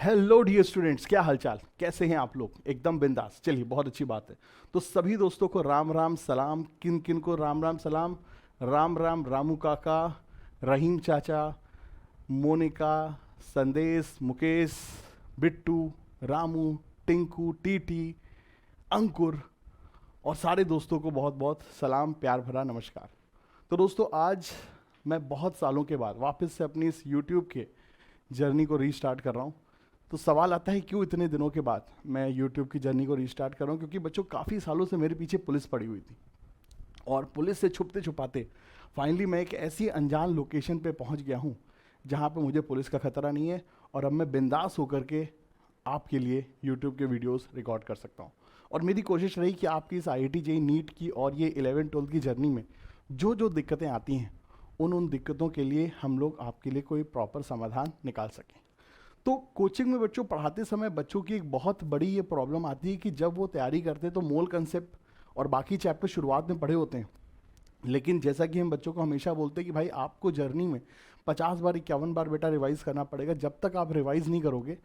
Hello dear students, क्या हालचाल, कैसे हैं आप लोग? एकदम बिंदास। चलिए, बहुत अच्छी बात है। तो सभी दोस्तों को राम राम सलाम। किन किन को राम राम सलाम? राम राम रामू काका, रहीम चाचा, मोनिका, संदेश, मुकेश, बिट्टू, रामू, टिंकू, टीटी, अंकुर और सारे दोस्तों को बहुत बहुत सलाम, प्यार भरा नमस्कार। तो दोस्तों, आज मैं बहुत सालों के बाद वापस से अपनी इस यूट्यूब के जर्नी को रीस्टार्ट कर रहा हूँ। तो सवाल आता है क्यों इतने दिनों के बाद मैं यूट्यूब की जर्नी को रीस्टार्ट कर रहा हूँ? क्योंकि बच्चों, काफ़ी सालों से मेरे पीछे पुलिस पड़ी हुई थी और पुलिस से छुपते छुपाते फाइनली मैं एक ऐसी अनजान लोकेशन पे पहुंच गया हूं जहां पे मुझे पुलिस का खतरा नहीं है और अब मैं बिंदास होकर के आपके लिए यूट्यूब के वीडियोस रिकॉर्ड कर सकता हूं। और मेरी कोशिश रही कि आपकी इस IIT JEE नीट की और ये 11-12 की जर्नी में जो जो दिक्कतें आती हैं उन दिक्कतों के लिए हम लोग आपके लिए कोई प्रॉपर समाधान निकाल सकें। तो कोचिंग में बच्चों पढ़ाते समय बच्चों की एक बहुत बड़ी ये प्रॉब्लम आती है कि जब वो तैयारी करते हैं तो मोल कंसेप्ट और बाकी चैप्टर शुरुआत में पढ़े होते हैं, लेकिन जैसा कि हम बच्चों को हमेशा बोलते हैं कि भाई आपको जर्नी में 50 बार 51 बार बेटा रिवाइज करना पड़ेगा। जब तक आप रिवाइज नहीं करोगे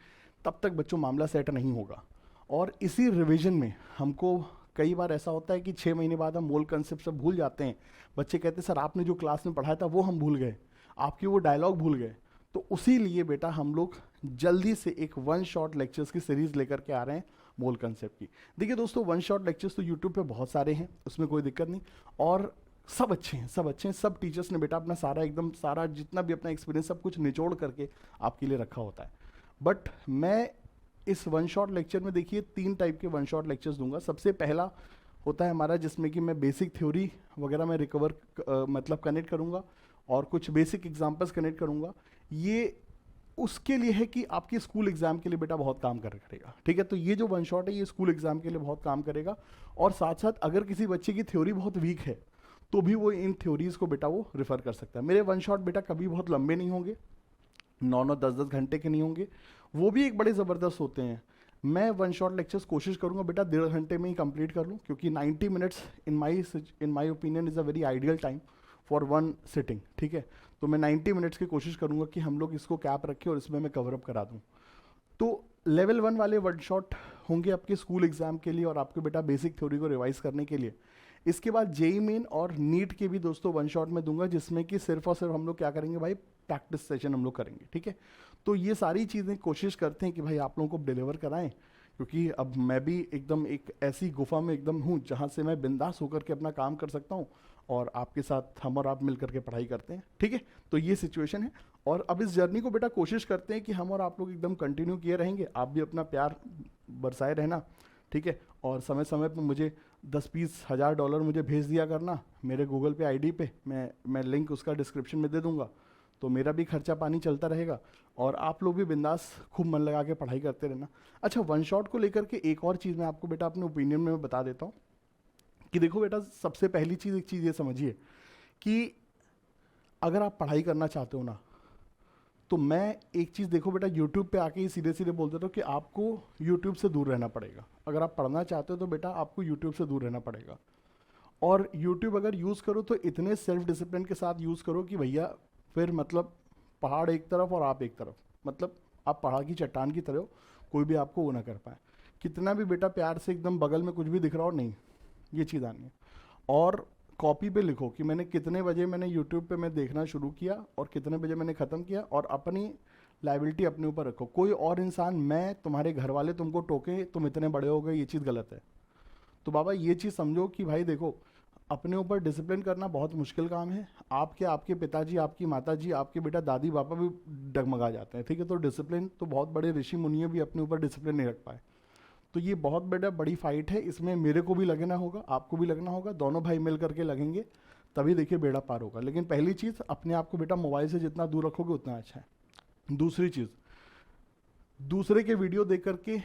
तब तक बच्चों मामला सेट नहीं होगा। और इसी रिवीजन में हमको कई बार ऐसा होता है कि 6 महीने बाद हम मोल कंसेप्ट सब भूल जाते हैं। बच्चे कहते हैं सर आपने जो क्लास में पढ़ाया था वो हम भूल गए, आपकी वो डायलॉग भूल गए। तो उसी लिए बेटा हम लोग जल्दी से एक वन शॉट लेक्चर्स की सीरीज लेकर के आ रहे हैं मोल कंसेप्ट की। देखिए दोस्तों, वन शॉट लेक्चर्स तो यूट्यूब पे बहुत सारे हैं, उसमें कोई दिक्कत नहीं। और सब अच्छे हैं, सब अच्छे हैं। सब टीचर्स ने बेटा अपना सारा एकदम सारा जितना भी अपना एक्सपीरियंस सब कुछ निचोड़ करके आपके लिए रखा होता है। बट मैं इस वन शॉट लेक्चर में देखिए 3 टाइप के वन शॉट लेक्चर्स दूंगा। सबसे पहला होता है हमारा जिसमें कि मैं बेसिक थ्योरी वगैरह में रिकवर मतलब कनेक्ट करूंगा और कुछ बेसिक एग्जांपल्स कनेक्ट करूंगा। ये उसके लिए है कि आपके स्कूल एग्जाम के लिए बेटा बहुत काम करेगा। ठीक है, तो ये जो वन शॉट है ये स्कूल एग्जाम के लिए बहुत काम करेगा। और साथ साथ अगर किसी बच्चे की थ्योरी बहुत वीक है तो भी वो इन थ्योरीज को बेटा वो रेफर कर सकता है। मेरे वन शॉट बेटा कभी बहुत लंबे नहीं होंगे, 9-9 10-10 घंटे के नहीं होंगे, वो भी एक बड़े ज़बरदस्त होते हैं। मैं वन शॉट लेक्चर्स कोशिश करूंगा बेटा 1.5 घंटे में ही कंप्लीट कर लूँ, क्योंकि 90 minutes in my opinion is a very ideal time for one sitting. ठीक है, तो मैं 90 मिनट्स की कोशिश करूंगा कि हम लोग इसको कैप रखें और इसमें मैं कवर अप करा दूं। तो लेवल 1 वाले वन शॉट होंगे आपके स्कूल एग्जाम के लिए और आपके बेटा बेसिक थ्योरी को रिवाइज करने के लिए। इसके बाद जेई मेन और नीट के भी दोस्तों वन शॉट में दूंगा, जिसमें कि सिर्फ और सिर्फ हम लोग क्या करेंगे भाई, प्रैक्टिस सेशन हम लोग करेंगे। ठीक है, तो ये सारी चीज़ें कोशिश करते हैं कि भाई आप लोगों को डिलीवर कराएं, क्योंकि अब मैं भी एकदम एक ऐसी गुफा में एकदम हूँ जहाँ से मैं बिंदास होकर के अपना काम कर सकता हूँ और आपके साथ हम और आप मिल करके पढ़ाई करते हैं। ठीक है, तो ये सिचुएशन है। और अब इस जर्नी को बेटा कोशिश करते हैं कि हम और आप लोग एकदम कंटिन्यू किए रहेंगे। आप भी अपना प्यार बरसाए रहना। ठीक है, और समय समय पर मुझे 10-20 हज़ार डॉलर मुझे भेज दिया करना मेरे गूगल पे आईडी पे। मैं लिंक उसका डिस्क्रिप्शन में दे दूंगा, तो मेरा भी खर्चा पानी चलता रहेगा और आप लोग भी बिंदास खूब मन लगा के पढ़ाई करते रहना। अच्छा, वन शॉट को लेकर के एक और चीज़ मैं आपको बेटा अपने ओपिनियन में बता देता हूँ कि देखो बेटा, सबसे पहली चीज़ एक चीज़ ये समझिए कि अगर आप पढ़ाई करना चाहते हो ना, तो मैं एक चीज़ देखो बेटा, यूट्यूब पे आके ही सीधे सीधे बोल देता हूँ कि आपको यूट्यूब से दूर रहना पड़ेगा। अगर आप पढ़ना चाहते हो तो बेटा आपको यूट्यूब से दूर रहना पड़ेगा। और यूट्यूब अगर यूज़ करो तो इतने सेल्फ डिसिप्लिन के साथ यूज़ करो कि भैया फिर मतलब पहाड़ एक तरफ और आप एक तरफ, मतलब आप पहाड़ की चट्टान की तरह हो, कोई भी आपको वो ना कर पाए। कितना भी बेटा प्यार से एकदम बगल में कुछ भी दिख रहा हो, नहीं, ये चीज़ आनी है। और कॉपी पे लिखो कि मैंने कितने बजे मैंने यूट्यूब पे मैं देखना शुरू किया और कितने बजे मैंने ख़त्म किया, और अपनी लाइबिलिटी अपने ऊपर रखो। कोई और इंसान, मैं, तुम्हारे घर वाले तुमको टोके तुम इतने बड़े हो गए, ये चीज़ गलत है। तो बाबा ये चीज़ समझो कि भाई देखो, अपने ऊपर डिसिप्लिन करना बहुत मुश्किल काम है। आपके पिताजी, आपकी माताजी, आपके बेटा दादी पापा भी डगमगा जाते हैं। ठीक है, तो डिसिप्लिन तो बहुत बड़े ऋषि मुनियों भी अपने ऊपर डिसिप्लिन नहीं रख पाए। तो ये बहुत बड़ी फाइट है, इसमें मेरे को भी लगना होगा, आपको भी लगना होगा, दोनों भाई मिल करके लगेंगे, तभी देखिए बेड़ा पार होगा। लेकिन पहली चीज़, अपने आप को बेटा मोबाइल से जितना दूर रखोगे उतना अच्छा है। दूसरी चीज़, दूसरे के वीडियो देख करके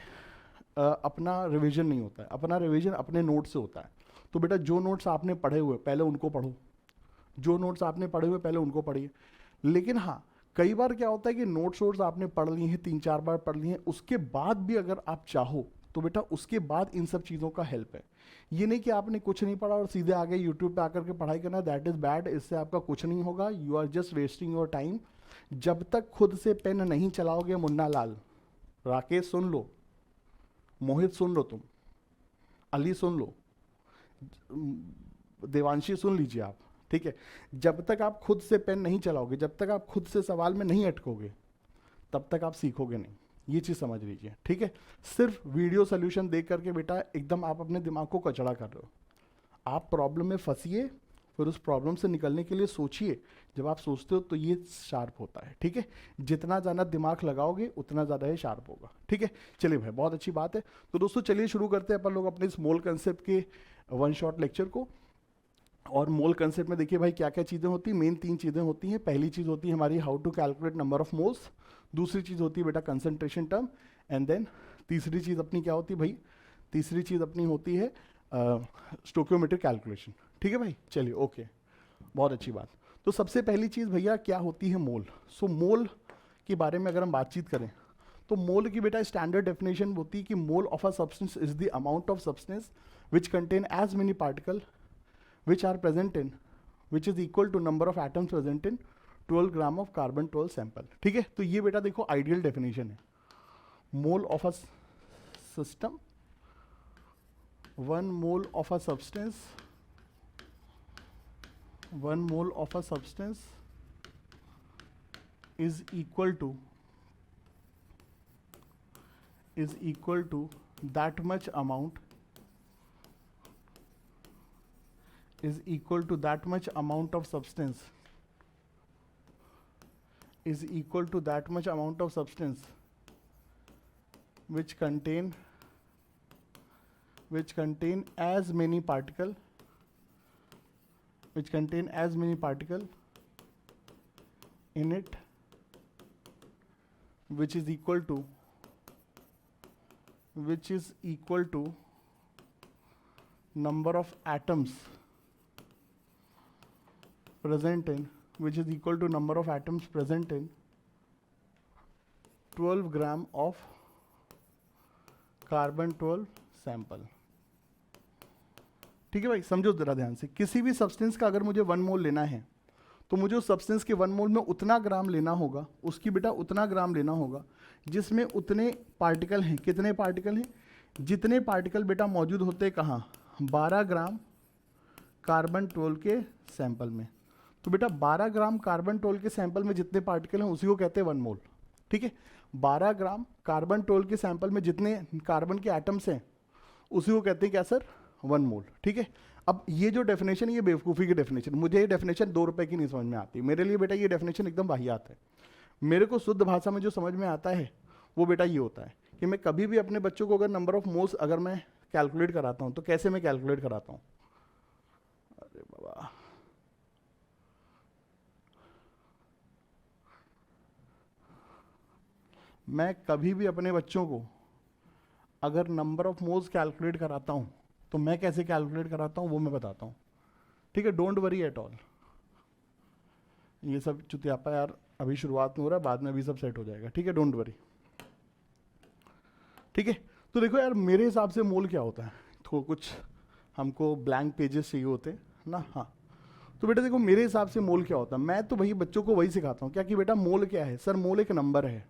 अपना रिवीजन नहीं होता है, अपना रिवीजन अपने नोट से होता है। तो बेटा जो नोट्स आपने पढ़े हुए पहले उनको पढ़ो, जो नोट्स आपने पढ़े हुए पहले उनको पढ़िए। लेकिन हाँ, कई बार क्या होता है कि नोट्स आपने पढ़ लिए हैं, 3-4 बार पढ़ लिए हैं, उसके बाद भी अगर आप चाहो तो बेटा उसके बाद इन सब चीज़ों का हेल्प है। ये नहीं कि आपने कुछ नहीं पढ़ा और सीधे आगे यूट्यूब पे आकर के पढ़ाई करना, दैट इज़ बैड। इससे आपका कुछ नहीं होगा, you are just wasting your time. जब तक खुद से पेन नहीं चलाओगे मुन्ना लाल, राकेश सुन लो, मोहित सुन लो, तुम अली सुन लो, देवांशी सुन लीजिए आप, ठीक है। जब तक आप खुद से पेन नहीं चलाओगे, जब तक आप खुद से सवाल में नहीं अटकोगे, तब तक आप सीखोगे नहीं। ये चीज़ समझ लीजिए, ठीक है। सिर्फ वीडियो सोल्यूशन देख करके बेटा एकदम आप अपने दिमाग को कचड़ा कर रहे हो। आप प्रॉब्लम में फंसिए, फिर उस प्रॉब्लम से निकलने के लिए सोचिए। जब आप सोचते हो तो ये शार्प होता है, ठीक है। जितना ज़्यादा दिमाग लगाओगे उतना ज़्यादा ये शार्प होगा, ठीक है। चलिए भाई, बहुत अच्छी बात है। तो दोस्तों चलिए शुरू करते हैं अपन लोग अपने इस मोल कंसेप्ट के वन शॉट लेक्चर को। और मोल कंसेप्ट में देखिए भाई क्या क्या चीज़ें होती हैं। मेन 3 चीज़ें होती हैं। पहली चीज़ होती है हमारी how to calculate number of moles. दूसरी चीज़ होती है बेटा कंसंट्रेशन टर्म। एंड देन तीसरी चीज़ अपनी क्या होती है भाई, तीसरी चीज़ अपनी होती है स्टोकियोमेट्रिक कैलकुलेशन, ठीक है भाई। चलिए ओके, बहुत अच्छी बात। तो सबसे पहली चीज़ भैया क्या होती है मोल। सो मोल के बारे में अगर हम बातचीत करें तो मोल की बेटा स्टैंडर्ड डेफिनेशन होती है कि mole of a substance is the amount of substance which contain as many particle which are present in, which is equal to number of atoms present in 12 gram of carbon 12 sample, ठीक है। तो ये बेटा देखो ideal definition है। मोल of a system, 1 mole of a substance, 1 mole of a substance is equal to that much amount, is equal to that much amount of substance, is equal to that much amount of substance which contain as many particle, which contain as many particle in it, which is equal to number of atoms present in, which is equal to number of atoms present in 12 gram of carbon 12 sample, ठीक है भाई। समझो जरा ध्यान से, किसी भी substance का अगर मुझे 1 मोल लेना है तो मुझे उस सब्सटेंस के 1 मोल में उतना ग्राम लेना होगा, उसकी बेटा उतना ग्राम लेना होगा जिसमें उतने पार्टिकल हैं। कितने पार्टिकल हैं? जितने पार्टिकल बेटा मौजूद होते हैं कहाँ, 12 ग्राम कार्बन 12 के सैंपल में। तो बेटा 12 ग्राम कार्बन 12 के सैंपल में जितने पार्टिकल हैं उसी को कहते हैं 1 मोल, ठीक है। 12 ग्राम कार्बन 12 के सैंपल में जितने कार्बन के एटम्स हैं उसी को कहते हैं क्या सर, 1 मोल, ठीक है। अब ये जो डेफिनेशन, ये बेवकूफ़ी की डेफिनेशन, मुझे ये डेफिनेशन 2 रुपए की नहीं समझ में आती। मेरे लिए बेटा ये डेफिनेशन एकदम वाहियात है। मेरे को शुद्ध भाषा में जो समझ में आता है वो बेटा ये होता है कि मैं कभी भी अपने बच्चों को अगर नंबर ऑफ मोल्स अगर मैं कैलकुलेट कराता हूँ तो कैसे मैं कैलकुलेट कराता हूँ, अरे बाबा, मैं कभी भी अपने बच्चों को अगर नंबर ऑफ मोल्स कैलकुलेट कराता हूँ तो मैं कैसे कैलकुलेट कराता हूँ वो मैं बताता हूँ, ठीक है। डोंट वरी एट ऑल, ये सब चुतियापा यार अभी शुरुआत में हो रहा है, बाद में भी सब सेट हो जाएगा, ठीक है। डोंट वरी, ठीक है। तो देखो यार मेरे हिसाब से मोल क्या होता है, तो कुछ हमको ब्लैंक पेजेस चाहिए होते हैं ना, हाँ। तो बेटा देखो मेरे हिसाब से मोल क्या होता है, मैं तो भाई बच्चों को वही सिखाता हूँ क्या कि बेटा मोल क्या है सर, मोल एक नंबर है।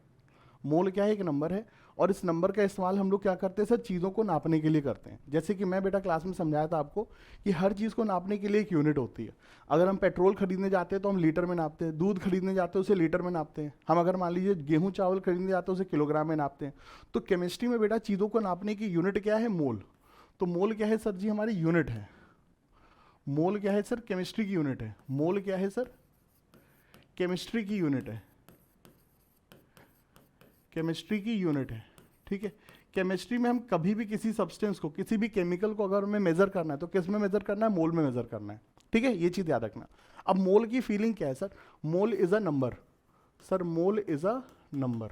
मोल क्या है, एक नंबर है। और इस नंबर का इस्तेमाल हम लोग क्या करते हैं सर, चीज़ों को नापने के लिए करते हैं। जैसे कि मैं बेटा क्लास में समझाया था आपको कि हर चीज़ को नापने के लिए एक यूनिट होती है। अगर हम पेट्रोल खरीदने जाते हैं तो हम लीटर में नापते हैं, दूध खरीदने जाते हैं उसे लीटर में नापते हैं, हम अगर मान लीजिए गेहूँ चावल खरीदने जाते हैं उसे किलोग्राम में नापते हैं। तो केमिस्ट्री में बेटा चीज़ों को नापने की यूनिट क्या है, मोल। तो मोल क्या है सर जी, हमारी यूनिट है। मोल क्या है सर, केमिस्ट्री की यूनिट है। मोल क्या है सर, केमिस्ट्री की यूनिट है, केमिस्ट्री की यूनिट है, ठीक है। केमिस्ट्री में हम कभी भी किसी सब्सटेंस को, किसी भी केमिकल को अगर हमें मेजर करना है तो किस में मेजर करना है, मोल में मेजर करना है, ठीक है। ये चीज़ याद रखना। अब मोल की फीलिंग क्या है sir, mole is a number, sir mole is a number,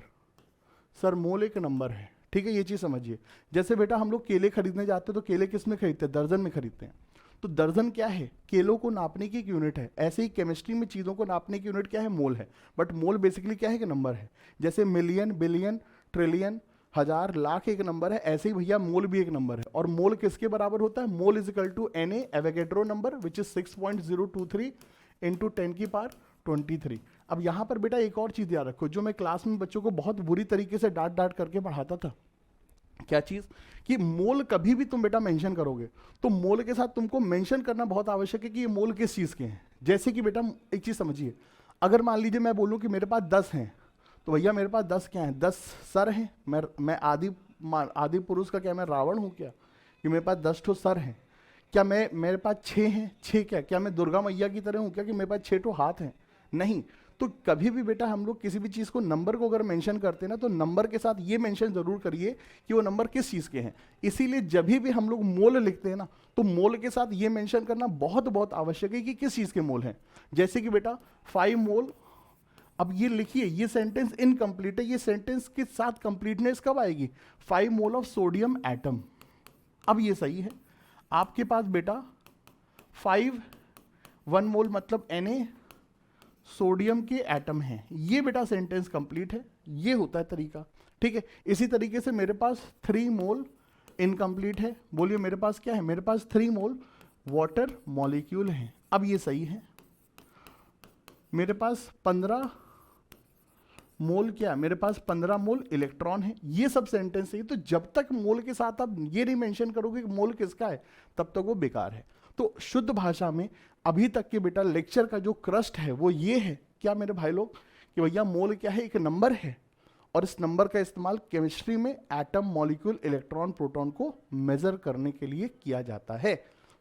sir mole एक नंबर है, ठीक है। ये चीज़ समझिए। जैसे बेटा हम लोग केले खरीदने जाते हैं तो केले किस में खरीदते हैं, दर्जन में खरीदते हैं। तो दर्जन क्या है, केलों को नापने की एक यूनिट है। ऐसे ही केमिस्ट्री में चीज़ों को नापने की यूनिट क्या है, मोल है। बट मोल बेसिकली क्या है, कि नंबर है। जैसे मिलियन, बिलियन, ट्रिलियन, हजार, लाख एक नंबर है, ऐसे ही भैया मोल भी एक नंबर है। और मोल किसके बराबर होता है, mole is equal to an Avogadro number which is 6.023 into 10 की पावर 23। अब यहाँ पर बेटा एक और चीज़ याद रखो, जो मैं क्लास में बच्चों को बहुत बुरी तरीके से डांट डांट करके पढ़ाता था, क्या चीज़, कि मोल कभी भी तुम बेटा मेंशन करोगे तो मोल के साथ तुमको मेंशन करना बहुत आवश्यक है कि ये मोल किस चीज़ के हैं। जैसे कि बेटा एक चीज़ समझिए, अगर मान लीजिए मैं बोलूँ कि मेरे पास 10 हैं, तो भैया मेरे पास 10 क्या हैं, 10 सर हैं। मैं आदि पुरुष का क्या मैं रावण हूँ क्या कि मेरे पास 10 ठो सर हैं? क्या मेरे पास 6 हैं, 6 क्या मैं दुर्गा मैया की तरह हूँ क्या कि मेरे पास 6 ठो हाथ हैं? नहीं। तो कभी भी बेटा हम लोग किसी भी चीज़ को नंबर को अगर मेंशन करते हैं ना, तो नंबर के साथ ये मेंशन जरूर करिए कि वो नंबर किस चीज़ के हैं। इसीलिए जब भी हम लोग मोल लिखते हैं ना, तो मोल के साथ ये मेंशन करना बहुत बहुत आवश्यक है कि किस चीज़ के मोल हैं। जैसे कि बेटा 5 मोल, अब ये लिखिए, ये सेंटेंस इनकम्प्लीट है, ये सेंटेंस के साथ कंप्लीटनेस कब आएगी? 5 मोल ऑफ सोडियम एटम। अब ये सही है, आपके पास बेटा 1 मोल मतलब Na सोडियम के एटम हैं, ये बेटा सेंटेंस कंप्लीट है, ये होता है तरीका। ठीक है, इसी तरीके से मेरे पास 3 मोल इनकम्प्लीट है, बोलिए मेरे पास क्या है, मेरे पास 3 मोल वाटर मॉलिक्यूल हैं, अब ये सही है। मेरे पास 15 मोल क्या, मेरे पास 15 मोल इलेक्ट्रॉन है, ये सब सेंटेंस है। तो जब तक मोल के साथ आप ये नहीं मेंशन करोगे कि मोल किसका है, तब तक वो बेकार है। तो शुद्ध भाषा में अभी तक के बेटा लेक्चर का जो क्रस्ट है वो ये है, क्या मेरे भाई लोग, कि भैया मोल क्या है, एक नंबर है, और इस नंबर का इस्तेमाल केमिस्ट्री में एटम, मॉलिक्यूल, इलेक्ट्रॉन, प्रोटॉन को मेजर करने के लिए किया जाता है।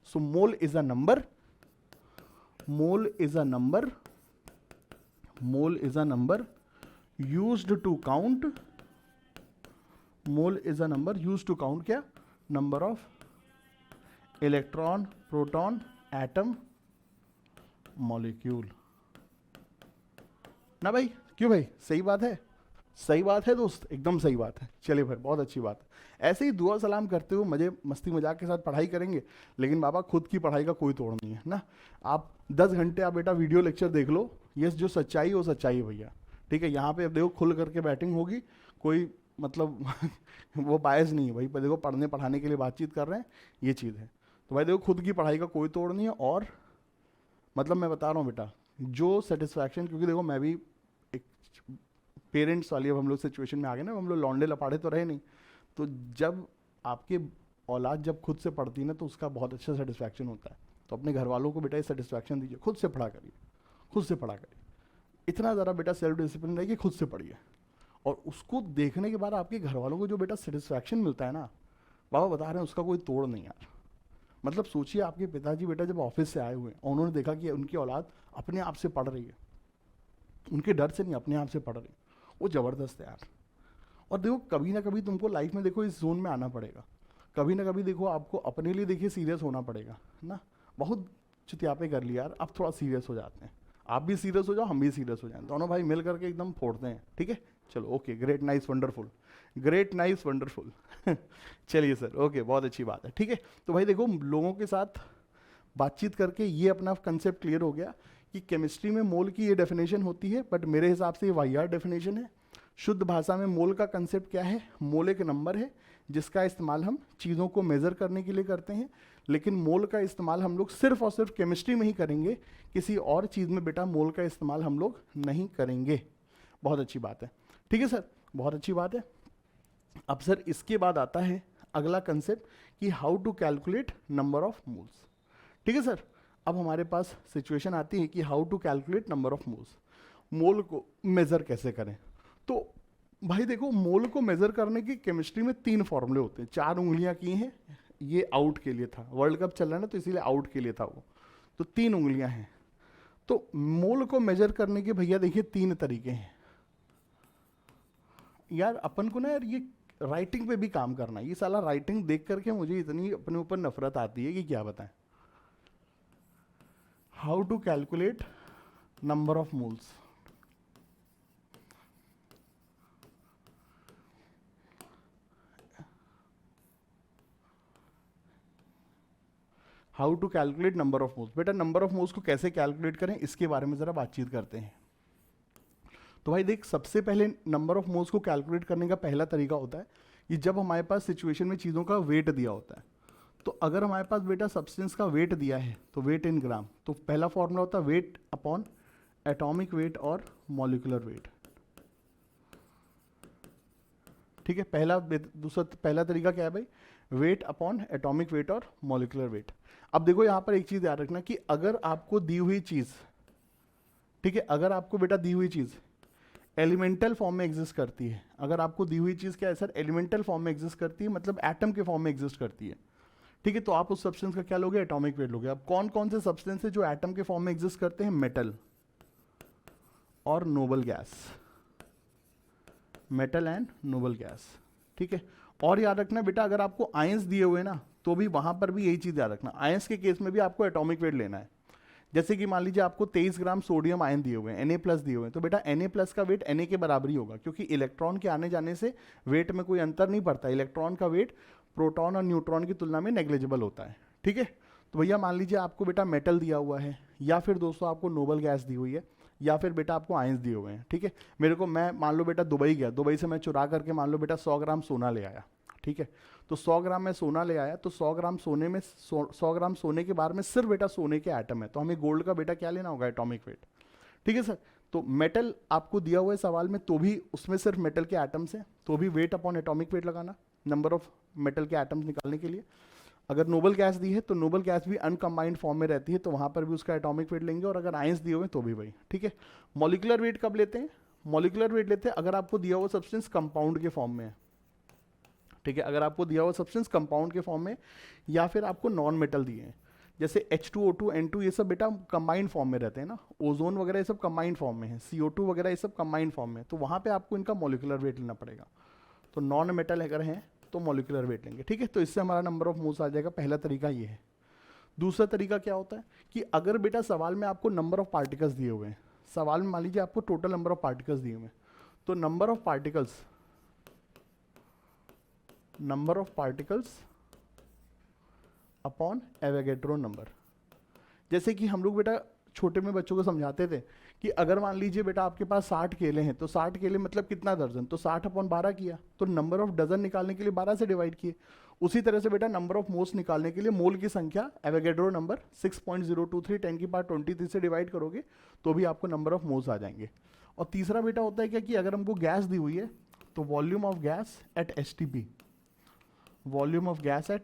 So mole is a number, mole is a number, mole is a number used to count, mole is a number used to count क्या, number of electron, proton, atom, molecule। ना भाई, क्यों भाई, सही बात है, सही बात है दोस्त, एकदम सही बात है। चलिए भाई, बहुत अच्छी बात है। ऐसे ही दुआ सलाम करते हुए मजे मस्ती मजाक के साथ पढ़ाई करेंगे, लेकिन बाबा खुद की पढ़ाई का कोई तोड़ नहीं है ना। आप 10 घंटे आप बेटा वीडियो लेक्चर देख लो, ये जो सच्चाई है वो सच्चाई है भैया। ठीक है, यहाँ पे अब देखो खुल करके बैटिंग होगी, कोई मतलब वो बायस नहीं है भाई, पर देखो पढ़ने पढ़ाने के लिए बातचीत कर रहे हैं, ये चीज़ है। तो भाई देखो खुद की पढ़ाई का कोई तोड़ नहीं है, और मतलब मैं बता रहा हूँ बेटा, जो सेटिस्फैक्शन, क्योंकि देखो मैं भी एक पेरेंट्स वाली अब हम लोग सिचुएशन में आ गए ना, हम लोग लौंडे लपाड़े तो रहे नहीं। तो जब आपके औलाद जब खुद से पढ़ती है ना, तो उसका बहुत अच्छा सेटिस्फैक्शन होता है। तो अपने घर वालों को बेटा ये सेटिस्फैक्शन दीजिए, खुद से पढ़ा करिए, खुद से पढ़ा करिए, इतना ज़रा बेटा सेल्फ डिसिप्लिन रहिए, खुद से पढ़िए। और उसको देखने के बाद आपके घर वालों को जो बेटा सेटिस्फैक्शन मिलता है ना, बाबा बता रहे हैं, उसका कोई तोड़ नहीं यार। मतलब सोचिए, आपके पिताजी बेटा जब ऑफिस से आए हुए हैं और उन्होंने देखा कि उनकी औलाद अपने आप से पढ़ रही है, उनके डर से नहीं, अपने आप से पढ़ रही, वो ज़बरदस्त है यार। और देखो कभी ना कभी तुमको लाइफ में देखो इस जोन में आना पड़ेगा, कभी ना कभी देखो आपको अपने लिए देखिए सीरियस होना पड़ेगा ना। बहुत चुतियापे कर लिया यार, अब थोड़ा सीरियस हो जाते हैं, आप भी सीरियस हो जाओ, हम भी सीरियस हो जाएं, दोनों भाई मिल करके एकदम फोड़ते हैं। ठीक है, चलो okay, great nice wonderful, great nice wonderful. चलिए सर, ओके, बहुत अच्छी बात है। ठीक है, तो भाई देखो लोगों के साथ बातचीत करके ये अपना कंसेप्ट क्लियर हो गया कि केमिस्ट्री में मोल की ये डेफिनेशन होती है, बट मेरे हिसाब से ये वाहियात डेफिनेशन है। शुद्ध भाषा में मोल का कंसेप्ट क्या है, मोल एक नंबर है जिसका इस्तेमाल हम चीज़ों को मेज़र करने के लिए करते हैं, लेकिन मोल का इस्तेमाल हम लोग सिर्फ और सिर्फ केमिस्ट्री में ही करेंगे, किसी और चीज़ में बेटा मोल का इस्तेमाल हम लोग नहीं करेंगे। बहुत अच्छी बात है, ठीक है सर, बहुत अच्छी बात है। अब सर इसके बाद आता है अगला कंसेप्ट कि how to calculate number of moles. ठीक है सर, अब हमारे पास सिचुएशन आती है कि how to calculate number of moles, mole को मेज़र कैसे करें। तो भाई देखो, मोल को मेज़र करने की केमिस्ट्री में 3 फॉर्मूले होते हैं, 4 उंगलियां की हैं, ये आउट के लिए था, वर्ल्ड कप चल रहा है ना तो इसीलिए आउट के लिए था वो, तो 3 उंगलियां हैं। तो मोल को मेजर करने के भैया देखिए 3 तरीके हैं। यार अपन को ना यार ये राइटिंग पे भी काम करना है, ये साला राइटिंग देख करके मुझे इतनी अपने ऊपर नफरत आती है कि क्या बताएं। How to calculate number of moles, how to calculate number of moles. बेटा नंबर ऑफ मोल्स को कैसे कैलकुलेट करें इसके बारे में ज़रा बातचीत करते हैं। तो भाई देख, सबसे पहले नंबर ऑफ मोल्स को कैलकुलेट करने का पहला तरीका होता है कि जब हमारे पास सिचुएशन में चीज़ों का वेट दिया होता है, तो अगर हमारे पास बेटा सब्सटेंस का वेट दिया है तो वेट इन ग्राम, तो पहला फॉर्मूला होता है वेट अपॉन एटॉमिक वेट और मॉलिक्यूलर वेट। ठीक है, पहला तरीका क्या है भाई, वेट अपॉन एटॉमिक वेट और मॉलिक्यूलर वेट। अब देखो यहां पर एक चीज याद रखना कि अगर आपको दी हुई चीज, ठीक है, अगर आपको बेटा दी हुई चीज एलिमेंटल फॉर्म में एग्जिस्ट करती है, अगर आपको दी हुई चीज क्या है सर, एलिमेंटल फॉर्म में एग्जिस्ट करती है, मतलब एटम के फॉर्म में एग्जिस्ट करती है, ठीक है, तो आप उस सब्सटेंस का क्या लोगे, एटॉमिक वेट लोगे। अब कौन कौन से सब्सटेंस है जो एटम के फॉर्म में एग्जिस्ट करते हैं, मेटल और noble gas, metal and noble gas, ठीक है। और याद रखना बेटा अगर आपको आयंस दिए हुए ना तो भी वहां पर भी यही चीज याद रखना, आयंस के केस में भी आपको एटॉमिक वेट लेना है। जैसे कि मान लीजिए आपको 23 ग्राम सोडियम आयन दिए हुए हैं, Na+ दिए हुए हैं, तो बेटा Na+ का वेट Na के बराबर ही होगा, क्योंकि इलेक्ट्रॉन के आने जाने से वेट में कोई अंतर नहीं पड़ता, इलेक्ट्रॉन का वेट प्रोटॉन और न्यूट्रॉन की तुलना में नेग्लिजिबल होता है, ठीक है। तो भैया मान लीजिए आपको बेटा मेटल दिया हुआ है, या फिर दोस्तों आपको नोबल गैस दी हुई है, या फिर बेटा आपको आयंस दिए हुए हैं, ठीक है। मेरे को, मैं मान लो बेटा दुबई गया, दुबई से मैं चुरा करके मान लो बेटा 100 ग्राम सोना ले आया, ठीक है। तो 100 ग्राम मैं सोना ले आया, तो 100 ग्राम सोने में 100 ग्राम सोने के बारे में सिर्फ बेटा सोने के एटम है, तो हमें गोल्ड का बेटा क्या लेना होगा, एटॉमिक वेट, ठीक है सर। तो मेटल आपको दिया हुआ है सवाल में, तो भी उसमें सिर्फ मेटल के एटम्स हैं, तो भी वेट अपॉन एटॉमिक वेट लगाना, नंबर ऑफ मेटल के एटम्स निकालने के लिए। अगर नोबल गैस दी है तो नोबल गैस भी अनकम्बाइंड फॉर्म में रहती है, तो वहां पर भी उसका एटॉमिक वेट लेंगे, और अगर आयंस दिए हुए तो भी वही, ठीक है। मॉलिक्यूलर वेट कब लेते हैं, मॉलिक्यूलर वेट लेते हैं अगर आपको दिया हुआ सब्सटेंस कंपाउंड के फॉर्म में है, ठीक है, अगर आपको दिया हुआ सब्सटेंस कंपाउंड के फॉर्म में, या फिर आपको नॉन मेटल दिए हैं, जैसे H2O2 N2 ये सब बेटा कंबाइंड फॉर्म में रहते हैं ना, ओजोन वगैरह ये सब कंबाइंड फॉर्म में है, CO2 वगैरह ये सब कंबाइंड फॉर्म में, तो वहां पे आपको इनका मॉलिक्यूलर वेट लेना पड़ेगा। तो नॉन मेटल अगर हैं तो मॉलिक्यूलर वेट लेंगे, ठीक है। तो इससे हमारा नंबर ऑफ मोल्स आ जाएगा, पहला तरीका ये है। दूसरा तरीका क्या होता है कि अगर बेटा सवाल में आपको नंबर ऑफ पार्टिकल्स दिए हुए हैं, सवाल में मान लीजिए आपको टोटल नंबर ऑफ पार्टिकल्स दिए हुए हैं, तो number of particles upon Avogadro number. जैसे कि हम लोग बेटा छोटे में बच्चों को समझाते थे कि अगर मान लीजिए बेटा आपके पास 60 केले हैं, तो 60 केले मतलब कितना दर्जन, तो 60 अपॉन 12 किया, तो नंबर ऑफ डजन निकालने के लिए 12 से डिवाइड किए। उसी तरह से बेटा नंबर ऑफ मोल्स निकालने के लिए मोल की संख्या एवोगैड्रो नंबर 6.023 10 की पावर 23 से डिवाइड करोगे तो भी आपको नंबर ऑफ मोल्स आ जाएंगे। और तीसरा बेटा होता है क्या कि अगर हमको गैस दी हुई है तो volume of gas at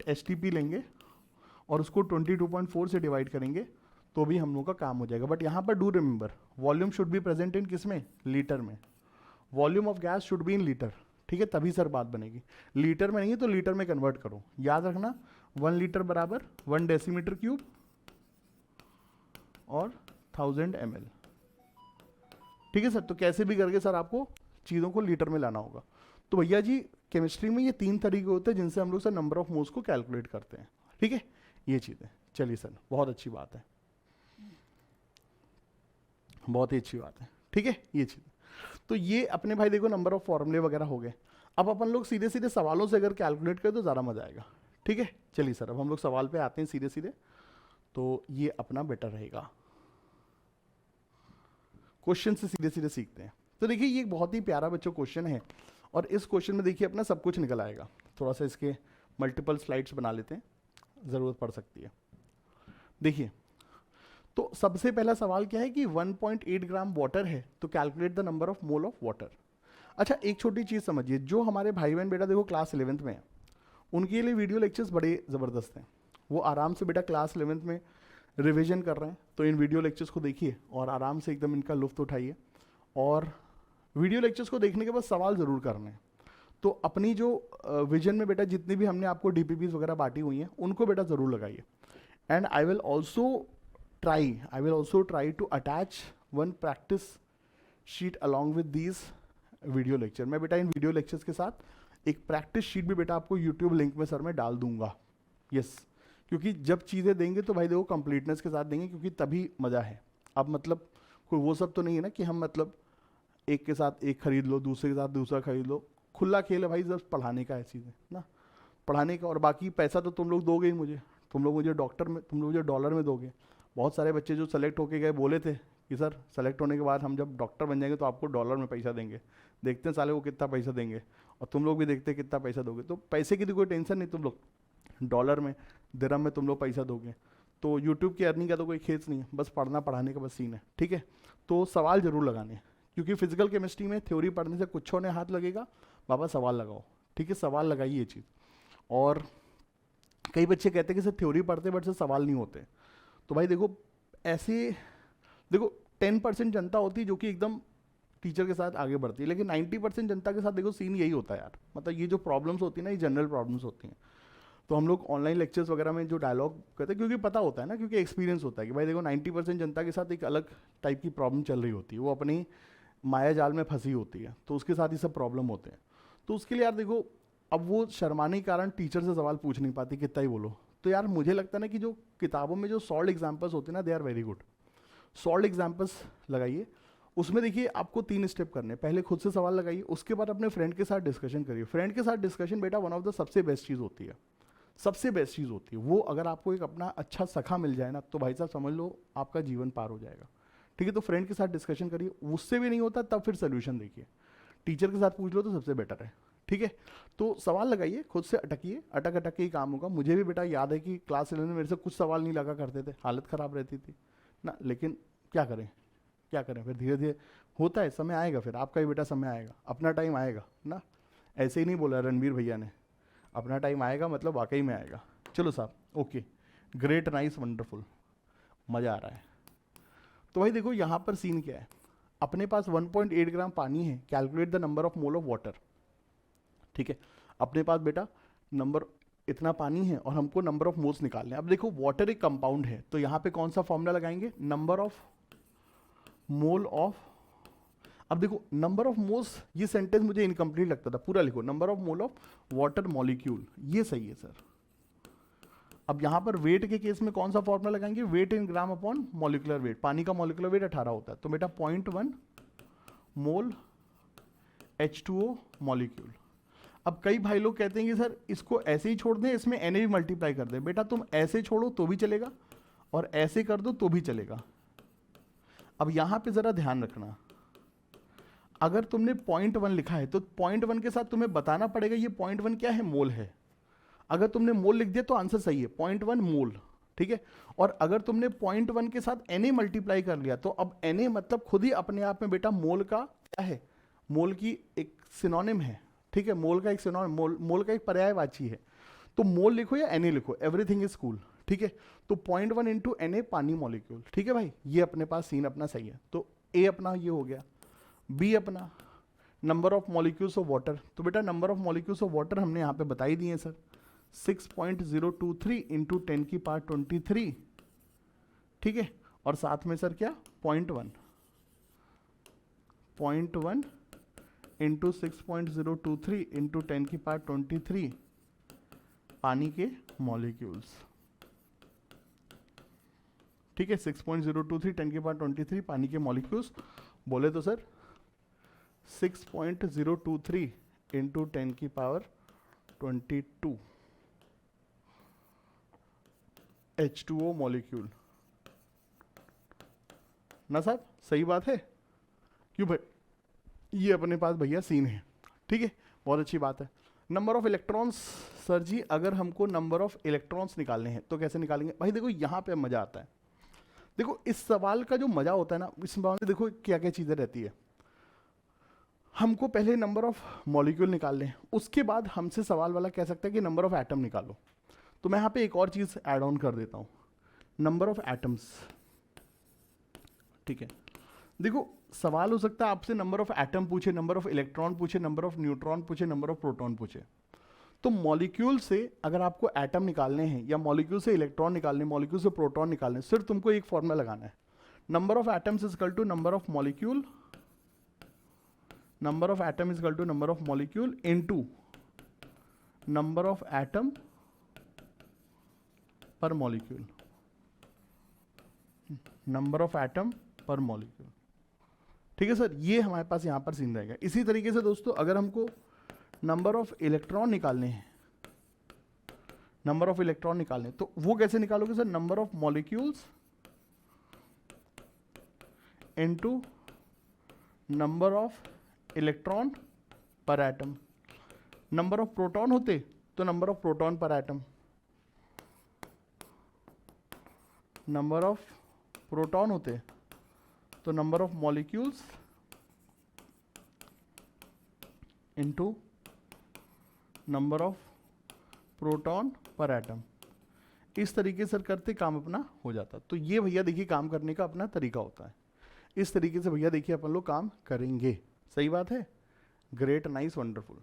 STP लेंगे और उसको 22.4 से डिवाइड करेंगे तो भी हम लोग का काम हो जाएगा। बट यहाँ पर do remember volume should be present in किस में, लीटर में। Volume of gas should be in litre, ठीक है, तभी सर बात बनेगी। लीटर में नहीं है तो लीटर में कन्वर्ट करो, याद रखना 1 लीटर बराबर 1 डेसीमीटर क्यूब और 1000 ml, ठीक है सर। तो कैसे भी करके सर आपको चीज़ों को लीटर में लाना होगा। तो भैया जी केमिस्ट्री में ये 3 तरीके होते हैं जिनसे हम लोग सर नंबर ऑफ मोल्स को कैलकुलेट करते हैं, ठीक है, ये चीज़ें। चलिए सर, बहुत अच्छी बात है, बहुत ही अच्छी बात है, ठीक है, ये चीज़। तो ये अपने भाई देखो नंबर ऑफ फॉर्मूले वगैरह हो गए। अब अपन लोग सीधे सीधे सवालों से अगर कैलकुलेट करें तो ज़्यादा मजा आएगा, ठीक है। चलिए सर अब हम लोग सवाल पे आते हैं सीधे सीधे, तो ये अपना बेटर रहेगा, क्वेश्चन से सीधे सीधे सीखते हैं। तो देखिए ये एक बहुत ही प्यारा बच्चों क्वेश्चन है, और इस क्वेश्चन में देखिए अपना सब कुछ निकल आएगा। थोड़ा सा इसके मल्टीपल स्लाइड्स बना लेते हैं, ज़रूरत पड़ सकती है। देखिए तो सबसे पहला सवाल क्या है कि 1.8 ग्राम वाटर है, तो calculate the number of mole of water. अच्छा एक छोटी चीज़ समझिए, जो हमारे भाई बहन बेटा देखो क्लास 11th में है, उनके लिए वीडियो लेक्चर्स बड़े ज़बरदस्त हैं। वो आराम से बेटा क्लास 11th में रिवीजन कर रहे हैं, तो इन वीडियो लेक्चर्स को देखिए और आराम से एकदम इनका लुत्फ उठाइए। और वीडियो लेक्चर्स को देखने के बाद सवाल ज़रूर करने हैं। तो अपनी जो विजन में बेटा जितनी भी हमने आपको DPPs वगैरह बांटी हुई हैं उनको बेटा ज़रूर लगाइए। And I will also try to attach one practice sheet along with these video lecture। मैं बेटा इन वीडियो लेक्चर्स के साथ एक प्रैक्टिस शीट भी बेटा आपको यूट्यूब लिंक में सर मैं डाल दूंगा, यस। क्योंकि जब चीज़ें देंगे तो भाई देखो कंप्लीटनेस के साथ देंगे, क्योंकि तभी मज़ा है। अब मतलब कोई वो सब तो नहीं है ना कि हम मतलब एक के साथ एक खरीद लो, दूसरे के साथ दूसरा खरीद लो। खुला खेल है भाई, जब पढ़ाने का है चीज़ें ना, पढ़ाने का। और बाकी पैसा तो तुम लोग दोगे ही मुझे, तुम लोग मुझे डॉलर में दोगे। बहुत सारे बच्चे जो सेलेक्ट होके गए बोले थे कि सर सेलेक्ट होने के बाद हम जब डॉक्टर बन जाएंगे तो आपको डॉलर में पैसा देंगे। देखते हैं साले वो कितना पैसा देंगे, और तुम लोग भी देखते हैं कितना पैसा दोगे। तो पैसे की तो कोई टेंशन नहीं, तुम लोग डॉलर में दिरहम में तुम लोग पैसा दोगे। तो यूट्यूब की अर्निंग का तो कोई खेच नहीं है, बस पढ़ना पढ़ाने का बस सीन है, ठीक है। तो सवाल जरूर लगाने हैं, क्योंकि फिजिकल केमिस्ट्री में थ्योरी पढ़ने से कुछ होने हाथ लगेगा, बाबा सवाल लगाओ, ठीक है, सवाल लगाइए ये चीज़। और कई बच्चे कहते हैं कि सर थ्योरी पढ़ते बट सर सवाल नहीं होते। तो भाई देखो, ऐसे देखो 10% जनता होती है जो कि एकदम टीचर के साथ आगे बढ़ती है, लेकिन 90% जनता के साथ देखो सीन यही होता है यार, मतलब ये जो प्रॉब्लम्स होती है ना, ये जनरल प्रॉब्लम्स होती हैं। तो हम लोग ऑनलाइन लेक्चर्स वगैरह में जो डायलॉग करते हैं, क्योंकि पता होता है ना, क्योंकि एक्सपीरियंस होता है कि भाई देखो 90% जनता के साथ एक अलग टाइप की प्रॉब्लम चल रही होती है, वो अपनी माया जाल में फंसी होती है, तो उसके साथ ही सब प्रॉब्लम होते हैं। तो उसके लिए यार देखो, अब वो शर्माने के कारण टीचर से सवाल पूछ नहीं पाती, कितना ही बोलो। तो यार मुझे लगता है ना कि जो किताबों में जो सॉल्व एग्जाम्पल्स होते हैं ना, they are very good. Solve examples लगाइए, उसमें देखिए आपको 3 स्टेप करने हैं। पहले खुद से सवाल लगाइए, उसके बाद अपने फ्रेंड के साथ डिस्कशन करिए। फ्रेंड के साथ डिस्कशन बेटा वन ऑफ द सबसे बेस्ट चीज़ होती है, सबसे बेस्ट चीज़ होती है वो। अगर आपको एक अपना अच्छा सखा मिल जाए ना, तो भाई साहब समझ लो आपका जीवन पार हो जाएगा, ठीक है। तो फ्रेंड के साथ डिस्कशन करिए, उससे भी नहीं होता तब फिर सोल्यूशन देखिए। टीचर के साथ पूछ लो तो सबसे बेटर है, ठीक है। तो सवाल लगाइए, खुद से अटकिए, अटक अटक के ही काम होगा। मुझे भी बेटा याद है कि क्लास 11 में मेरे से कुछ सवाल नहीं लगा करते थे, हालत ख़राब रहती थी ना, लेकिन क्या करें, क्या करें, फिर धीरे धीरे होता है, समय आएगा, फिर आपका ही बेटा समय आएगा, अपना टाइम आएगा ना। ऐसे ही नहीं बोला रणवीर भैया ने, अपना टाइम आएगा मतलब वाकई में आएगा। चलो साहब, ओके, ग्रेट, नाइस, वंडरफुल, मज़ा आ रहा है। तो भाई देखो यहाँ पर सीन क्या है, अपने पास 1.8 ग्राम पानी है, calculate the number of mole of water, ठीक है। अपने पास बेटा नंबर इतना पानी है और हमको नंबर ऑफ मोल्स निकालने हैं। अब देखो वाटर एक कंपाउंड है, तो यहाँ पे कौन सा फॉर्मूला लगाएंगे, नंबर ऑफ मोल ऑफ। अब देखो नंबर ऑफ मोल्स, ये सेंटेंस मुझे इनकम्प्लीट लगता था, पूरा लिखो, number of mole of water molecule, ये सही है सर। अब यहाँ पर वेट के केस में कौन सा फॉर्मूला लगाएंगे, वेट इन ग्राम अपॉन मॉलिकुलर वेट। पानी का मॉलिकुलर वेट 18 होता है, तो बेटा 0.1 मोल H2O मॉलिक्यूल। अब कई भाई लोग कहते हैं कि सर इसको ऐसे ही छोड़ दें, इसमें Na भी मल्टीप्लाई कर दें। बेटा तुम ऐसे छोड़ो तो भी चलेगा और ऐसे कर दो तो भी चलेगा। अब यहाँ पे ज़रा ध्यान रखना, अगर तुमने 0.1 लिखा है तो 0.1 के साथ तुम्हें बताना पड़ेगा ये 0.1 क्या है, मोल है। अगर तुमने मोल लिख दिया तो आंसर सही है, 0.1 मोल, ठीक है। और अगर तुमने 0.1 के साथ Na मल्टीप्लाई कर लिया, तो अब Na मतलब खुद ही अपने आप में बेटा मोल का क्या है, मोल की एक सिनोनिम है, ठीक है। मोल का एक सिनोनिम, मोल का एक पर्यायवाची है। तो मोल लिखो या Na लिखो, एवरीथिंग इज कूल, ठीक है। तो 0.1 इंटू Na पानी मॉलिक्यूल, ठीक है भाई, ये अपने पास सीन अपना सही है। तो A अपना ये हो गया, B अपना number of molecules of water. तो बेटा number of molecules of water हमने यहाँ पे बता ही दिए सर, 6.023 इंटू 10 की पावर 23, ठीक है। और साथ में सर क्या, 0.1 इंटू 6.023 इंटू 10 की पावर 23 पानी के मॉलिक्यूल्स, ठीक है। 6.023 10 की पावर 23 पानी के मॉलिक्यूल्स, बोले तो सर 6.023 इंटू 10 की पावर 22 H2O मॉलिक्यूल ना साहब, सही बात है, क्यों भाई, ये अपने पास भैया सीन है, ठीक है, बहुत अच्छी बात है। नंबर ऑफ इलेक्ट्रॉन्स, सर जी अगर हमको नंबर ऑफ इलेक्ट्रॉन्स निकालने हैं तो कैसे निकालेंगे भाई, देखो यहाँ पे मजा आता है। देखो इस सवाल का जो मजा होता है ना, इस सवाल में देखो क्या क्या चीजें रहती है। हमको पहले नंबर ऑफ मॉलिक्यूल निकालने हैं, उसके बाद हमसे सवाल वाला कह सकता है कि नंबर ऑफ एटम निकालो। तो मैं यहाँ पे एक और चीज ऐड ऑन कर देता हूँ, नंबर ऑफ एटम्स, ठीक है। देखो सवाल हो सकता है आपसे नंबर ऑफ एटम पूछे, नंबर ऑफ इलेक्ट्रॉन पूछे, नंबर ऑफ न्यूट्रॉन पूछे, नंबर ऑफ प्रोटॉन पूछे। तो मॉलिक्यूल से अगर आपको एटम निकालने हैं या मॉलिक्यूल से इलेक्ट्रॉन निकालने, मॉलिक्यूल से प्रोटॉन निकालने, सिर्फ तुमको एक फॉर्मूला लगाना है, number of atoms is equal to number of molecule, number of atom is equal to number of molecule into number of atom per molecule, number of atom per molecule, ठीक है sir. ये हमारे पास यहाँ पर scene रहेगा। इसी तरीके से दोस्तों अगर हमको नंबर ऑफ इलेक्ट्रॉन निकालने हैं, नंबर ऑफ इलेक्ट्रॉन निकालने, तो वो कैसे निकालोगे sir, number of molecules into number of electron पर एटम। नंबर ऑफ प्रोटॉन होते तो नंबर ऑफ प्रोटॉन पर एटम, नंबर ऑफ प्रोटॉन होते हैं, तो number of molecules into number of proton पर एटम। इस तरीके से करते काम अपना हो जाता। तो ये भैया देखिए काम करने का अपना तरीका होता है। इस तरीके से भैया देखिए अपन लोग काम करेंगे। सही बात है, ग्रेट, नाइस, वंडरफुल।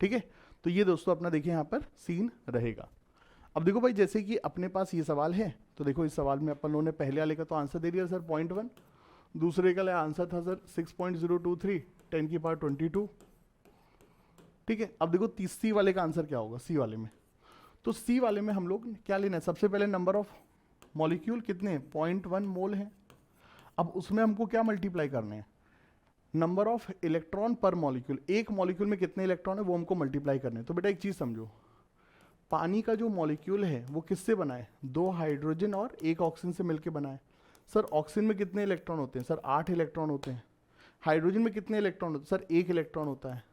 ठीक है, तो ये दोस्तों अपना देखिए यहाँ पर सीन रहेगा। अब देखो भाई, जैसे कि अपने पास ये सवाल है, तो देखो इस सवाल में अपन लोगों ने पहले वाले का तो आंसर दे दिया सर 0.1, दूसरे का आंसर था सर 6.023 10⁻²²। ठीक है, अब देखो तीसरी वाले का आंसर क्या होगा, सी वाले में। तो सी वाले में हम लोग क्या लेना है, सबसे पहले नंबर ऑफ मॉलिक्यूल कितने 0.1 मोल है। अब उसमें हमको क्या मल्टीप्लाई करने हैं, नंबर ऑफ इलेक्ट्रॉन पर मॉलिक्यूल, एक मॉलिक्यूल में कितने इलेक्ट्रॉन है वो हमको मल्टीप्लाई करने हैं। तो बेटा एक चीज समझो, पानी का जो मॉलिक्यूल है वो किससे बना है, 2 हाइड्रोजन और 1 ऑक्सीजन से मिलकर बना है। सर ऑक्सीजन में कितने इलेक्ट्रॉन होते हैं, सर 8 इलेक्ट्रॉन होते हैं। हाइड्रोजन में कितने इलेक्ट्रॉन होते हैं, सर 1 इलेक्ट्रॉन होता है।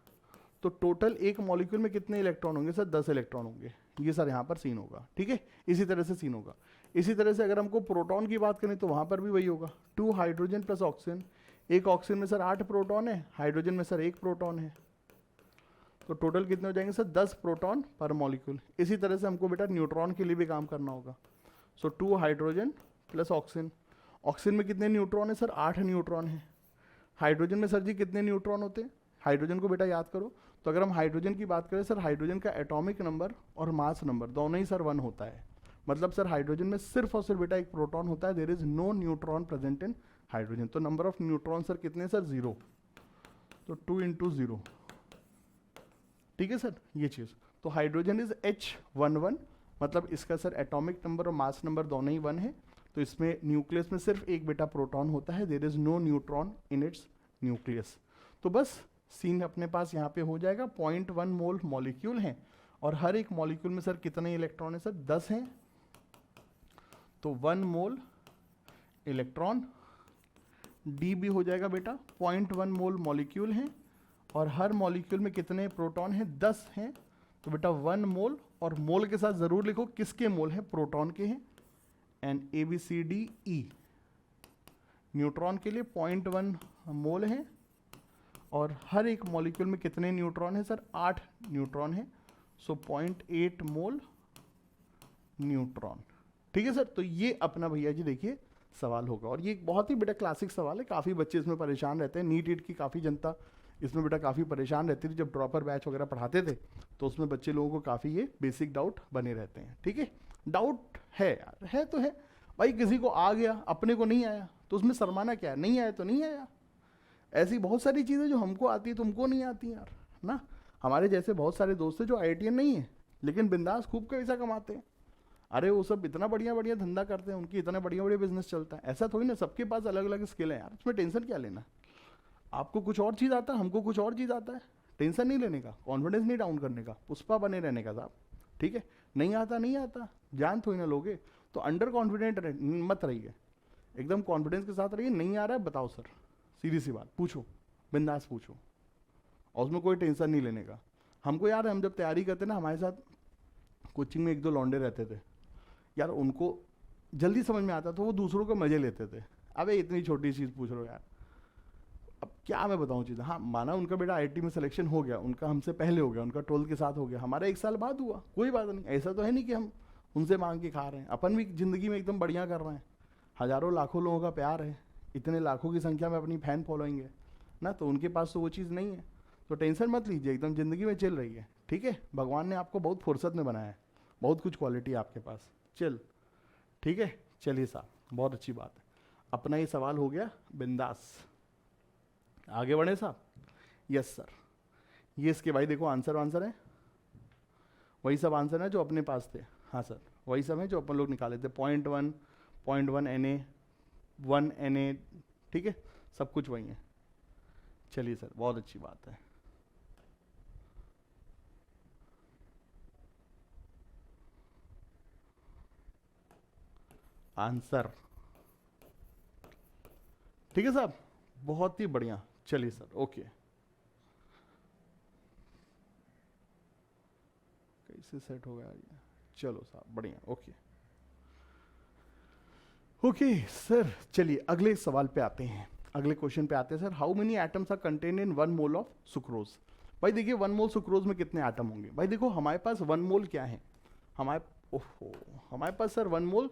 तो टोटल एक मॉलिक्यूल में कितने इलेक्ट्रॉन होंगे, सर 10 इलेक्ट्रॉन होंगे। ये सर यहाँ पर सीन होगा। ठीक है, इसी तरह से सीन होगा। इसी तरह से अगर हमको प्रोटॉन की बात करें तो वहाँ पर भी वही होगा, 2 हाइड्रोजन प्लस ऑक्सीजन। एक ऑक्सीजन में सर 8 प्रोटॉन है, हाइड्रोजन में सर 1 प्रोटॉन है। तो टोटल कितने हो जाएंगे सर 10 प्रोटॉन पर मॉलिक्यूल। इसी तरह से हमको बेटा न्यूट्रॉन के लिए भी काम करना होगा। सो 2 हाइड्रोजन प्लस ऑक्सीजन। ऑक्सीजन में कितने न्यूट्रॉन है, सर 8 न्यूट्रॉन है। हाइड्रोजन में सर जी कितने न्यूट्रॉन होते हैं, हाइड्रोजन को बेटा याद करो। तो अगर हम हाइड्रोजन की बात करें सर, हाइड्रोजन का एटॉमिक नंबर और मास नंबर दोनों ही सर 1 होता है। मतलब सर हाइड्रोजन में सिर्फ और सिर्फ बेटा एक प्रोटॉन होता है, there is no neutron present in hydrogen. तो नंबर ऑफ न्यूट्रॉन सर कितने सर 0, तो 2 × 0। ठीक है सर, ये चीज़। तो हाइड्रोजन इज H11, मतलब इसका सर एटॉमिक नंबर और मास नंबर दोनों ही 1 है। तो इसमें न्यूक्लियस में सिर्फ एक बेटा प्रोटॉन होता है, there is no neutron in its nucleus. तो बस सीन अपने पास यहाँ पे हो जाएगा, 0.1 मोल मॉलिक्यूल है और हर एक मॉलिक्यूल में सर कितने इलेक्ट्रॉन है, सर 10 हैं। तो 1 मोल इलेक्ट्रॉन, डी भी हो जाएगा बेटा, 0.1 मोल मॉलिक्यूल है और हर मॉलिक्यूल में कितने प्रोटॉन हैं, 10 हैं। तो बेटा 1 मोल, और मोल के साथ जरूर लिखो किसके मोल है, प्रोटॉन के हैं। एंड ABCDE, न्यूट्रॉन के लिए 0.1 मोल है और हर एक मॉलिक्यूल में कितने न्यूट्रॉन है, सर 8 न्यूट्रॉन है। सो 0.8 मोल न्यूट्रॉन। ठीक है सर, तो ये अपना भैया जी देखिए सवाल होगा। और ये एक बहुत ही बेटा क्लासिक सवाल है, काफ़ी बच्चे इसमें परेशान रहते हैं। नीट ईट की काफ़ी जनता इसमें बेटा काफ़ी परेशान रहती थी। जब ड्रॉपर बैच वगैरह पढ़ाते थे तो उसमें बच्चे लोगों को काफ़ी ये बेसिक डाउट बने रहते हैं। ठीक है, डाउट है यार, है तो है भाई, किसी को आ गया अपने को नहीं आया तो उसमें शर्माना क्या है, नहीं आया तो नहीं आया। ऐसी बहुत सारी चीज़ें जो हमको आती है तुमको नहीं आती यार ना। हमारे जैसे बहुत सारे दोस्त हैं जो IITian नहीं है लेकिन बिंदास खूब पैसा कमाते हैं। अरे वो सब इतना बढ़िया बढ़िया धंधा करते हैं, उनकी इतना बढ़िया बढ़िया बिजनेस चलता है। ऐसा थोड़ी ना, सबके पास अलग अलग स्किल है यार, उसमें टेंशन क्या लेना। आपको कुछ और चीज़ आता है, हमको कुछ और चीज़ आता है, टेंशन नहीं लेने का, कॉन्फिडेंस नहीं डाउन करने का, पुष्पा बने रहने का साहब। ठीक है, नहीं आता नहीं आता, जान थोड़ी ना लोगे। तो अंडर कॉन्फिडेंट मत रहिए, एकदम कॉन्फिडेंस के साथ रहिए। नहीं आ रहा है बताओ सर, सीधी सी बात, पूछो, बिंदास पूछो, और उसमें कोई टेंशन नहीं लेने का। हमको यार, हम जब तैयारी करते ना, हमारे साथ कोचिंग में 1-2 लौंडे रहते थे यार, उनको जल्दी समझ में आता तो वो दूसरों को मजे लेते थे। अबे इतनी छोटी चीज़ पूछ रहे हो यार, अब क्या मैं बताऊँ चीज़ें। हाँ माना उनका बेटा IIT में सिलेक्शन हो गया, उनका हमसे पहले हो गया, उनका 12th के साथ हो गया, हमारा 1 साल बाद हुआ, कोई बात नहीं। ऐसा तो है नहीं कि हम उनसे मांग के खा रहे हैं, अपन भी ज़िंदगी में एकदम बढ़िया कर रहे हैं। हज़ारों लाखों लोगों का प्यार है, इतने लाखों की संख्या में अपनी फैन फॉलोइंग है ना, तो उनके पास तो वो चीज़ नहीं है। तो टेंशन मत लीजिए, एकदम ज़िंदगी में चल रही है। ठीक है, भगवान ने आपको बहुत फुर्सत में बनाया है, बहुत कुछ क्वालिटी है आपके पास। चल ठीक है, चलिए साहब, बहुत अच्छी बात है। अपना ये सवाल हो गया बिंदास, आगे बढ़े साहब। यस सर, ये इसके भाई देखो आंसर वांसर है, वही सब आंसर है जो अपने पास थे। हाँ सर, वही सब है जो अपन लोग निकाले थे, 0.1 Na 1 Na, ठीक है, सब कुछ वही है। चलिए सर, बहुत अच्छी बात है। आंसर ठीक है साहब, बहुत ही बढ़िया। चलिए सर, ओके, कैसे सेट हो गया ये, चलो साहब बढ़िया, ओके। ओके सर, चलिए अगले सवाल पे आते हैं, अगले क्वेश्चन पे आते हैं sir. How many atoms are contain in 1 mole of sucrose. भाई देखिए 1 मोल सुक्रोज में कितने एटम होंगे। भाई देखो हमारे पास 1 मोल क्या है, हमारे पास सर 1 मोल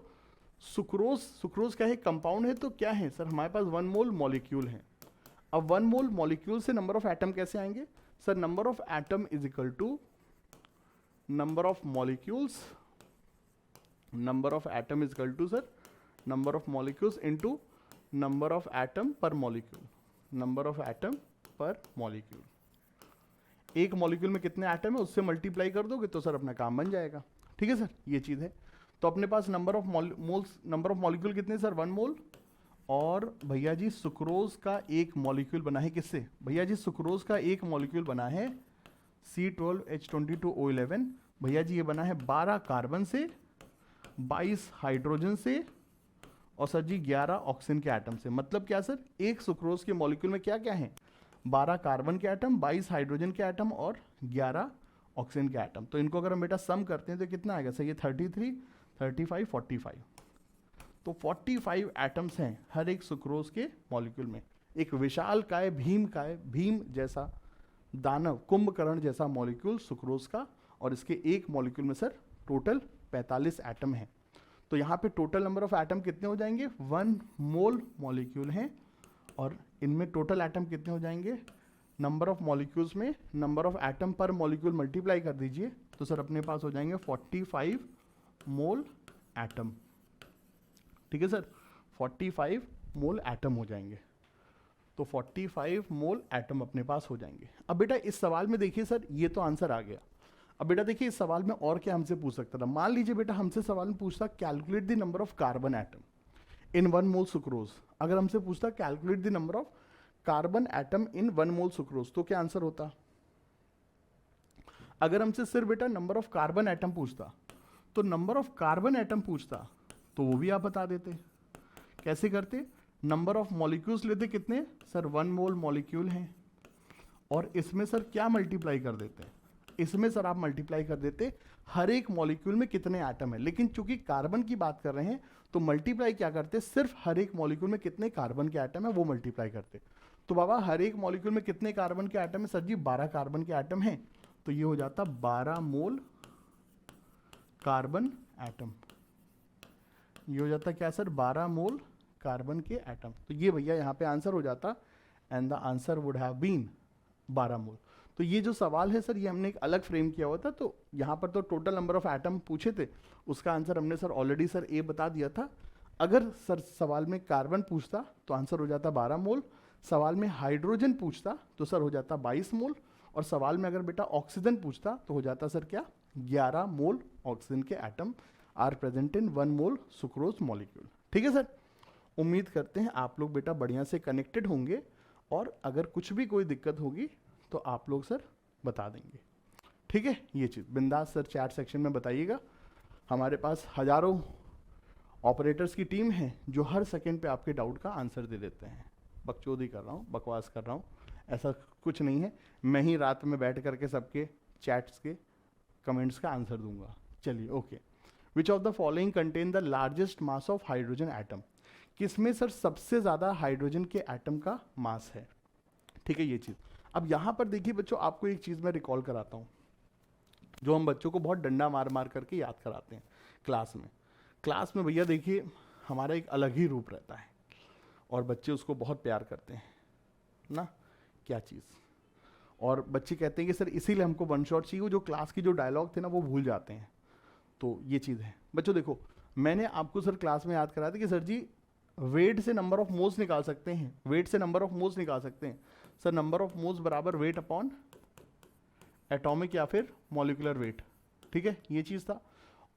सुक्रोज क्या है, कंपाउंड है, तो क्या है सर हमारे पास 1 मोल मॉलिक्यूल है। अब 1 मोल मॉलिक्यूल से नंबर ऑफ एटम कैसे आएंगे sir, number of atom is equal to number of molecules, number of atom is equal to sir number of molecules into number of atom per molecule, number of atom per molecule. एक molecule में कितने atom है उससे multiply कर दोगे तो sir अपना काम बन जाएगा। ठीक है सर, ये चीज़ है। तो अपने पास number of moles, number of molecule कितने सर 1 मोल, और भैया जी सुक्रोज का एक मॉलिक्यूल बना है किससे, भैया जी सुक्रोज का एक मॉलिक्यूल बना है C12H22O11। भैया जी ये बना है 12 कार्बन से, 22 हाइड्रोजन से, और सर जी 11 ऑक्सीजन के एटम से। मतलब क्या सर, एक सुक्रोज के मॉलिक्यूल में क्या क्या है, 12 कार्बन के एटम, 22 हाइड्रोजन के एटम और 11 ऑक्सीजन के एटम। तो इनको अगर हम बेटा सम करते हैं तो कितना आएगा सर, ये 33, 35, 45। तो 45 एटम्स हैं हर एक सुक्रोज के मॉलिक्यूल में। एक विशाल काय भीम जैसा दानव, कुंभकर्ण जैसा मॉलिक्यूल सुक्रोज का, और इसके एक मॉलिक्यूल में सर टोटल 45 एटम हैं। तो यहाँ पे टोटल नंबर ऑफ एटम कितने हो जाएंगे, 1 मोल मॉलिक्यूल हैं, और इनमें टोटल एटम कितने हो जाएंगे, नंबर ऑफ मॉलिक्यूल्स में number of atom per molecule multiply कर दीजिए तो सर अपने पास हो जाएंगे 45 मोल एटम। ठीक है सर, 45 मोल एटम हो जाएंगे। तो 45 मोल एटम अपने पास हो जाएंगे। अब बेटा इस सवाल में देखिए सर, ये तो आंसर आ गया। अब बेटा देखिए इस सवाल में और क्या हमसे पूछ सकता था। मान लीजिए बेटा हमसे सवाल में पूछता calculate the number of carbon atom in 1 mole sucrose. अगर हमसे पूछता calculate the number of carbon atom in 1 mole sucrose तो क्या आंसर होता। अगर हमसे सिर्फ बेटा नंबर ऑफ कार्बन एटम पूछता, तो नंबर ऑफ कार्बन एटम पूछता तो वो भी आप बता देते। कैसे करते, नंबर ऑफ मॉलिक्यूल्स लेते कितने सर, 1 मोल मॉलिक्यूल हैं, और इसमें सर क्या मल्टीप्लाई कर देते, इसमें सर आप मल्टीप्लाई कर देते हर एक मॉलिक्यूल में कितने एटम है। लेकिन चूंकि कार्बन की बात कर रहे हैं तो मल्टीप्लाई क्या करते, सिर्फ हर एक मॉलिक्यूल में कितने कार्बन के एटम है वो मल्टीप्लाई करते। तो बाबा हर एक मॉलिक्यूल में कितने कार्बन के एटम है सर जी, 12 कार्बन के एटम हैं, तो ये हो जाता 12 मोल कार्बन एटम। ये हो जाता क्या सर, 12 मोल कार्बन के एटम। तो ये भैया यहाँ पे आंसर हो जाता, and the answer would have been 12 mole. तो ये जो सवाल है सर ये हमने एक अलग फ्रेम किया हुआ था। तो यहाँ पर तो टोटल नंबर ऑफ एटम पूछे थे, उसका आंसर हमने सर ऑलरेडी सर ए बता दिया था। अगर सर सवाल में कार्बन पूछता तो आंसर हो जाता 12 मोल, सवाल में हाइड्रोजन पूछता तो सर हो जाता 22 मोल, और सवाल में अगर बेटा ऑक्सीजन पूछता तो हो जाता सर क्या, 11 मोल ऑक्सीजन के atom are present in 1 mole sucrose molecule. ठीक है सर, उम्मीद करते हैं आप लोग बेटा बढ़िया से कनेक्टेड होंगे, और अगर कुछ भी कोई दिक्कत होगी तो आप लोग सर बता देंगे। ठीक है, ये चीज़ बिंदास सर चैट सेक्शन में बताइएगा। हमारे पास हजारों ऑपरेटर्स की टीम है जो हर सेकंड पे आपके डाउट का आंसर दे देते हैं। बकचोदी कर रहा हूँ, बकवास कर रहा हूँ, ऐसा कुछ नहीं है। मैं ही रात में बैठ करके सबके चैट्स के कमेंट्स का आंसर दूंगा। चलिए okay. Which of the following contain the largest mass of hydrogen atom. किसमें सर सबसे ज़्यादा हाइड्रोजन के एटम का मास है। ठीक है, ये चीज़। अब यहाँ पर देखिए बच्चों, आपको एक चीज़ मैं रिकॉल कराता हूँ जो हम बच्चों को बहुत डंडा मार मार करके याद कराते हैं क्लास में। क्लास में भैया देखिए हमारा एक अलग ही रूप रहता है और बच्चे उसको बहुत प्यार करते हैं ना, क्या चीज़। और बच्चे कहते हैं कि सर इसीलिए हमको वन शॉट चाहिए, वो जो क्लास की जो डायलॉग थे ना वो भूल जाते हैं। तो ये चीज़ है बच्चों। देखो मैंने आपको सर क्लास में याद कराया था कि सर जी वेट से नंबर ऑफ मोल्स निकाल सकते हैं, वेट से नंबर ऑफ मोल्स निकाल सकते हैं सर। नंबर ऑफ मोल्स बराबर वेट अपॉन एटॉमिक या फिर मॉलिक्यूलर वेट। ठीक है, ये चीज़ था।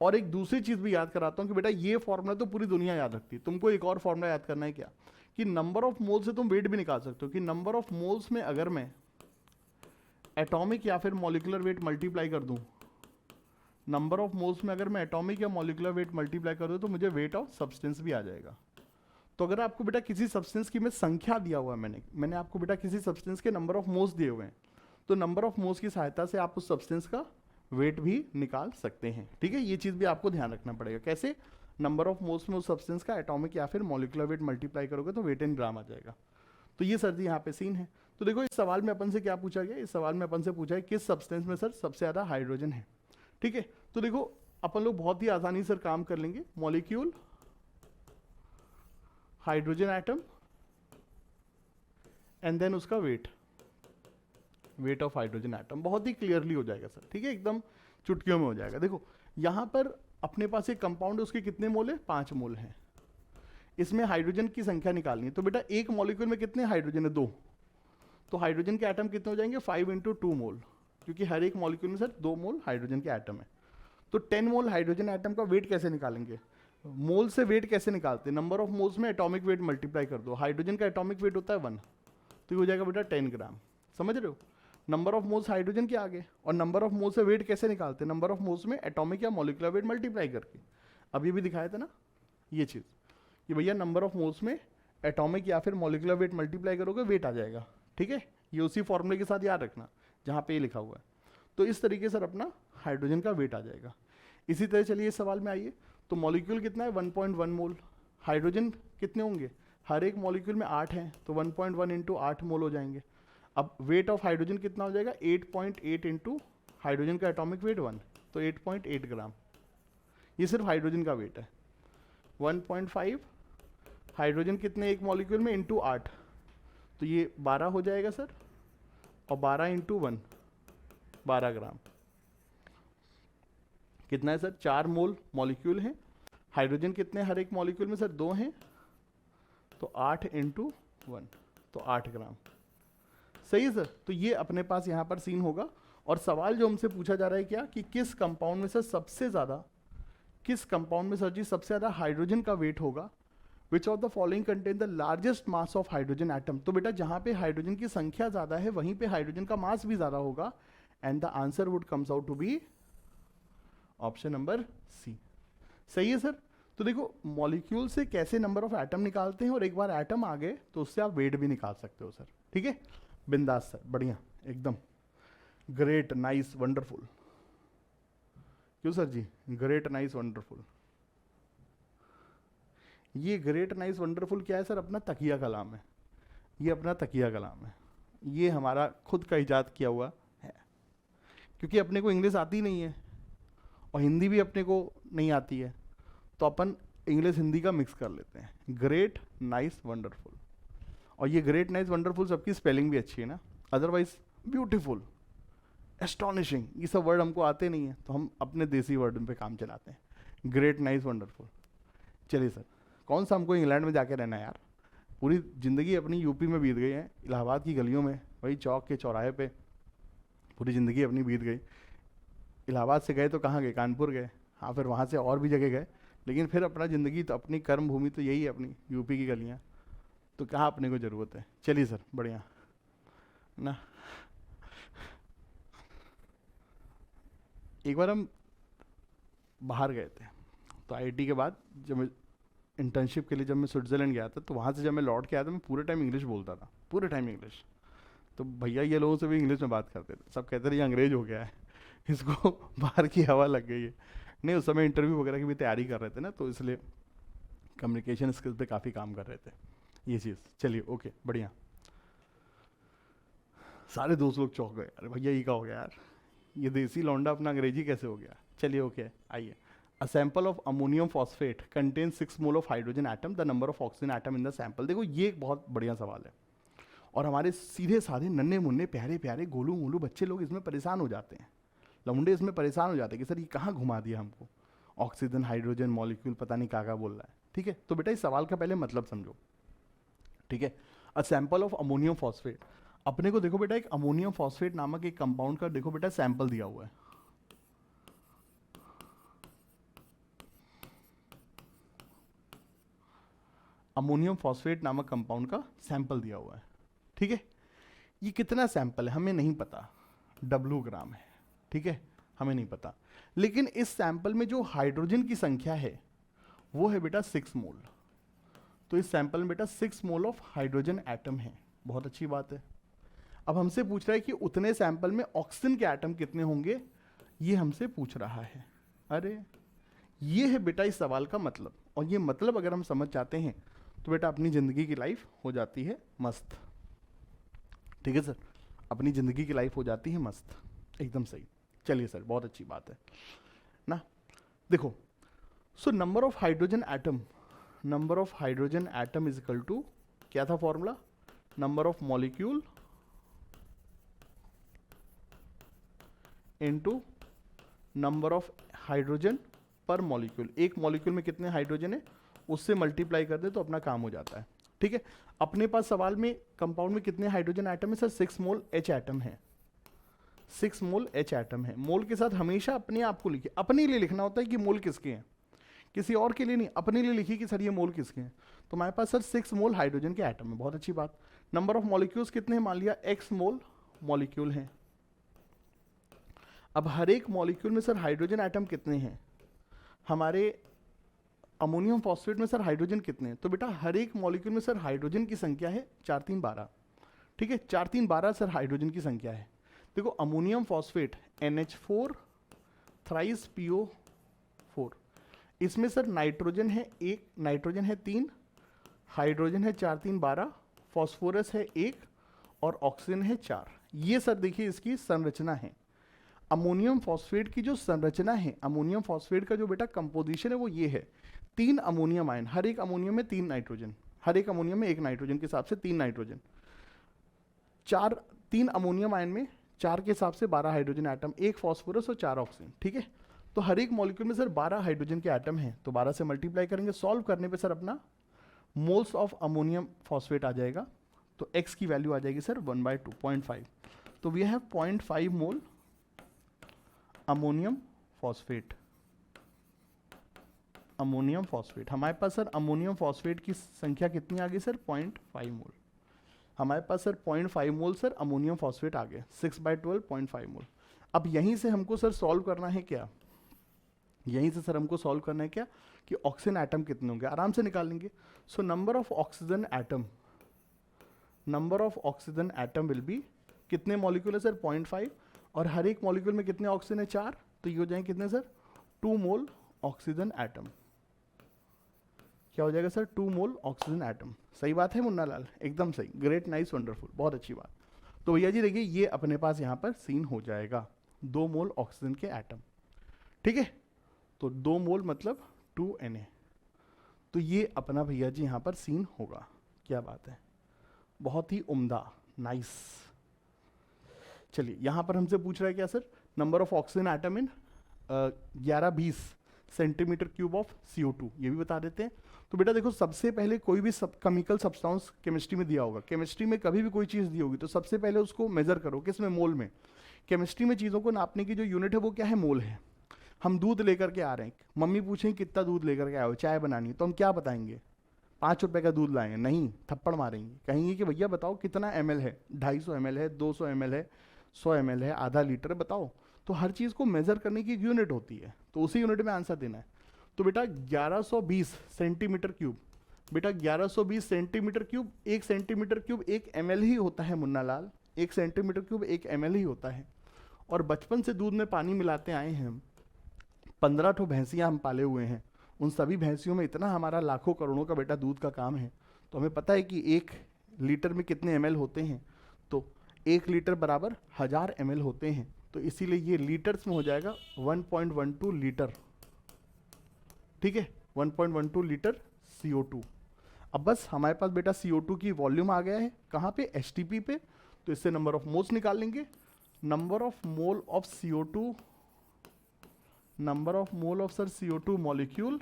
और एक दूसरी चीज़ भी याद कराता हूँ कि बेटा ये फॉर्मूला तो पूरी दुनिया याद रखती है, तुमको एक और फॉर्मूला याद करना है क्या, कि नंबर ऑफ मोल्स से तुम वेट भी निकाल सकते हो। कि नंबर ऑफ मोल्स में अगर मैं एटॉमिक या फिर मॉलिक्यूलर वेट मल्टीप्लाई कर दूँ, नंबर ऑफ मोल्स में अगर मैं एटॉमिक या मॉलिक्यूलर वेट मल्टीप्लाई कर दूँ तो मुझे वेट ऑफ सब्सटेंस भी आ जाएगा। तो अगर आपको बेटा किसी सब्सटेंस की मैं संख्या दिया हुआ है, मैंने आपको बेटा किसी सब्सटेंस के नंबर ऑफ मोल्स दिए हुए हैं, तो नंबर ऑफ मोल्स की सहायता से आप उस सब्सटेंस का वेट भी निकाल सकते हैं। ठीक है, ये चीज़ भी आपको ध्यान रखना पड़ेगा। कैसे, नंबर ऑफ मोल्स में उस सब्सटेंस का एटॉमिक या फिर मॉलिक्यूलर वेट मल्टीप्लाई करोगे तो वेट इन ग्राम आ जाएगा। तो ये सर जी यहाँ पे सीन है। तो देखो इस सवाल में अपन से क्या पूछा गया, इस सवाल में अपन से पूछा है किस सब्सटेंस में सर सबसे ज़्यादा हाइड्रोजन है। ठीक है, तो देखो अपन लोग बहुत ही आसानी से काम कर लेंगे, molecule, hydrogen atom and then उसका weight, weight of hydrogen atom, बहुत ही क्लियरली हो जाएगा सर। ठीक है, एकदम चुटकियों में हो जाएगा। देखो यहाँ पर अपने पास एक कंपाउंड है, उसके कितने मोल है, 5 मोल हैं। इसमें हाइड्रोजन की संख्या निकालनी है, तो बेटा एक मॉलिक्यूल में कितने हाइड्रोजन है, 2, तो हाइड्रोजन के एटम कितने हो जाएंगे, 5 × 2 मोल, क्योंकि हर एक मॉलिक्यूल में सर 2 मोल हाइड्रोजन के एटम है। तो 10 मोल हाइड्रोजन एटम का वेट कैसे निकालेंगे, मोल से वेट कैसे निकालते हैं, नंबर ऑफ मोल्स में एटॉमिक वेट मल्टीप्लाई कर दो, हाइड्रोजन का एटॉमिक वेट होता है 1, तो ये हो जाएगा बेटा 10 ग्राम। समझ रहे हो, नंबर ऑफ मोल्स हाइड्रोजन के आगे, और नंबर ऑफ मोल्स से वेट कैसे निकालते हैं, नंबर ऑफ मोल्स में एटॉमिक या मॉलिक्यूलर वेट मल्टीप्लाई करके। अभी भी दिखाया था ना ये चीज़, कि भैया नंबर ऑफ मोल्स में एटॉमिक या फिर मॉलिक्यूलर वेट मल्टीप्लाई करोगे वेट आ जाएगा। ठीक है, ये उसी फॉर्मूले के साथ याद रखना जहाँ पे ये लिखा हुआ है। तो इस तरीके से अपना हाइड्रोजन का वेट आ जाएगा। इसी तरह चलिए इस सवाल में आइए, तो मॉलिक्यूल कितना है, 1.1 मोल, हाइड्रोजन कितने होंगे, हर एक मॉलिक्यूल में 8 हैं, तो 1.1 × 8 मोल हो जाएंगे। अब वेट ऑफ हाइड्रोजन कितना हो जाएगा, 8.8 × हाइड्रोजन का एटॉमिक वेट 1, तो 8.8 ग्राम। ये सिर्फ हाइड्रोजन का वेट है। 1.5 हाइड्रोजन कितने एक मॉलिक्यूल में, इंटू 8, तो ये 12 हो जाएगा सर, और 12 × 1 12 ग्राम। कितना है सर, 4 मोल मॉलिक्यूल हैं, हाइड्रोजन कितने हर एक मॉलिक्यूल में सर 2 हैं, तो 8 × 1 तो 8 ग्राम। सही है सर, तो ये अपने पास यहाँ पर सीन होगा। और सवाल जो हमसे पूछा जा रहा है क्या, कि किस कंपाउंड में सर सबसे ज़्यादा, किस कंपाउंड में सर जी सबसे ज़्यादा हाइड्रोजन का वेट होगा, which of the following contain the largest mass of hydrogen atom. तो बेटा जहाँ पे हाइड्रोजन की संख्या ज़्यादा है वहीं पे हाइड्रोजन का मास भी ज़्यादा होगा, and the answer would comes out to be option number C. सही है सर। तो देखो मॉलिक्यूल से कैसे नंबर ऑफ एटम निकालते हैं, और एक बार एटम आ गए तो उससे आप वेट भी निकाल सकते हो सर। ठीक है, बिंदास सर, बढ़िया एकदम, ग्रेट, नाइस, वंडरफुल। क्यों सर जी, ग्रेट, नाइस, वंडरफुल। ये ग्रेट, नाइस, वंडरफुल क्या है सर, अपना तकिया कलाम है। ये अपना तकिया कलाम है, ये हमारा खुद का इजाद किया हुआ है, क्योंकि अपने को इंग्लिश आती नहीं है और हिंदी भी अपने को नहीं आती है, तो अपन इंग्लिश हिंदी का मिक्स कर लेते हैं, ग्रेट, नाइस, वंडरफुल। और ये ग्रेट, नाइस, वंडरफुल सबकी स्पेलिंग भी अच्छी है ना, अदरवाइज ब्यूटीफुल, एस्टॉनिशिंग, ये सब वर्ड हमको आते नहीं हैं, तो हम अपने देसी वर्ड पे काम चलाते हैं, ग्रेट, नाइस, वंडरफुल। चलिए सर, कौन सा हमको इंग्लैंड में जाके रहना है यार, पूरी ज़िंदगी अपनी यूपी में बीत गई है, इलाहाबाद की गलियों में, वही चौक के चौराहे पे पूरी ज़िंदगी अपनी बीत गई। इलाहाबाद से गए तो कहाँ गए, कानपुर गए, हाँ फिर वहाँ से और भी जगह गए, लेकिन फिर अपना ज़िंदगी तो अपनी कर्म भूमि तो यही है अपनी यूपी की गलियाँ, तो कहाँ अपने को ज़रूरत है। चलिए सर, बढ़िया ना। एक बार हम बाहर गए थे, तो आईआईटी के बाद जब मैं इंटर्नशिप के लिए जब मैं स्विट्ज़रलैंड गया था, तो वहाँ से जब मैं लौट के आया था, मैं पूरे टाइम इंग्लिश बोलता था, पूरे टाइम इंग्लिश। तो भैया ये लोगों से भी इंग्लिश में बात करते थे, सब कहते थे ये अंग्रेज हो गया है, इसको बाहर की हवा लग गई है। नहीं, उस समय इंटरव्यू वगैरह की भी तैयारी कर रहे थे ना, तो इसलिए कम्युनिकेशन स्किल्स पे काफ़ी काम कर रहे थे, ये चीज़। चलिए ओके, बढ़िया। सारे दोस्त लोग चौंक गए, अरे भैया ये क्या हो गया यार, ये देसी लौंडा अपना अंग्रेजी कैसे हो गया। चलिए ओके, आइए। A sample of ammonium phosphate contains 6 mole of hydrogen atom. The number of oxygen atom in the sample. देखो ये एक बहुत बढ़िया सवाल है, और हमारे सीधे साधे नन्हे मुन्ने प्यारे प्यारे गोलू मोलू बच्चे लोग इसमें परेशान हो जाते हैं, लौंडे इसमें परेशान हो जाते हैं कि सर ये कहाँ घुमा दिया हमको, ऑक्सीजन, हाइड्रोजन, मॉलिक्यूल, पता नहीं क्या बोल रहा है। ठीक है, तो बेटा इस सवाल का पहले मतलब समझो। ठीक है, a sample of ammonium phosphate, अपने को देखो बेटा एक अमोनियम फॉस्फेट नामक एक कंपाउंड का देखो बेटा सैंपल दिया हुआ है। अमोनियम फॉस्फेट नामक कंपाउंड का सैंपल दिया हुआ है। ठीक है, ये कितना सैंपल है हमें नहीं पता, W ग्राम है। ठीक है, हमें नहीं पता, लेकिन इस सैंपल में जो हाइड्रोजन की संख्या है वो है बेटा 6 मोल। तो इस सैंपल में बेटा 6 मोल ऑफ हाइड्रोजन एटम है, बहुत अच्छी बात है। अब हमसे पूछ रहा है कि उतने सैंपल में ऑक्सीजन के एटम कितने होंगे, ये हमसे पूछ रहा है। अरे ये है बेटा इस सवाल का मतलब, और ये मतलब अगर हम समझ जाते हैं तो बेटा अपनी ज़िंदगी की लाइफ हो जाती है मस्त। ठीक है सर, अपनी ज़िंदगी की लाइफ हो जाती है मस्त, एकदम सही। चलिए सर, बहुत अच्छी बात है ना। देखो, so number of hydrogen atom, number of hydrogen atom is equal to, क्या था formula, number of molecule into number of hydrogen per molecule. एक मॉलिक्यूल में कितने हाइड्रोजन है उससे मल्टीप्लाई कर दे तो अपना काम हो जाता है। ठीक है, अपने पास सवाल में कंपाउंड में कितने हाइड्रोजन एटम है सर, 6 मोल एच एटम है, 6 मोल एच एटम है। मोल के साथ हमेशा अपने आप को लिखिए, अपने लिए लिखना होता है कि मोल किसके हैं, किसी और के लिए नहीं, अपने लिए लिखिए कि सर ये मोल किसके हैं। तो हमारे पास सर 6 मोल हाइड्रोजन के एटम है, बहुत अच्छी बात। नंबर ऑफ मॉलिक्यूल्स कितने हैं, मान लिया x मोल मॉलिक्यूल हैं। अब हर एक मॉलिक्यूल में सर हाइड्रोजन एटम कितने हैं, हमारे अमोनियम फॉस्फेट में सर हाइड्रोजन कितने हैं, तो बेटा हर एक मॉलिक्यूल में सर हाइड्रोजन की संख्या है 4 3 12। ठीक है, 4 3 12 सर हाइड्रोजन की संख्या है। देखो ammonium phosphate NH4 thrice PO4, इसमें सर नाइट्रोजन है 1, नाइट्रोजन है 3, हाइड्रोजन है 4 3 12, फॉस्फोरस है 1 और ऑक्सीजन है 4। ये सर देखिए इसकी संरचना है। अमोनियम फॉस्फेट की जो संरचना है, अमोनियम फॉस्फेट का जो बेटा कंपोजिशन है वो ये है, 3 अमोनियम आयन, हर एक अमोनियम में 3 नाइट्रोजन, हर एक अमोनियम में 1 नाइट्रोजन के हिसाब से 3 नाइट्रोजन, 3 अमोनियम आयन में 4 के हिसाब से 12 हाइड्रोजन एटम, 1 फॉस्फोरस और 4 ऑक्सीजन। ठीक है, तो हर एक मॉलिक्यूल में सर 12 हाइड्रोजन के एटम हैं, तो 12 से मल्टीप्लाई करेंगे, सॉल्व करने पे सर अपना मोल्स ऑफ अमोनियम फॉस्फेट आ जाएगा। तो x की वैल्यू आ जाएगी सर 1/2 0.5, तो we have 0.5 mole ammonium phosphate. Ammonium phosphate हमारे पास सर अमोनियम फॉस्फेट की संख्या कितनी आ गई सर, 0.5 मोल। हमारे पास सर 0.5 मोल सर अमोनियम फॉस्फेट आ गए, 6/12 0.5 मोल। अब यहीं से हमको सर सॉल्व करना है क्या, यहीं से सर हमको सॉल्व करना है क्या कि ऑक्सीजन एटम कितने होंगे, आराम से निकाल लेंगे। सो number of oxygen atom, number of oxygen atom will be, कितने मॉलिक्यूल है सर 0.5, और हर एक मॉलिक्यूल में कितने ऑक्सीजन है 4, तो ये हो जाएंगे कितने सर 2 मोल ऑक्सीजन एटम। क्या हो जाएगा सर 2 मोल ऑक्सीजन एटम। सही बात है मुन्ना लाल, एकदम सही, ग्रेट नाइस वंडरफुल, बहुत अच्छी बात। तो भैया जी देखिए ये अपने पास यहाँ पर सीन हो जाएगा 2 मोल ऑक्सीजन के एटम। ठीक है, तो 2 मोल मतलब 2 Na, तो ये अपना भैया जी यहाँ पर सीन होगा। क्या बात है, बहुत ही उम्दा, नाइस। चलिए यहाँ पर हमसे पूछ रहा है क्या sir, number of oxygen atom in 11-20 centimetre cube of CO2, ये भी बता देते हैं। तो बेटा देखो सबसे पहले कोई भी केमिकल सब्सटेंस केमिस्ट्री में दिया होगा, केमिस्ट्री में कभी भी कोई चीज़ दी होगी तो सबसे पहले उसको मेजर करो, किसमें, मोल में। केमिस्ट्री में चीज़ों को नापने की जो यूनिट है वो क्या है, मोल है। हम दूध लेकर के आ रहे हैं, मम्मी पूछें कितना दूध लेकर के आए हो, चाय बनानी है, तो हम क्या बताएंगे, 5 रुपए का दूध लाएंगे, नहीं, थप्पड़ मारेंगे, कहेंगे कि भैया बताओ कितना ml है, 250 ml है, 200 ml है, 100 ml है, आधा लीटर है, बताओ। तो हर चीज़ को मेजर करने की यूनिट होती है, तो उसी यूनिट में आंसर देना है। तो बेटा 1120 सेंटीमीटर क्यूब, बेटा 1120 centimetre cube, 1 centimetre cube 1 ml ही होता है Munna Lal, 1 centimetre cube 1 ml ही होता है। और बचपन से दूध में पानी मिलाते आए हैं हम, 15 ठो भैंसियाँ हम पाले हुए हैं, उन सभी भैंसियों में इतना हमारा लाखों करोड़ों का बेटा दूध का काम है, तो हमें पता है कि 1 लीटर में कितने ml होते हैं, तो 1 लीटर बराबर 1000 ml होते हैं, तो इसीलिए ये लीटर्स में हो जाएगा 1.12 लीटर। ठीक है, 1.12 लीटर CO2। अब बस हमारे पास बेटा CO2 की वॉल्यूम आ गया है, कहाँ पे, HTP पे, तो इससे नंबर ऑफ मोल्स निकाल लेंगे। Number of mole of CO2, number of mole of sir CO2 molecule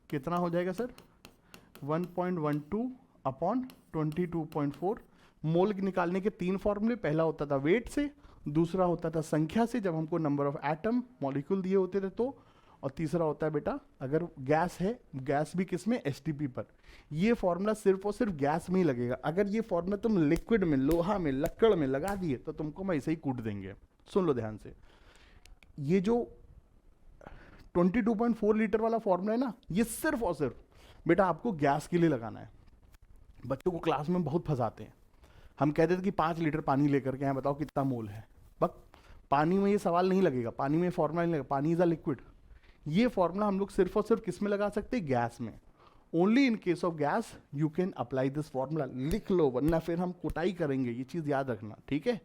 कितना हो जाएगा सर, 1.12 अपॉन 22.4। मोल निकालने के 3 फॉर्मूले, पहला होता था वेट से, दूसरा होता था संख्या से जब हमको नंबर ऑफ एटम मॉलिक्यूल दिए होते थे तो, और तीसरा होता है बेटा अगर गैस है, गैस भी किसमें, HTP पर। ये फॉर्मूला सिर्फ और सिर्फ गैस में ही लगेगा, अगर ये फॉर्मूला तुम लिक्विड में, लोहा में, लक्कड़ में लगा दिए तो तुमको मैं ऐसे ही कूट देंगे। सुन लो ध्यान से, ये जो 22.4 लीटर वाला फॉर्मूला है ना, ये सिर्फ और सिर्फ बेटा आपको गैस के लिए लगाना है। बच्चों को क्लास में बहुत फंसाते हैं, हम कहते थे कि 5 लीटर पानी लेकर के आए, बताओ कितना मोल है, बस पानी में ये सवाल नहीं लगेगा, पानी में फॉर्मूला नहीं लगेगा, पानी इज अ लिक्विड। ये फॉर्मूला हम लोग सिर्फ और सिर्फ किस में लगा सकते हैं, गैस में। Only in case of gas you can apply this formula. लिख लो वरना फिर हम कुटाई करेंगे, ये चीज याद रखना, ठीक है।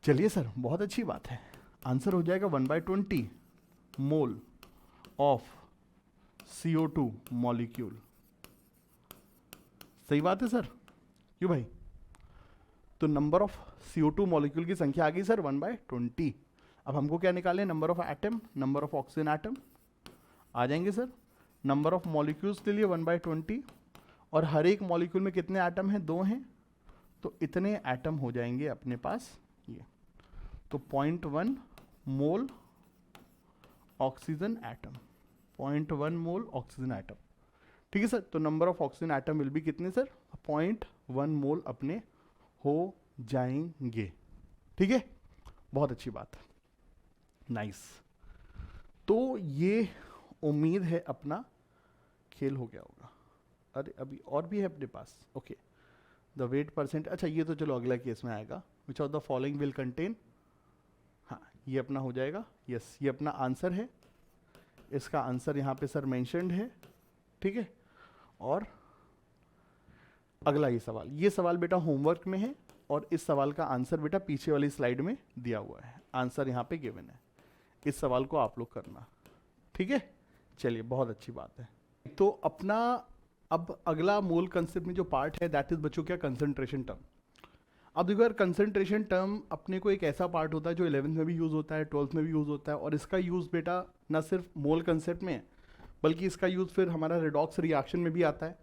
चलिए सर, बहुत अच्छी बात है। आंसर हो जाएगा 1/20 मोल ऑफ CO2 मॉलिक्यूल। सही बात है सर, क्यों भाई? तो नंबर ऑफ CO2 मॉलिक्यूल की संख्या आ गई सर 1/20। अब हमको क्या निकालें, number of atom, number of oxygen atom आ जाएंगे सर। नंबर ऑफ मॉलिक्यूल्स के लिए 1/20, और हर एक मॉलिक्यूल में कितने एटम हैं, 2 हैं, तो इतने एटम हो जाएंगे अपने पास ये। तो 0.1 मोल ऑक्सीजन एटम, 0.1 मोल ऑक्सीजन एटम, ठीक है सर। तो number of oxygen atom will भी कितने सर, 0.1 मोल अपने हो जाएंगे, ठीक है। बहुत अच्छी बात है, नाइस। तो ये उम्मीद है अपना खेल हो गया होगा। अरे अभी और भी है अपने पास, ओके। द वेट परसेंट, अच्छा ये तो चलो अगला केस में आएगा। Which of the following will contain, हाँ ये अपना हो जाएगा, यस ये अपना आंसर है। इसका आंसर यहाँ पे सर मेंशन्ड है, ठीक है। और अगला ये सवाल बेटा होमवर्क में है, और इस सवाल का आंसर बेटा पीछे वाली स्लाइड में दिया हुआ है, आंसर यहाँ पे गिवन है। इस सवाल को आप लोग करना, ठीक है। चलिए बहुत अच्छी बात है। तो अपना अब अगला मोल कंसेप्ट में जो पार्ट है दैट इज बच्चों क्या, कंसंट्रेशन टर्म। अब देखो यार, कंसंट्रेशन टर्म अपने को एक ऐसा पार्ट होता है जो 11th में भी यूज़ होता है, 12th में भी यूज़ होता है, और इसका यूज़ बेटा ना सिर्फ मोल कंसेप्ट में है, बल्कि इसका यूज़ फिर हमारा रेडॉक्स रिएक्शन में भी आता है।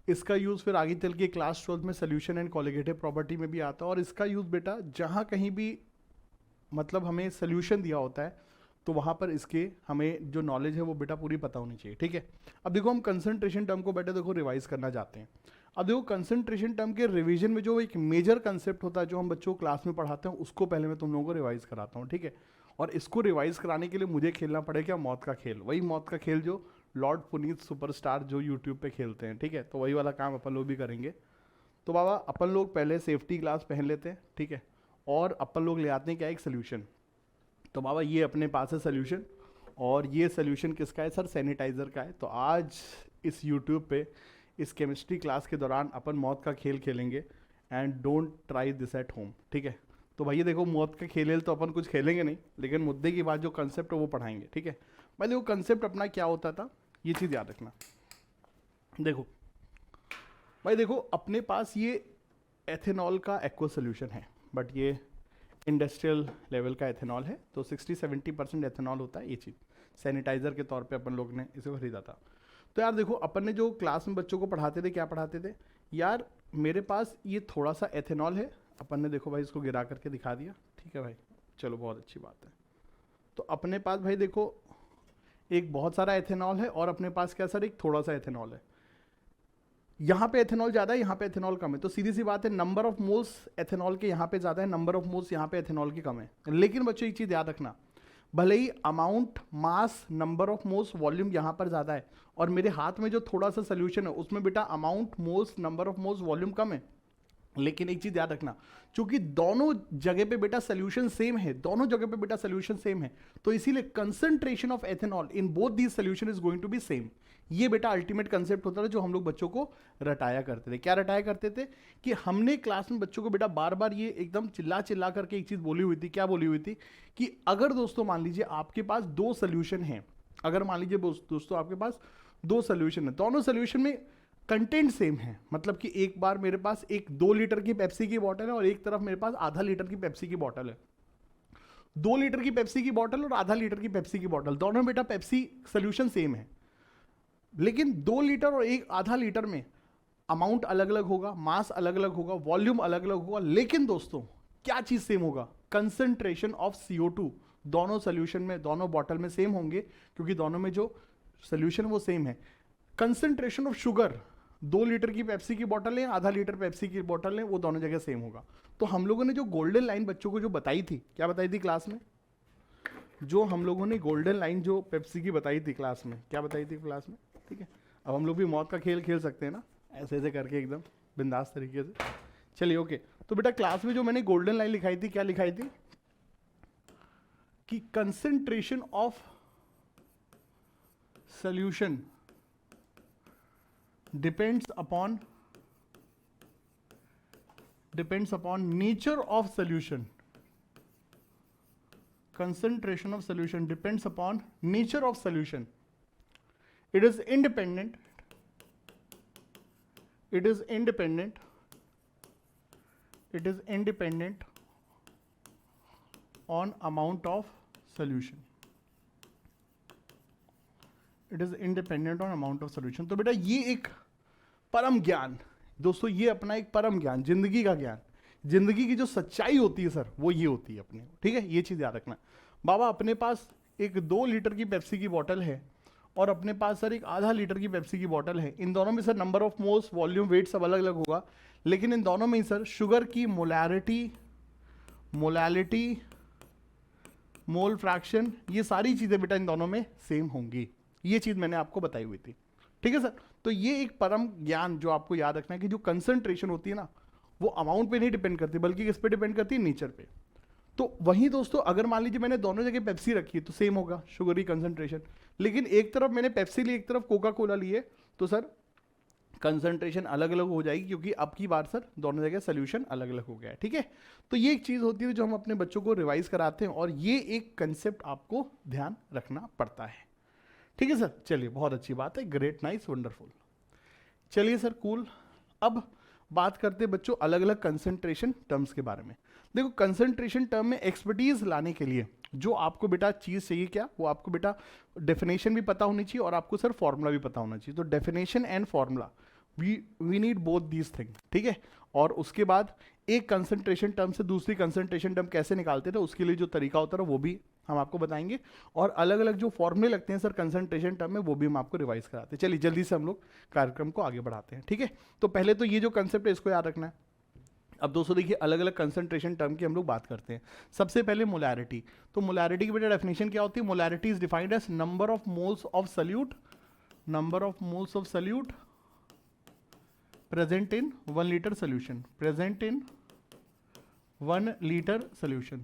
इसका यूज़ फिर आगे चल के क्लास 12 में सोल्यूशन एंड कॉलिगेटिव प्रॉपर्टी में भी आता है। और इसका यूज़ बेटा जहाँ कहीं भी मतलब हमें सोल्यूशन दिया होता है तो वहाँ पर इसके हमें जो नॉलेज है वो बेटा पूरी पता होनी चाहिए, ठीक है। अब देखो हम कंसंट्रेशन टर्म को बेटा देखो रिवाइज करना चाहते हैं। अब देखो कंसंट्रेशन टर्म के रिवीजन में जो एक मेजर कंसेप्ट होता है जो हम बच्चों को क्लास में पढ़ाते हैं, उसको पहले मैं तुम लोगों को रिवाइज कराता हूँ, ठीक है। और इसको रिवाइज कराने के लिए मुझे खेलना पड़ेगा मौत का खेल, वही मौत का खेल जो लॉर्ड पुनीत सुपरस्टार जो यूट्यूब पे खेलते हैं, ठीक है। तो वही वाला काम अपन लोग भी करेंगे। तो बाबा अपन लोग पहले सेफ्टी ग्लास पहन लेते हैं, ठीक है, और अपन लोग ले आते हैं क्या, एक सोल्यूशन। तो बाबा ये अपने पास है सोल्यूशन, और ये सोल्यूशन किसका है सर, सैनिटाइज़र का है। तो आज इस यूट्यूब पे इस केमिस्ट्री क्लास के दौरान अपन मौत का खेल खेलेंगे, and don't try this at home, ठीक है। तो भैया देखो मौत का खेल तो अपन कुछ खेलेंगे नहीं, लेकिन मुद्दे की बात जो कंसेप्ट है वो पढ़ाएंगे, ठीक है। भाई देखो कंसेप्ट अपना क्या होता था, ये चीज़ याद रखना। देखो भाई देखो अपने पास ये एथेनॉल का एक्वा सोल्यूशन है, बट ये इंडस्ट्रियल लेवल का एथेनॉल है, तो 60-70% एथेनॉल होता है। ये चीज़ सैनिटाइज़र के तौर पे अपन लोग ने इसे खरीदा था। तो यार देखो अपन ने जो क्लास में बच्चों को पढ़ाते थे, क्या पढ़ाते थे यार, मेरे पास ये थोड़ा सा एथेनॉल है, अपन ने देखो भाई इसको गिरा करके दिखा दिया, ठीक है भाई, चलो बहुत अच्छी बात है। तो अपने पास भाई देखो एक बहुत सारा एथेनॉल है, और अपने पास क्या सर, एक थोड़ा सा एथेनॉल है। यहाँ पे एथेनॉल ज़्यादा है, यहाँ पे एथेनॉल कम है, तो सीधी सी बात है नंबर ऑफ मोल्स एथेनॉल के यहाँ पे ज़्यादा है, नंबर ऑफ मोल्स यहाँ पे एथेनॉल की कम है। लेकिन बच्चों एक चीज़ याद रखना, भले ही amount, mass, number of moles, volume यहाँ पर ज़्यादा है, और मेरे हाथ में जो थोड़ा सा सोल्यूशन है उसमें बेटा amount, moles, number of moles, volume कम है। लेकिन एक चीज़ याद रखना, चूंकि दोनों जगह पे बेटा सोल्यूशन सेम है, दोनों जगह पे बेटा सोल्यूशन सेम है, तो इसीलिए concentration of ethanol in both these solution is going to be same. ये बेटा अल्टीमेट कंसेप्ट होता था जो हम लोग बच्चों को रटाया करते थे। क्या रटाया करते थे कि हमने क्लास में बच्चों को बेटा बार बार ये एकदम चिल्ला चिल्ला करके एक चीज़ बोली हुई थी। क्या बोली हुई थी कि अगर दोस्तों मान लीजिए आपके पास 2 सोल्यूशन हैं, अगर मान लीजिए दोस्तों आपके पास 2 सोल्यूशन है, दोनों सोल्यूशन में कंटेंट सेम है, मतलब कि एक बार मेरे पास एक 2 लीटर की पेप्सी की बोतल है और एक तरफ मेरे पास आधा लीटर की पेप्सी की बोतल है। 2 लीटर की पेप्सी की बोतल और आधा लीटर की पेप्सी की बोतल, दोनों बेटा पेप्सी सोल्यूशन सेम है, लेकिन 2 लीटर और एक आधा लीटर में अमाउंट अलग अलग होगा, मास अलग अलग होगा, वॉल्यूम अलग अलग होगा। लेकिन दोस्तों क्या चीज सेम होगा, कंसंट्रेशन ऑफ CO2 दोनों सोल्यूशन में, दोनों बॉटल में सेम होंगे, क्योंकि दोनों में जो सोल्यूशन वो सेम है। कंसंट्रेशन ऑफ शुगर 2 लीटर की पेप्सी की बोतल है, आधा लीटर पेप्सी की बोतल है, वो दोनों जगह सेम होगा। तो हम लोगों ने जो गोल्डन लाइन बच्चों को जो बताई थी, क्या बताई थी क्लास में, जो हम लोगों ने गोल्डन लाइन जो पेप्सी की बताई थी क्लास में, क्या बताई थी क्लास में, ठीक है। अब हम लोग भी मौत का खेल खेल सकते हैं ना, ऐसे ऐसे करके एकदम बिंदास तरीके से। चलिए ओके, तो बेटा क्लास में जो मैंने गोल्डन लाइन लिखाई थी, क्या लिखाई थी कि concentration of solution depends upon nature of solution. Concentration of solution depends upon nature of solution. It is independent on amount of solution. It is independent on amount of solution. तो बेटा ये एक परम ज्ञान दोस्तों, ये अपना एक परम ज्ञान, जिंदगी का ज्ञान, जिंदगी की जो सच्चाई होती है सर वो ये होती है अपने, ठीक है, ये चीज याद रखना। बाबा अपने पास एक 2 लीटर की पेप्सी की बोतल है और अपने पास सर एक आधा लीटर की पेप्सी की बोतल है। इन दोनों में sir number of moles, volume, weight सब अलग अलग होगा, लेकिन इन दोनों में ही सर शुगर की मोलैलिटी, मोल फ्रैक्शन, ये सारी चीजें बेटा इन दोनों में सेम होंगी। ये चीज मैंने आपको बताई हुई थी, ठीक है सर। तो ये एक परम ज्ञान जो आपको याद रखना है कि जो कंसंट्रेशन होती है ना वो अमाउंट पे नहीं डिपेंड करती बल्कि किस पे डिपेंड करती है, नेचर पे। तो वहीं दोस्तों अगर मान लीजिए मैंने दोनों जगह पेप्सी रखी है तो सेम होगा शुगर की कंसंट्रेशन, लेकिन एक तरफ मैंने पेप्सी ली, एक तरफ कोका कोला लिए, तो सर कंसंट्रेशन अलग अलग हो जाएगी, क्योंकि अब की बार सर दोनों जगह सोल्यूशन अलग अलग हो गया है, ठीक है। तो ये एक चीज होती है जो हम अपने बच्चों को रिवाइज कराते हैं, और ये एक कंसेप्ट आपको ध्यान रखना पड़ता है, ठीक है सर। चलिए बहुत अच्छी बात है, ग्रेट, नाइस, वंडरफुल। चलिए सर कूल। अब बात करते हैं बच्चों अलग अलग कंसंट्रेशन टर्म्स के बारे में। देखो कंसंट्रेशन टर्म में एक्सपर्टीज लाने के लिए जो आपको बेटा चीज चाहिए क्या, वो आपको बेटा डेफिनेशन भी पता होनी चाहिए और आपको सर फॉर्मूला भी पता होना चाहिए। तो definition and formula, we need both these thing, ठीक है। और उसके बाद एक कंसंट्रेशन टर्म से दूसरी कंसंट्रेशन टर्म कैसे निकालते थे उसके लिए जो तरीका होता है वो भी हम आपको बताएंगे, और अलग अलग जो फॉर्मूले लगते हैं सर कंसंट्रेशन टर्म में वो भी हम आपको रिवाइज कराते हैं। चलिए जल्दी से हम लोग कार्यक्रम को आगे बढ़ाते हैं, ठीक है। तो पहले तो ये जो कंसेप्ट है इसको याद रखना है। अब दोस्तों देखिए अलग अलग कंसंट्रेशन टर्म की हम लोग बात करते हैं। सबसे पहले मोलैरिटी। तो मोलैरिटी की बेटा डेफिनेशन क्या होती है? Molarity is defined as number of moles of solute, number of moles of solute present in 1 liter solution, present in 1 liter solution,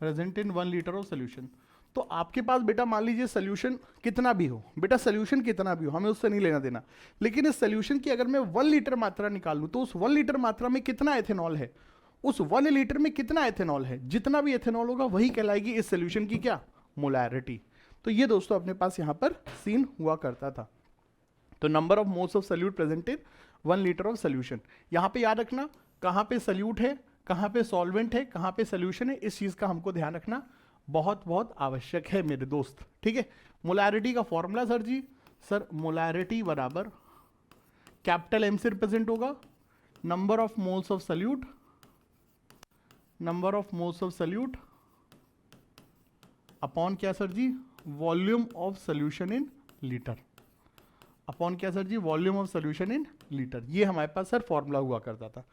present in 1 liter of solution। तो आपके पास बेटा मान लीजिए सोल्यूशन कितना भी हो, बेटा सोल्यूशन कितना भी हो हमें उससे नहीं लेना देना, लेकिन इस सोल्यूशन की अगर मैं 1 लीटर मात्रा निकाल लूं तो उस 1 लीटर मात्रा में कितना एथेनॉल है, उस 1 लीटर में कितना एथेनॉल है, जितना भी एथेनॉल होगा वही कहलाएगी इस सोल्यूशन की क्या, मोलैरिटी। तो ये दोस्तों अपने पास यहां पर सीन हुआ करता था। तो number of moles of solute present in 1 litre of solution. यहां पे याद रखना कहां पे सल्यूट है, कहां पे सॉल्वेंट है, कहां पे सोल्यूशन है, इस चीज का हमको ध्यान रखना बहुत बहुत आवश्यक है मेरे दोस्त, ठीक है। मोलैरिटी का फॉर्मूला सर जी, सर मोलैरिटी बराबर कैपिटल एम से रिप्रेजेंट होगा number of moles of solute, number of moles of solute upon क्या सर जी, volume of solution in litre, upon क्या सर जी, volume of solution in litre. ये हमारे पास सर फॉर्मूला हुआ करता था।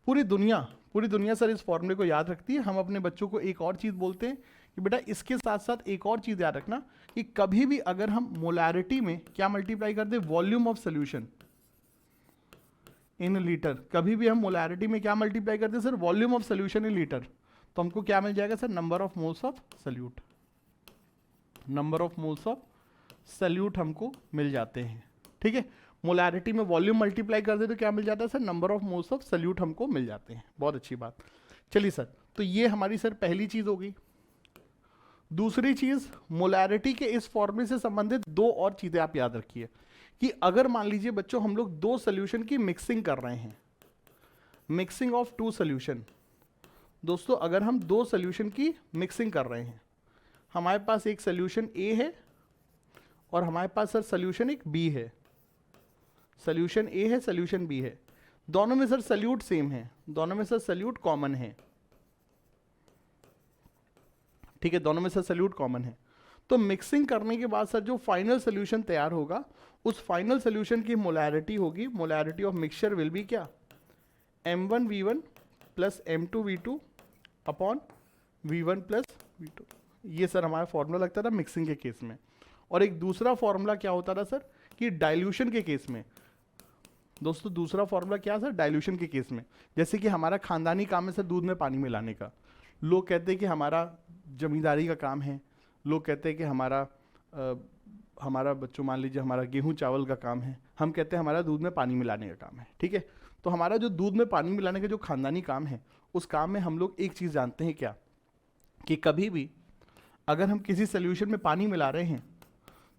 पूरी दुनिया सर इस फॉर्मूले को याद रखती है। हम अपने बच्चों को एक और चीज बोलते हैं कि बेटा इसके साथ साथ एक और चीज याद रखना कि कभी भी अगर हम मोलैरिटी में क्या मल्टीप्लाई कर दे, volume of solution in litre, कभी भी हम मोलैरिटी में क्या मल्टीप्लाई करते हैं sir, volume of solution in litre, तो हमको क्या मिल जाएगा sir, number of moles of solute, number of moles of solute हमको मिल जाते हैं, ठीक है। मोलैरिटी में वॉल्यूम मल्टीप्लाई कर दे तो क्या मिल जाता है sir, number of moles of solute हमको मिल जाते हैं। बहुत अच्छी बात। चलिए सर, तो ये हमारी सर पहली चीज हो गई। दूसरी चीज, मोलैरिटी के इस फॉर्मूले से संबंधित 2 और चीजें आप याद रखिए कि अगर मान लीजिए बच्चों हम लोग 2 सोल्यूशन की मिक्सिंग कर रहे हैं, मिक्सिंग ऑफ 2 सोल्यूशन, दोस्तों अगर हम 2 सोल्यूशन की मिक्सिंग कर रहे हैं, हमारे पास एक सोल्यूशन ए है और हमारे पास सर सोल्यूशन एक बी है, सोल्यूशन ए है, सोल्यूशन बी है, दोनों में सर सल्यूट सेम है, दोनों में सर सल्यूट कॉमन है, ठीक है, दोनों में सर सल्यूट कॉमन है। तो मिक्सिंग करने के बाद सर जो फाइनल सोल्यूशन तैयार होगा उस फाइनल सोल्यूशन की मोलैरिटी होगी, molarity of mixture will be क्या, m1v1 plus m2v2 upon v1 plus v2। ये सर हमारा फॉर्मूला लगता था मिक्सिंग के केस में। और एक दूसरा फॉर्मूला क्या होता था सर कि डाइल्यूशन के केस में, दोस्तों दूसरा फॉर्मूला क्या सर, डाइल्यूशन के केस में, जैसे कि हमारा खानदानी काम है सर दूध में पानी मिलाने का, लोग कहते हैं कि हमारा जमींदारी का काम है, लोग कहते हैं कि हमारा हमारा बच्चों मान लीजिए हमारा गेहूं चावल का काम है, हम कहते हैं हमारा दूध में पानी मिलाने का काम है, ठीक है। तो हमारा जो दूध में पानी मिलाने का जो खानदानी काम है, उस काम में हम लोग एक चीज़ जानते हैं क्या, कि कभी भी अगर हम किसी सोल्यूशन में पानी मिला रहे हैं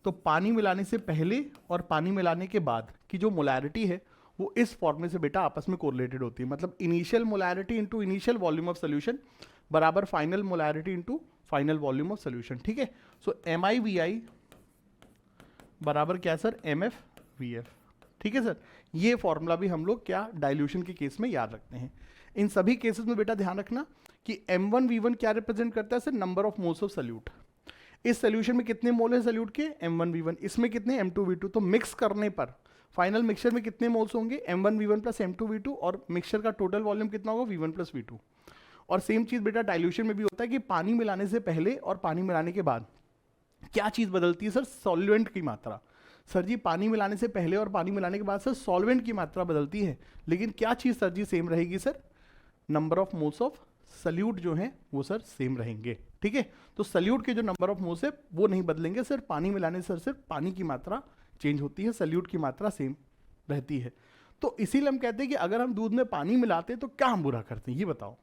तो पानी मिलाने से पहले और पानी मिलाने के बाद की जो मोलैरिटी है वो इस फॉर्मूले से बेटा आपस में कोरिलेटेड होती है। मतलब initial molarity into initial volume of solution बराबर final molarity into final volume of solution, ठीक है। सो MIVI बराबर क्या सर, MFVF, ठीक है सर। ये फॉर्मूला भी हम लोग क्या डाइल्यूशन के केस में याद रखते हैं। इन सभी केसेस में बेटा ध्यान रखना कि M1V1 क्या रिप्रेजेंट करता है sir, number of moles of salute. इस सोल्यूशन में कितने मोल है सल्यूट के, M1V1, इसमें कितने M2V2। तो मिक्स करने पर फाइनल मिक्सचर में कितने मोल्स होंगे, M1V1 प्लस M2V2, और मिक्सचर का टोटल वॉल्यूम कितना होगा, V1 प्लस V2। और सेम चीज बेटा डाइल्यूशन में भी होता है कि पानी मिलाने से पहले और पानी मिलाने के बाद क्या चीज बदलती है सर, सॉल्वेंट की मात्रा। सर जी पानी मिलाने से पहले और पानी मिलाने के बाद सर सॉल्वेंट की मात्रा बदलती है, लेकिन क्या चीज सर जी सेम रहेगी sir, number of moles of salute जो है वो सर सेम रहेंगे, ठीक है। तो सल्यूट के जो नंबर ऑफ मोल्स है वो नहीं बदलेंगे, सिर्फ पानी मिलाने से सर सिर्फ पानी की मात्रा चेंज होती है, सल्यूट की मात्रा सेम रहती है। तो इसीलिए हम कहते हैं कि अगर हम दूध में पानी मिलाते तो क्या हम बुरा करते हैं, ये बताओ।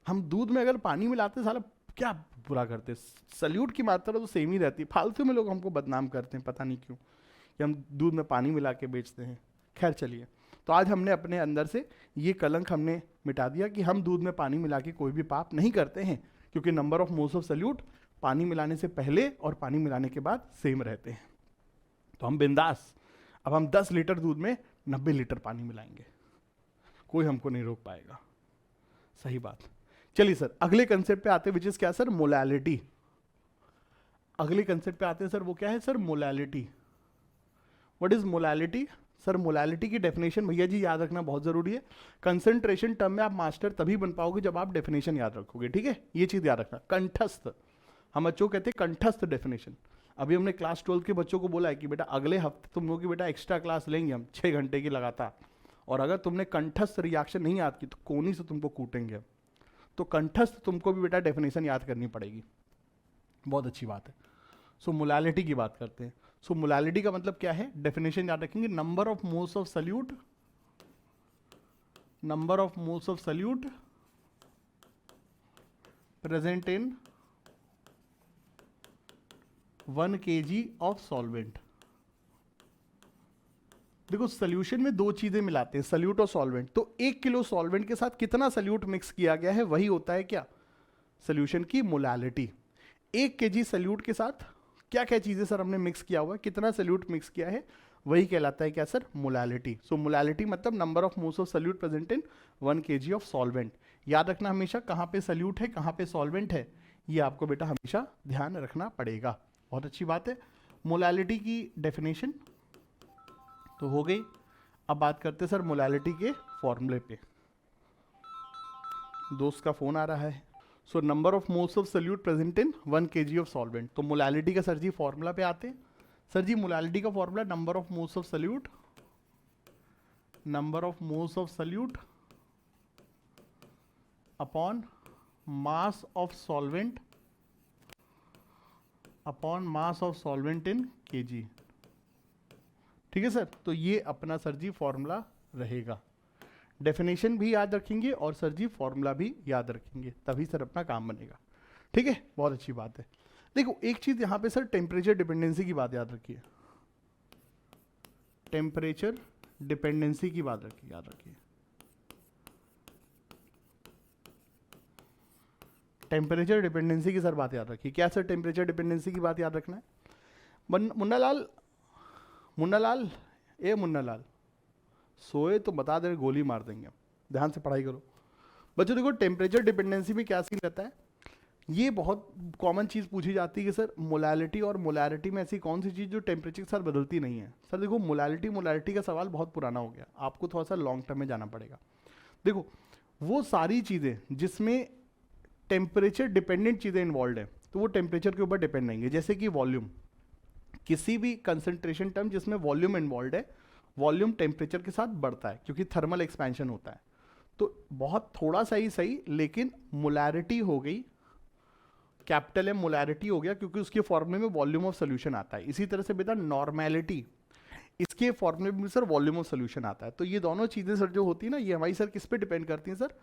हम दूध में अगर पानी मिलाते साला क्या बुरा करते, सल्यूट की मात्रा तो सेम ही रहती है। फालतू में लोग हमको बदनाम करते हैं, पता नहीं क्यों, कि हम दूध में पानी मिला के बेचते हैं। खैर चलिए, तो आज हमने अपने अंदर से ये कलंक हमने मिटा दिया कि हम दूध में पानी मिला के कोई भी पाप नहीं करते हैं, क्योंकि number of moles of salute पानी मिलाने से पहले और पानी मिलाने के बाद सेम रहते हैं। तो हम बिंदास, अब हम 10 लीटर दूध में 90 लीटर पानी मिलाएंगे, कोई हमको नहीं रोक पाएगा, सही बात। चलिए सर अगले कंसेप्ट पे आते हैं, विच इज क्या सर, मोलैलिटी। अगले कंसेप्ट पे आते हैं सर, वो क्या है sir, molality. What is molality sir, molality की डेफिनेशन भैया जी याद रखना बहुत जरूरी है। कंसंट्रेशन टर्म में आप मास्टर तभी बन पाओगे जब आप डेफिनेशन याद रखोगे, ठीक है। ये चीज याद रखना, कंठस्थ, हम बच्चों कहते हैं कंठस्थ डेफिनेशन। अभी हमने क्लास 12 के बच्चों को बोला है कि बेटा अगले हफ्ते तुम लोग की बेटा एक्स्ट्रा क्लास लेंगे हम 6 घंटे की लगातार, और अगर तुमने कंठस्थ रिएक्शन नहीं याद की तो कोनी से तुमको कूटेंगे। तो कंठस्थ तुमको भी बेटा डेफिनेशन याद करनी पड़ेगी, बहुत अच्छी बात है। सो मोलैलिटी की बात करते हैं। सो मोलैलिटी का मतलब क्या है, डेफिनेशन याद रखेंगे, number of moles of solute, number of moles of solute present in 1 kg of solvent. देखो सोल्यूशन में दो चीजें मिलाते हैं, सल्यूट और सॉल्वेंट। तो 1 किलो सॉल्वेंट के साथ कितना सल्यूट मिक्स किया गया है, वही होता है क्या, सोल्यूशन की मोलैलिटी। 1 kg सल्यूट के साथ क्या क्या चीजें सर हमने मिक्स किया हुआ है, कितना सल्यूट मिक्स किया है, वही कहलाता है क्या सर, मोलैलिटी। सो मोलैलिटी मतलब number of moles of solute present in 1 kg of solvent. याद रखना हमेशा कहाँ पे सल्यूट है कहाँ पे सॉल्वेंट है, ये आपको बेटा हमेशा ध्यान रखना पड़ेगा, बहुत अच्छी बात है। मोलैलिटी की डेफिनेशन तो हो गई। अब बात करते हैं सर मोलैलिटी के फॉर्मूले पे। दोस्त का फोन आ रहा है। सो number of moles of solute present in 1 kg of solvent. तो मोलैलिटी का सर जी फॉर्मूला पे आते हैं। सर जी मोलैलिटी का formula number of moles of solute, number of moles of solute upon mass of solvent, upon mass of solvent in kg, ठीक है sir. तो ये अपना सर जी फॉर्मूला रहेगा। डेफिनेशन भी याद रखेंगे और सर जी फॉर्मूला भी याद रखेंगे, तभी सर अपना काम बनेगा, ठीक है, बहुत अच्छी बात है। देखो एक चीज यहां पे सर टेम्परेचर डिपेंडेंसी की बात याद रखिए, टेम्परेचर डिपेंडेंसी की बात रखिए, याद रखिए। टेम्परेचर डिपेंडेंसी की सर बात याद रखिए। क्या सर टेम्परेचर डिपेंडेंसी की बात याद रखना है। मुन्नालाल, मुन्नालाल, ए मुन्नालाल, सोए तो बता दे, गोली मार देंगे। ध्यान से पढ़ाई करो बच्चों। देखो टेम्परेचर डिपेंडेंसी में क्या सीन रहता है, ये बहुत कॉमन चीज़ पूछी जाती है कि सर मोलैलिटी और मोलैरिटी में ऐसी कौन सी चीज़ जो टेम्परेचर के साथ बदलती नहीं है। सर देखो मोलैलिटी का सवाल बहुत पुराना हो गया, आपको थोड़ा सा लॉन्ग टर्म में जाना पड़ेगा। देखो वो सारी चीज़ें जिसमें टेम्परेचर डिपेंडेंट चीज़ें इन्वॉल्व है तो वो टेम्परेचर के ऊपर डिपेंड रहेंगे। जैसे कि वॉल्यूम, किसी भी कंसंट्रेशन टर्म जिसमें वॉल्यूम इन्वॉल्व है, वॉल्यूम टेम्परेचर के साथ बढ़ता है क्योंकि थर्मल एक्सपेंशन होता है। तो बहुत थोड़ा सा ही सही, लेकिन मोलैरिटी हो गई कैपिटल एम मोलैरिटी हो गया, क्योंकि उसके फॉर्मूले में वॉल्यूम ऑफ सोल्यूशन आता है। इसी तरह से बेटा नॉर्मेलिटी, इसके फॉर्मूले में सर वॉल्यूम ऑफ सोल्यूशन आता है। तो ये दोनों चीज़ें सर जो होती है ना, ये हमारी सर किस पे डिपेंड करती हैं सर,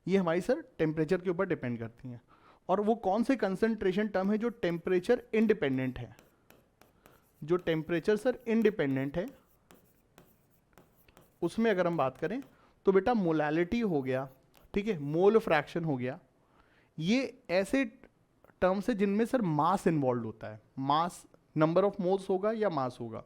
ये हमारी सर टेम्परेचर के ऊपर डिपेंड करती हैं। और वो कौन से कंसंट्रेशन टर्म है जो टेम्परेचर इंडिपेंडेंट है, जो टेम्परेचर सर इंडिपेंडेंट है, उसमें अगर हम बात करें तो बेटा मोलैलिटी हो गया, ठीक है, मोल फ्रैक्शन हो गया, ये ऐसे टर्म्स है जिनमें सर मास इन्वॉल्व होता है। मास नंबर ऑफ मोल्स होगा या मास होगा,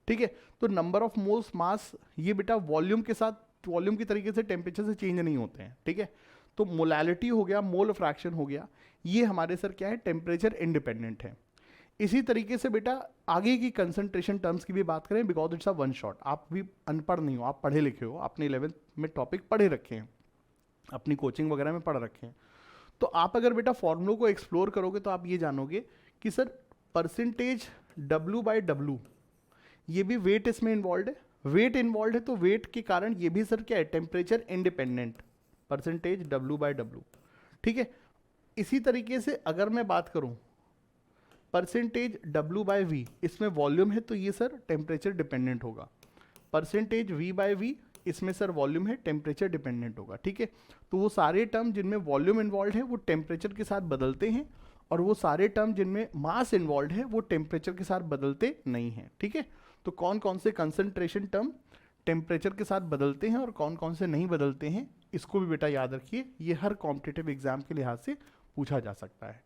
ठीक है। तो नंबर ऑफ मोल्स, मास, ये बेटा वॉल्यूम के साथ, वॉल्यूम की तरीके से टेम्परेचर से चेंज नहीं होते हैं, ठीक है। तो मोलैलिटी हो गया, मोल फ्रैक्शन हो गया, ये हमारे सर क्या है, टेम्परेचर इंडिपेंडेंट है। इसी तरीके से बेटा आगे की कंसंट्रेशन टर्म्स की भी बात करें, because it's a one shot. आप भी अनपढ़ नहीं हो, आप पढ़े लिखे हो, आपने 11th में टॉपिक पढ़े रखे हैं, अपनी कोचिंग वगैरह में पढ़ रखे हैं। तो आप अगर बेटा फॉर्मूलों को एक्सप्लोर करोगे तो आप ये जानोगे कि सर परसेंटेज W/W, ये भी वेट इसमें इन्वॉल्व है। वेट इन्वॉल्व है तो वेट के कारण ये भी सर क्या है, टेम्परेचर इंडिपेंडेंट, परसेंटेज W/W, ठीक है। इसी तरीके से अगर मैं बात करूं परसेंटेज W/V, इसमें वॉल्यूम है तो ये सर टेम्परेचर डिपेंडेंट होगा। परसेंटेज V/V, इसमें सर वॉल्यूम है, टेम्परेचर डिपेंडेंट होगा, ठीक है। तो वो सारे टर्म जिनमें वॉल्यूम इन्वॉल्व है वो टेम्परेचर के साथ बदलते हैं, और वो सारे टर्म जिनमें मास इन्वॉल्व है वो टेम्परेचर के साथ बदलते नहीं हैं, ठीक है। तो कौन कौन से कंसंट्रेशन टर्म टेम्परेचर के साथ बदलते हैं और कौन कौन से नहीं बदलते हैं, इसको भी बेटा याद रखिए, ये हर कॉम्पिटिटिव एग्जाम के लिहाज से पूछा जा सकता है,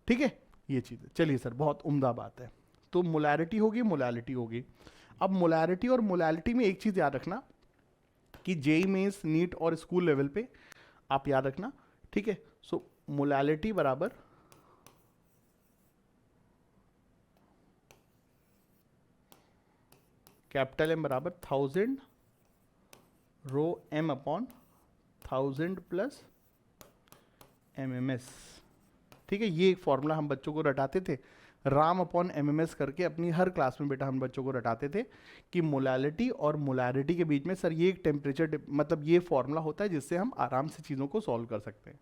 ठीक है। ये चीज़ चलिए सर, बहुत उम्दा बात है। तो मोलैरिटी होगी, मोलैलिटी होगी। अब मोलैरिटी और मोलैलिटी में एक चीज़ याद रखना कि जेई मेंस, नीट और स्कूल लेवल पे आप याद रखना, ठीक है। सो मोलैलिटी बराबर कैपिटल एम बराबर 1000 रो एम अपॉन 1000 प्लस MMS, ठीक है। ये एक फॉर्मूला हम बच्चों को रटाते थे, राम अपॉन MMS करके अपनी हर क्लास में बेटा हम बच्चों को रटाते थे कि मोलैलिटी और मोलैरिटी के बीच में सर ये एक टेम्परेचर, मतलब ये फॉर्मूला होता है जिससे हम आराम से चीज़ों को सॉल्व कर सकते हैं,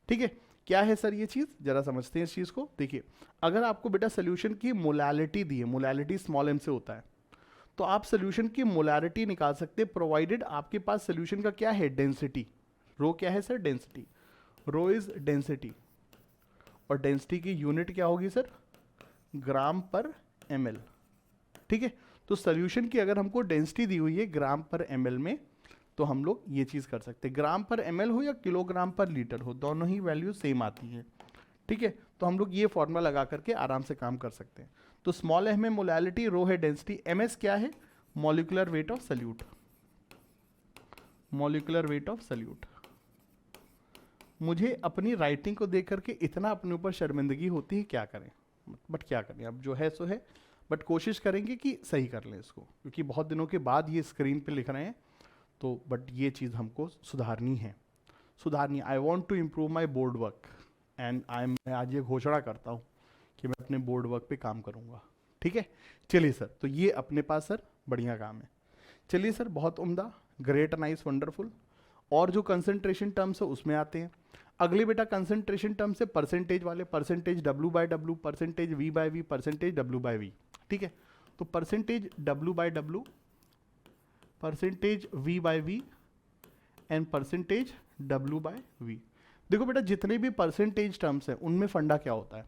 ठीक है। क्या है सर ये चीज़, जरा समझते हैं इस चीज़ को। देखिए, अगर आपको बेटा सोल्यूशन की मोलैलिटी दी है, मोलैलिटी स्मॉल m से होता है, तो आप सोल्यूशन की मोलैरिटी निकाल सकते हैं, प्रोवाइडेड आपके पास सोल्यूशन का क्या है, डेंसिटी। रो क्या है sir, density. Rho is density, और डेंसिटी की यूनिट क्या होगी सर, ग्राम पर ml, ठीक है। तो सोल्यूशन की अगर हमको डेंसिटी दी हुई है ग्राम पर ml में, तो हम लोग ये चीज़ कर सकते हैं। ग्राम पर ml हो या किलोग्राम पर लीटर हो, दोनों ही वैल्यू सेम आती है, ठीक है। तो हम लोग ये फॉर्मूला लगा करके आराम से काम कर सकते हैं। तो स्मॉल m में मोलैलिटी, रो है डेंसिटी, ms क्या है, molecular wait of salute, molecular weight of salute. मुझे अपनी राइटिंग को देख करके इतना अपने ऊपर शर्मिंदगी होती है, क्या करें, बट क्या करें, अब जो है सो है, बट कोशिश करेंगे कि सही कर लें इसको, क्योंकि बहुत दिनों के बाद ये स्क्रीन पे लिख रहे हैं, तो बट ये चीज़ हमको सुधारनी है, सुधारनी। I want to improve my board work and मैं आज ये घोषणा करता हूँ कि मैं अपने बोर्ड वर्क पे काम करूँगा, ठीक है। चलिए सर, तो ये अपने पास सर बढ़िया काम है। चलिए सर, बहुत उम्दा, ग्रेट, नाइस, वंडरफुल। और जो कंसंट्रेशन टर्म्स है उसमें आते हैं। अगले बेटा कंसंट्रेशन टर्म्स है परसेंटेज वाले, percentage W/W, percentage V/V, percentage W/V, ठीक है। तो percentage W/W, percentage V/V and percentage W/V। देखो बेटा, जितने भी परसेंटेज टर्म्स हैं उनमें फंडा क्या होता है,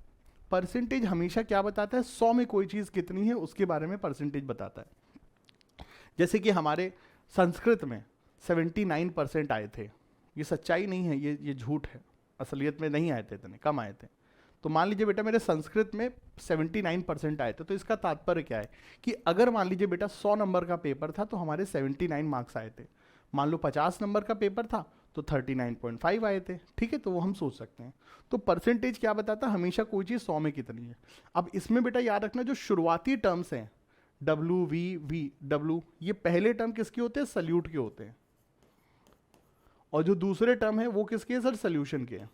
परसेंटेज हमेशा क्या बताता है, 100 में कोई चीज़ कितनी है उसके बारे में परसेंटेज बताता है। जैसे कि हमारे संस्कृत में 79% आए थे, ये सच्चाई नहीं है, ये झूठ है, असलियत में नहीं आए थे, इतने कम आए थे। तो मान लीजिए बेटा मेरे संस्कृत में 79% आए थे, तो इसका तात्पर्य क्या है कि अगर मान लीजिए बेटा 100 नंबर का पेपर था तो हमारे 79 मार्क्स आए थे। मान लो 50 नंबर का पेपर था तो 39.5 आए थे, ठीक है। तो वो हम सोच सकते हैं। तो परसेंटेज क्या बताता है, हमेशा कोई चीज़ 100 में कितनी है। अब इसमें बेटा याद रखना, जो शुरुआती टर्म्स हैं W, V, V, W, ये पहले टर्म किसके होते हैं, सल्यूट के होते हैं, और जो दूसरे टर्म है वो किसके हैं सर, सोल्यूशन के हैं।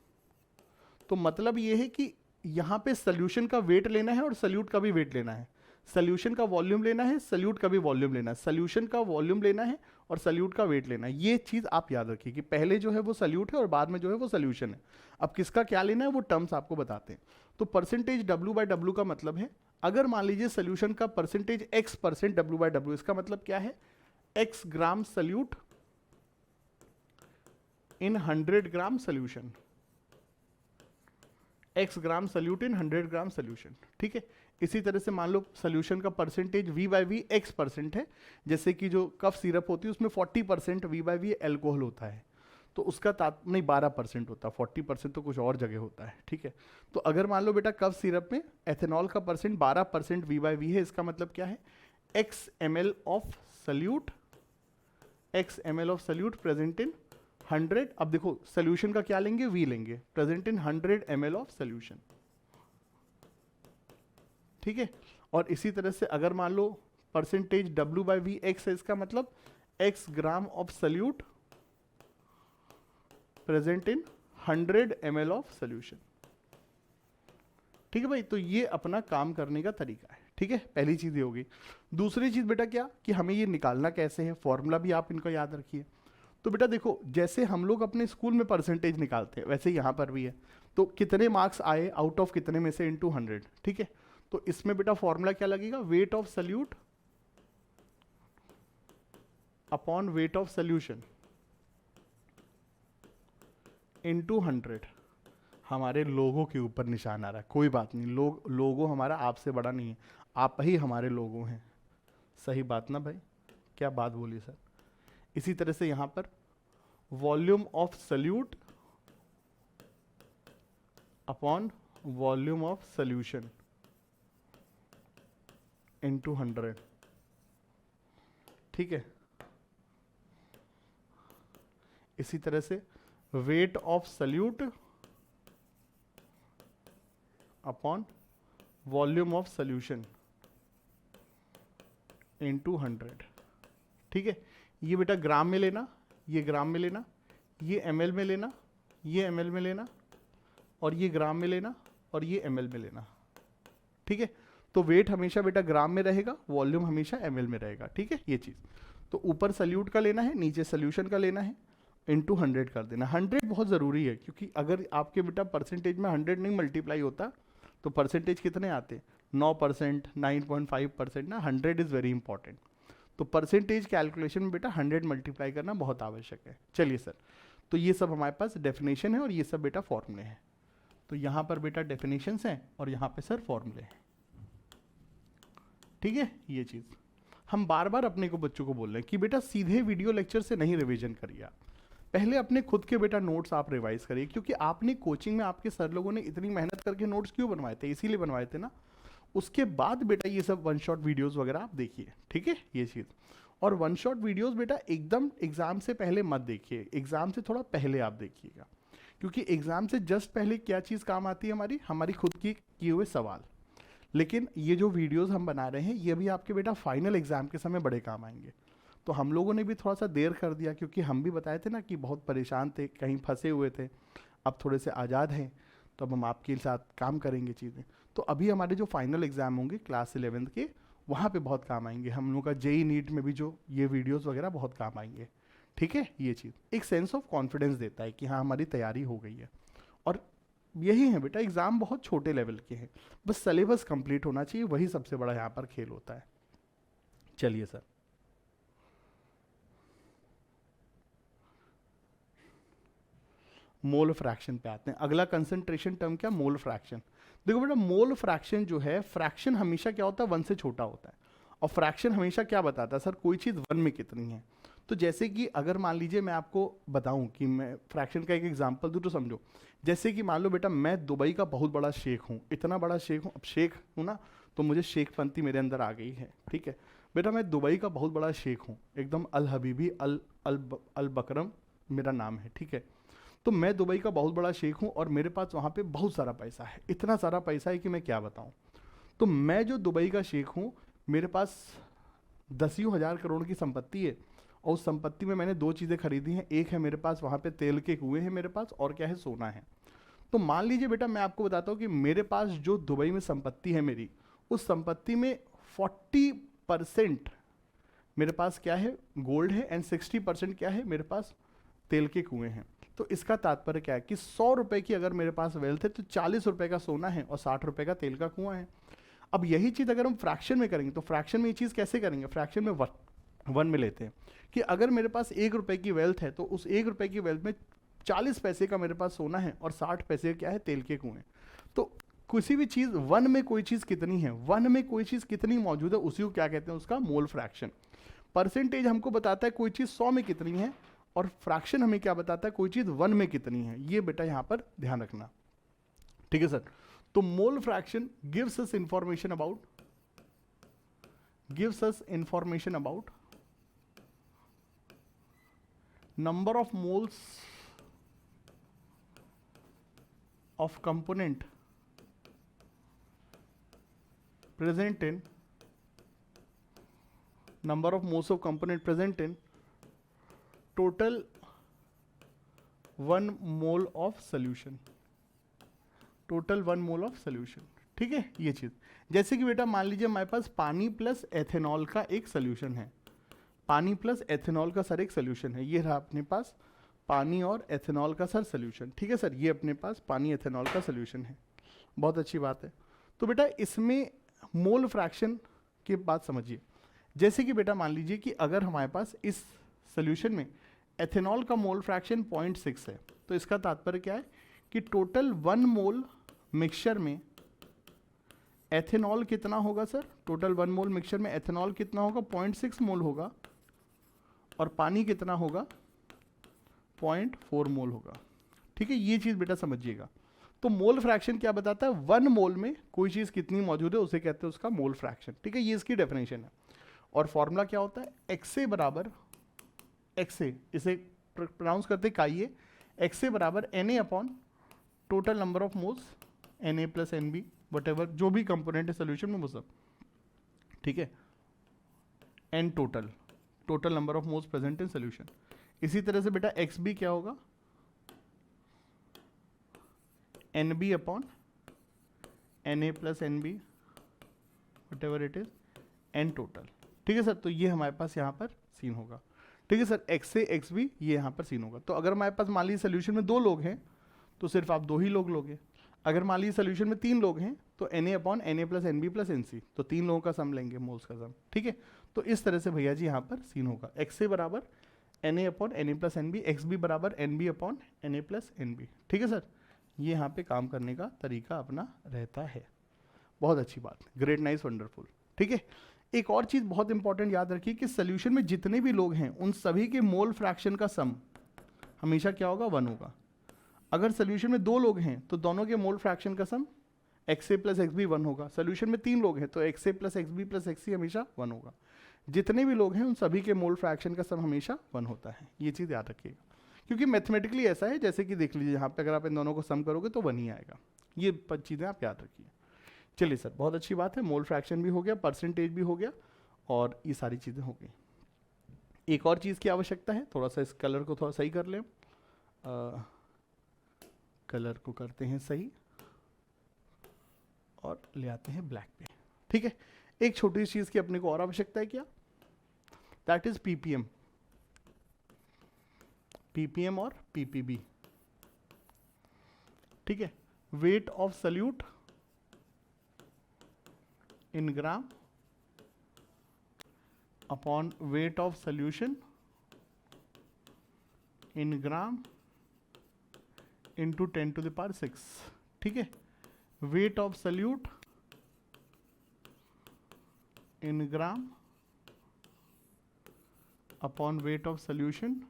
तो मतलब ये है कि यहाँ पे सोल्यूशन का वेट लेना है और सल्यूट का भी वेट लेना है, सोल्यूशन का वॉल्यूम लेना है, सल्यूट का भी वॉल्यूम लेना है, सोल्यूशन का वॉल्यूम लेना है और सल्यूट का वेट लेना है। ये चीज़ आप याद रखिए कि पहले जो है वो सल्यूट है और बाद में जो है वो सोल्यूशन है। अब किसका क्या लेना है वो टर्म्स आपको बताते हैं। तो परसेंटेज W बाय W का मतलब है, अगर मान लीजिए सोल्यूशन का percentage X% W by W, इसका मतलब क्या है, X gram solute in 100 gram solution, X gram solute in 100 gram solution, ठीक है। इसी तरह से मान लो सोल्यूशन का percentage V by V X% है, जैसे कि जो कफ सिरप होती है उसमें 40% V बाई वी एल्कोहल होता है, तो उसका नहीं 12% होता है, 40% तो कुछ और जगह होता है, ठीक है। तो अगर मान लो बेटा कफ सिरप में एथेनॉल का परसेंट 12% V बाई वी है, इसका मतलब क्या है, X ml of solute, X ml of solute present in 100, अब देखो सोल्यूशन का क्या लेंगे, V लेंगे, present in 100 ml of solution, ठीक है। और इसी तरह से अगर मान लो percentage W by V X है, इसका मतलब X gram of solute present in 100 ml of solution, ठीक है भाई। तो ये अपना काम करने का तरीका है, ठीक है, पहली चीज ये होगी। दूसरी चीज बेटा क्या, कि हमें ये निकालना कैसे है, फॉर्मूला भी आप इनको याद रखिए। तो बेटा देखो, जैसे हम लोग अपने स्कूल में परसेंटेज निकालते हैं वैसे यहाँ पर भी है, तो कितने मार्क्स आए आउट ऑफ कितने में से इनटू 100, ठीक है। तो इसमें बेटा फॉर्मूला क्या लगेगा, wait of solute upon weight of solution into 100। हमारे लोगों के ऊपर निशान आ रहा है, कोई बात नहीं, लोगो हमारा आपसे बड़ा नहीं है, आप ही हमारे लोगों हैं, सही बात ना भाई, क्या बात बोली सर। इसी तरह से यहां पर volume of solute upon volume of solution into 100, ठीक है। इसी तरह से wait of solute upon volume of solution into 100, ठीक है। ये बेटा ग्राम में लेना, ये ग्राम में लेना, ये ml में लेना, ये ml में लेना, और ये ग्राम में लेना, और ये ml में लेना, ठीक है। तो वेट हमेशा बेटा ग्राम में रहेगा, वॉल्यूम हमेशा ml में रहेगा, ठीक है, ये चीज। तो ऊपर सल्यूट का लेना है, नीचे सोल्यूशन का लेना है, इनटू 100 कर देना। 100 बहुत ज़रूरी है, क्योंकि अगर आपके बेटा परसेंटेज में 100 नहीं मल्टीप्लाई होता तो परसेंटेज कितने आते, 9%, 9.5% ना, 100 इज़ वेरी इंपॉर्टेंट। तो परसेंटेज कैलकुलेशन में बेटा 100 मल्टीप्लाई करना बहुत आवश्यक है। चलिए सर, तो ये सब हमारे पास डेफिनेशन है और ये सब बेटा फॉर्मूले हैं। तो यहाँ पर बेटा डेफिनेशंस हैं और यहाँ पे सर फॉर्मूले हैं, ठीक है। ये चीज़ हम बार बार अपने को बच्चों को बोल रहे हैं कि बेटा सीधे वीडियो लेक्चर से नहीं रिवीजन करिए आप, पहले अपने खुद के बेटा नोट्स आप रिवाइज करिए, क्योंकि आपने कोचिंग में आपके सर लोगों ने इतनी मेहनत करके नोट्स क्यों बनवाए थे, इसीलिए बनवाए थे ना। उसके बाद बेटा ये सब वन शॉट वीडियोस वगैरह आप देखिए, ठीक है, ये चीज़। और वन शॉट वीडियोस बेटा एकदम एग्जाम से पहले मत देखिए, एग्जाम से थोड़ा पहले आप देखिएगा, क्योंकि एग्जाम से जस्ट पहले क्या चीज़ काम आती है, हमारी खुद की किए हुए सवाल। लेकिन ये जो वीडियोस हम बना रहे हैं ये भी आपके बेटा फाइनल एग्जाम के समय बड़े काम आएंगे। तो हम लोगों ने भी थोड़ा सा देर कर दिया, क्योंकि हम भी बताए थे ना कि बहुत परेशान थे, कहीं फंसे हुए थे, अब थोड़े से आज़ाद हैं, तो अब हम आपके साथ काम करेंगे चीज़ें। तो अभी हमारे जो फाइनल एग्ज़ाम होंगे क्लास 11th के, वहाँ पे बहुत काम आएंगे, हम लोग का जेई नीट में भी जो ये वीडियोस वगैरह बहुत काम आएंगे, ठीक है। ये चीज़ एक सेंस ऑफ कॉन्फिडेंस देता है कि हाँ हमारी तैयारी हो गई है। और यही है बेटा, एग्ज़ाम बहुत छोटे लेवल के हैं, बस सिलेबस कंप्लीट होना चाहिए, वही सबसे बड़ा यहाँ पर खेल होता है। चलिए सर, मोल फ्रैक्शन पे आते हैं। अगला कंसंट्रेशन टर्म क्या, मोल फ्रैक्शन। देखो बेटा, मोल फ्रैक्शन जो है, फ्रैक्शन हमेशा क्या होता है, 1 से छोटा होता है, और फ्रैक्शन हमेशा क्या बताता है सर, कोई चीज़ 1 में कितनी है। तो जैसे कि अगर मान लीजिए मैं आपको बताऊं कि मैं फ्रैक्शन का एक एग्जांपल दूं, तो समझो, जैसे कि मान लो बेटा मैं दुबई का बहुत बड़ा शेख हूँ, इतना बड़ा शेख हूँ, अब शेख हूँ ना, तो मुझे शेखपंती मेरे अंदर आ गई है, ठीक है। बेटा मैं दुबई का बहुत बड़ा शेख हूँ, एकदम अल हबीबी अल बकरम मेरा नाम है, ठीक है। तो मैं दुबई का बहुत बड़ा शेख हूँ और मेरे पास वहाँ पे बहुत सारा पैसा है, इतना सारा पैसा है कि मैं क्या बताऊँ। तो मैं जो दुबई का शेख हूँ, मेरे पास 10,000 करोड़ की संपत्ति है, और उस संपत्ति में मैंने 2 चीज़ें खरीदी हैं, एक है मेरे पास वहाँ पे तेल के कुएँ हैं मेरे पास, और क्या है, सोना है। तो मान लीजिए बेटा मैं आपको बताता हूँ कि मेरे पास जो दुबई में संपत्ति है मेरी, उस संपत्ति में 40% मेरे पास क्या है, गोल्ड है, एंड 60% क्या है, मेरे पास तेल के कुएँ हैं। तो इसका तात्पर्य क्या है कि 100 रुपए की अगर मेरे पास वेल्थ है तो 40 रुपए का सोना है और 60 रुपए का तेल का कुआं है। अब यही चीज़ अगर हम फ्रैक्शन में करेंगे तो फ्रैक्शन में ये चीज़ कैसे करेंगे, फ्रैक्शन में वन में लेते हैं कि अगर मेरे पास 1 रुपए की वेल्थ है तो उस 1 रुपए की वेल्थ में 40 पैसे का मेरे पास सोना है और 60 पैसे क्या है, तेल के कुएं। तो किसी भी चीज़ वन में कोई चीज़ कितनी है, वन में कोई चीज़ कितनी मौजूद है, उसी को क्या कहते हैं, उसका मोल फ्रैक्शन। परसेंटेज हमको बताता है कोई चीज़ 100 में कितनी है, और फ्रैक्शन हमें क्या बताता है कोई चीज़ वन में कितनी है। ये बेटा यहाँ पर ध्यान रखना, ठीक है सर। तो mole fraction gives us information about number of moles of component present in total 1 mole of solution, ठीक है। ये चीज जैसे कि बेटा मान लीजिए हमारे पास पानी प्लस एथेनॉल का एक सोल्यूशन है, पानी प्लस एथेनॉल का सर एक सोल्यूशन है। ये रहा अपने पास पानी और एथेनॉल का सर सोल्यूशन, ठीक है सर। ये अपने पास पानी एथेनॉल का सोल्यूशन है, बहुत अच्छी बात है। तो बेटा इसमें मोल फ्रैक्शन की बात समझिए। जैसे कि बेटा मान लीजिए कि अगर हमारे पास इस सोल्यूशन में एथेनॉल का मोल फ्रैक्शन 0.6 है, तो इसका तात्पर्य क्या है कि टोटल 1 मोल मिक्सचर में एथेनॉल कितना होगा सर, टोटल 1 मोल मिक्सचर में एथेनॉल कितना होगा, 0.6 मोल होगा, और पानी कितना होगा, 0.4 मोल होगा, ठीक है। ये चीज़ बेटा समझिएगा। तो मोल फ्रैक्शन क्या बताता है, 1 मोल में कोई चीज़ कितनी मौजूद है उसे कहते हैं उसका मोल फ्रैक्शन, ठीक है। ये इसकी डेफिनेशन है। और फॉर्मूला क्या होता है, एक्सए बराबर एक्सए, इसे प्रोनाउंस करते काइए, एक्सए बराबर Na upon total number of moles, Na plus NB whatever जो भी कंपोनेंट है सोल्यूशन में वो सब, ठीक है। N total number of moles present in solution. इसी तरह से बेटा एक्स बी क्या होगा, N B upon N A plus N B what it is N total, ठीक है सर। तो ये हमारे पास यहाँ पर सीन होगा, ठीक है सर। एक्स ए एक्स बी ये यहाँ पर सीन होगा। तो अगर हमारे पास मान लीजिए सोल्यूशन में 2 लोग हैं तो सिर्फ आप 2 ही लोग लोगे। अगर मान लीजिए सोल्यूशन में 3 लोग हैं तो N A upon N A plus N B plus N C, तो 3 लोगों का सम लेंगे, मोल्स का सम, ठीक है। तो इस तरह से भैया जी यहाँ पर सीन होगा, एक्स ए बराबर N A upon N A plus N B, X B बराबर N B upon N A plus N B, ठीक है सर। ये यहाँ पे काम करने का तरीका अपना रहता है, बहुत अच्छी बात, ग्रेट, नाइस, वंडरफुल, ठीक है। एक और चीज़ बहुत इंपॉर्टेंट याद रखिए कि सोल्यूशन में जितने भी लोग हैं उन सभी के मोल फ्रैक्शन का सम हमेशा क्या होगा, 1 होगा। अगर सोल्यूशन में 2 लोग हैं तो दोनों के मोल फ्रैक्शन का sum X A plus X B 1 होगा। सोल्यूशन में 3 लोग हैं तो X A plus X B plus X C हमेशा 1 होगा। जितने भी लोग हैं उन सभी के मोल फ्रैक्शन का सम हमेशा 1 होता है। ये चीज़ याद रखिएगा, क्योंकि मैथमेटिकली ऐसा है, जैसे कि देख लीजिए यहाँ पे अगर आप इन दोनों को सम करोगे तो 1 ही आएगा। ये चीज़ें आप याद रखिए। चलिए सर, बहुत अच्छी बात है, मोल फ्रैक्शन भी हो गया, परसेंटेज भी हो गया, और ये सारी चीज़ें हो गई। एक और चीज़ की आवश्यकता है, थोड़ा सा इस कलर को थोड़ा सही कर लें, कलर को करते हैं सही और ले आते हैं ब्लैक पे, ठीक है। एक छोटी चीज़ की अपने को और आवश्यकता है क्या, दैट इज पीपीएम, पीपीएम और पीपीबी, ठीक है। Weight of solute in gram upon weight of solution in gram into 10 to the power 6, ठीक है। Weight of solute in gram upon weight of solution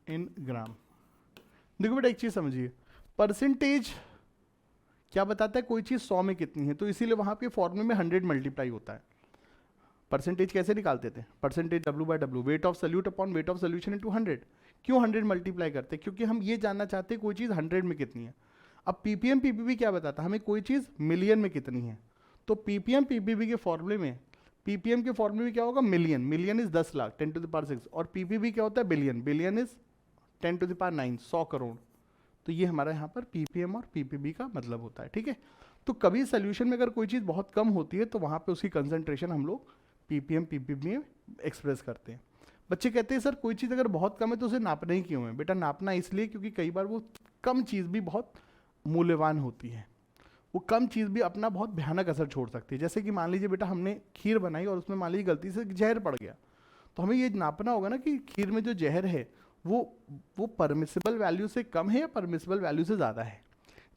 in gram. देखो बेटा एक चीज समझिए, परसेंटेज क्या बताता है कोई चीज 100 में कितनी है, तो इसीलिए वहां पे फॉर्मूले में 100 मल्टीप्लाई होता है। परसेंटेज कैसे निकालते थे, percentage W/W, wait of solute upon weight of solution into 100। क्यों 100 मल्टीप्लाई करते हैं, क्योंकि हम ये जानना चाहते हैं कोई चीज़ 100 में कितनी है। अब पीपीएम पीपीबी क्या बताता है हमें कोई चीज़ मिलियन में कितनी है, तो पीपीएम पीपीबी के फॉर्मूले में, पीपीएम के फॉर्मूले में क्या होगा, million, million is 10 lakh 10 to the power 6, और पीपीबी क्या होता है, billion, billion is 10 to the power 9, 100 crore. तो ये हमारा यहाँ पर पीपीएम और पीपीबी का मतलब होता है, ठीक है। तो कभी सोल्यूशन में अगर कोई चीज़ बहुत कम होती है तो वहाँ पे उसकी कंसंट्रेशन हम लोग पीपीएम पीपीबी में एक्सप्रेस करते हैं। बच्चे कहते हैं सर कोई चीज़ अगर बहुत कम है तो उसे नापना ही क्यों है? बेटा नापना इसलिए क्योंकि कई बार वो कम चीज़ भी बहुत मूल्यवान होती है, वो कम चीज़ भी अपना बहुत भयानक असर छोड़ सकती है। जैसे कि मान लीजिए बेटा हमने खीर बनाई और उसमें मान लीजिए गलती से जहर पड़ गया, तो हमें ये नापना होगा ना कि खीर में जो जहर है वो परमिसिबल वैल्यू से कम है या परमिसिबल वैल्यू से ज़्यादा है।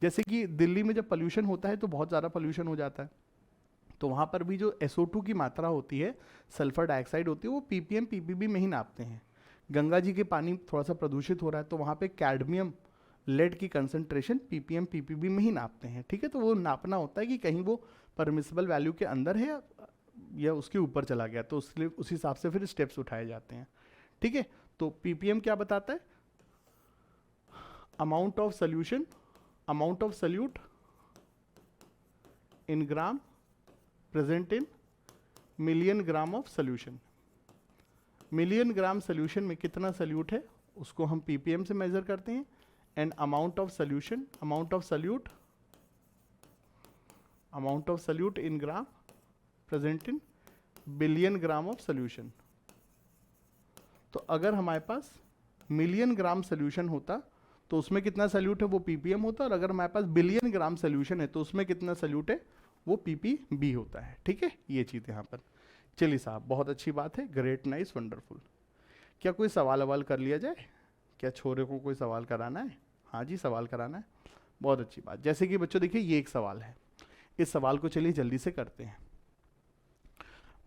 जैसे कि दिल्ली में जब पोल्यूशन होता है तो बहुत ज़्यादा पोल्यूशन हो जाता है, तो वहाँ पर भी जो SO2 की मात्रा होती है, सल्फर डाइऑक्साइड होती है, वो ppm ppb में ही नापते हैं। गंगा जी के पानी थोड़ा सा प्रदूषित हो रहा है तो वहाँ पे कैडमियम लेड की कंसंट्रेशन ppm ppb में ही नापते हैं। ठीक है, तो वो नापना होता है कि कहीं वो परमिसिबल वैल्यू के अंदर है या उसके ऊपर चला गया, तो उसके लिए उस हिसाब से फिर स्टेप्स उठाए जाते हैं। ठीक है, तो ppm क्या बताता है? Amount of solution, amount of solute in gram present in million gram of solution. Million gram solution में कितना सल्यूट है उसको हम ppm से मेजर करते हैं, and amount of solution, amount of solute, amount of solute in gram present in billion gram of solution. तो अगर हमारे पास मिलियन ग्राम सोल्यूशन होता तो उसमें कितना सल्यूट है वो ppm होता, और अगर हमारे पास बिलियन ग्राम सोल्यूशन है तो उसमें कितना सल्यूट है वो ppb होता है। ठीक है, ये चीज़ यहाँ पर। चलिए साहब, बहुत अच्छी बात है, ग्रेट, नाइस, वंडरफुल। क्या कोई सवाल अवाल कर लिया जाए? क्या छोरे को कोई सवाल कराना है? हाँ जी, सवाल कराना है, बहुत अच्छी बात। जैसे कि बच्चों देखिए ये एक सवाल है, इस सवाल को चलिए जल्दी से करते हैं।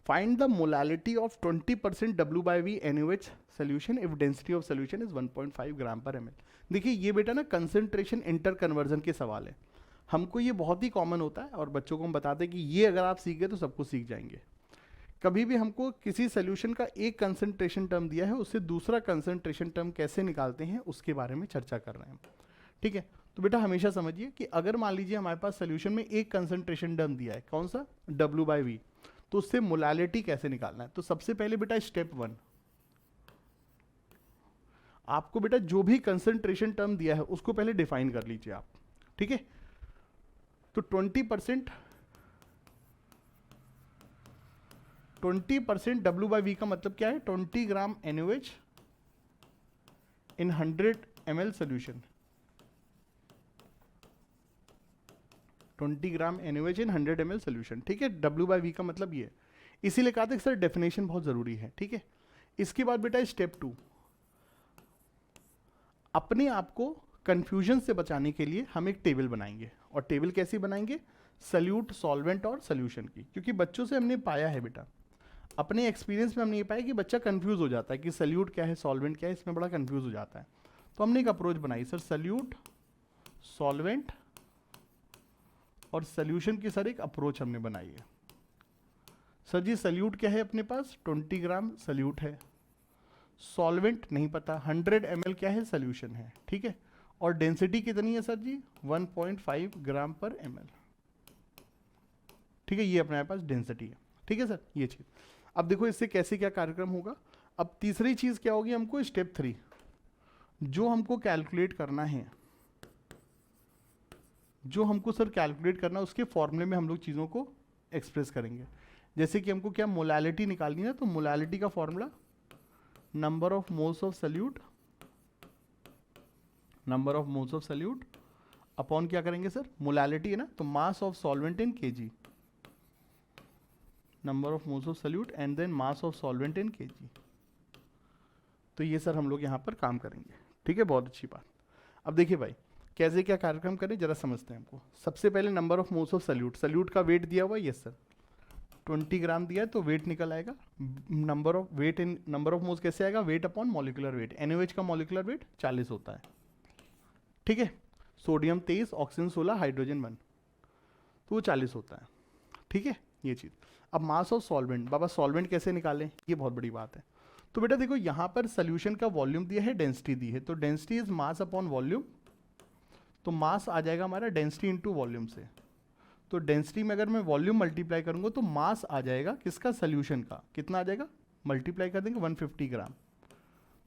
Find the molality of 20% W/V NaOH solution if density of solution is 1.5 ग्राम पर ml। देखिए ये बेटा ना कंसंट्रेशन इंटर कन्वर्जन के सवाल है, हमको ये बहुत ही कॉमन होता है और बच्चों को हम बताते हैं कि ये अगर आप सीख गए तो सब कुछ सीख जाएंगे। कभी भी हमको किसी सोल्यूशन का एक कंसंट्रेशन टर्म दिया है, उससे दूसरा कंसंट्रेशन टर्म कैसे निकालते हैं उसके बारे में चर्चा कर रहे हैं। ठीक है, तो बेटा हमेशा समझिए कि अगर मान लीजिए हमारे पास सोल्यूशन में एक कंसंट्रेशन टर्म दिया है, कौन सा? W/V, तो उससे मोलालिटी कैसे निकालना है? तो सबसे पहले बेटा स्टेप 1, आपको बेटा जो भी कंसंट्रेशन टर्म दिया है उसको पहले डिफाइन कर लीजिए आप। ठीक है, तो 20% W/V का मतलब क्या है? 20 ग्राम NaOH इन 100 ml सोल्यूशन। 20 ग्राम NaOH इन 100 ml सोल्यूशन। ठीक है, W/V का मतलब ये है, इसीलिए कहा था कि सर डेफिनेशन बहुत जरूरी है। ठीक है, इसके बाद बेटा स्टेप 2, अपने आप को कंफ्यूजन से बचाने के लिए हम एक टेबल बनाएंगे। और टेबल कैसी बनाएंगे? सल्यूट, सॉल्वेंट और सोल्यूशन की। क्योंकि बच्चों से हमने पाया है बेटा, अपने एक्सपीरियंस में हमने ये पाया कि बच्चा कंफ्यूज हो जाता है कि सल्यूट क्या है, सॉल्वेंट क्या है, इसमें बड़ा कंफ्यूज हो जाता है। तो हमने एक अप्रोच बनाई सर, सल्यूट, सॉल्वेंट और सोल्यूशन की सर एक अप्रोच हमने बनाई है। सर जी सल्यूट क्या है अपने पास? 20 ग्राम सल्यूट है। सॉल्वेंट नहीं पता, 100 ml क्या है? सोल्यूशन है। ठीक है, और डेंसिटी कितनी है सर जी? 1.5 ग्राम पर ml। ठीक है, ये अपने पास डेंसिटी है। ठीक है सर, ये चीज़। अब देखो इससे कैसे क्या कार्यक्रम होगा। अब तीसरी चीज़ क्या होगी? हमको स्टेप 3 जो हमको कैलकुलेट करना है, जो हमको सर कैलकुलेट करना है उसके फॉर्मूले में हम लोग चीज़ों को एक्सप्रेस करेंगे। जैसे कि हमको क्या मोलालिटी निकालनी है, तो मोलालिटी का formula number of moles of solute, number of moles of solute upon क्या करेंगे सर? मोलालिटी है ना, तो mass of solvent in kg, number of moles of solute and then mass of solvent in kg। तो ये sir हम लोग यहाँ पर काम करेंगे। ठीक है, बहुत अच्छी बात। अब देखिए भाई कैसे क्या कार्यक्रम करें जरा समझते हैं हमको। सबसे पहले number of moles of solute, solute का वेट दिया हुआ है, यस सर 20 ग्राम दिया है तो वेट निकल आएगा। Number of weight in number of moles कैसे आएगा? Weight upon molecular weight. NaOH का मॉलिक्यूलर वेट 40 होता है। ठीक है, सोडियम 23, ऑक्सीजन 16, हाइड्रोजन 1, तो वो 40 होता है। ठीक है, ये चीज़। अब मास ऑफ सॉल्वेंट, बाबा सॉल्वेंट कैसे निकालें? ये बहुत बड़ी बात है। तो बेटा देखो यहाँ पर सोल्यूशन का वॉल्यूम दिया है, डेंसिटी दी है, तो density is mass upon volume. तो मास आ जाएगा हमारा डेंसिटी इंटू वॉल्यूम से। तो डेंसिटी में अगर मैं वॉल्यूम मल्टीप्लाई करूंगा तो मास आ जाएगा किसका? सोल्यूशन का। कितना आ जाएगा? मल्टीप्लाई कर देंगे 150 ग्राम।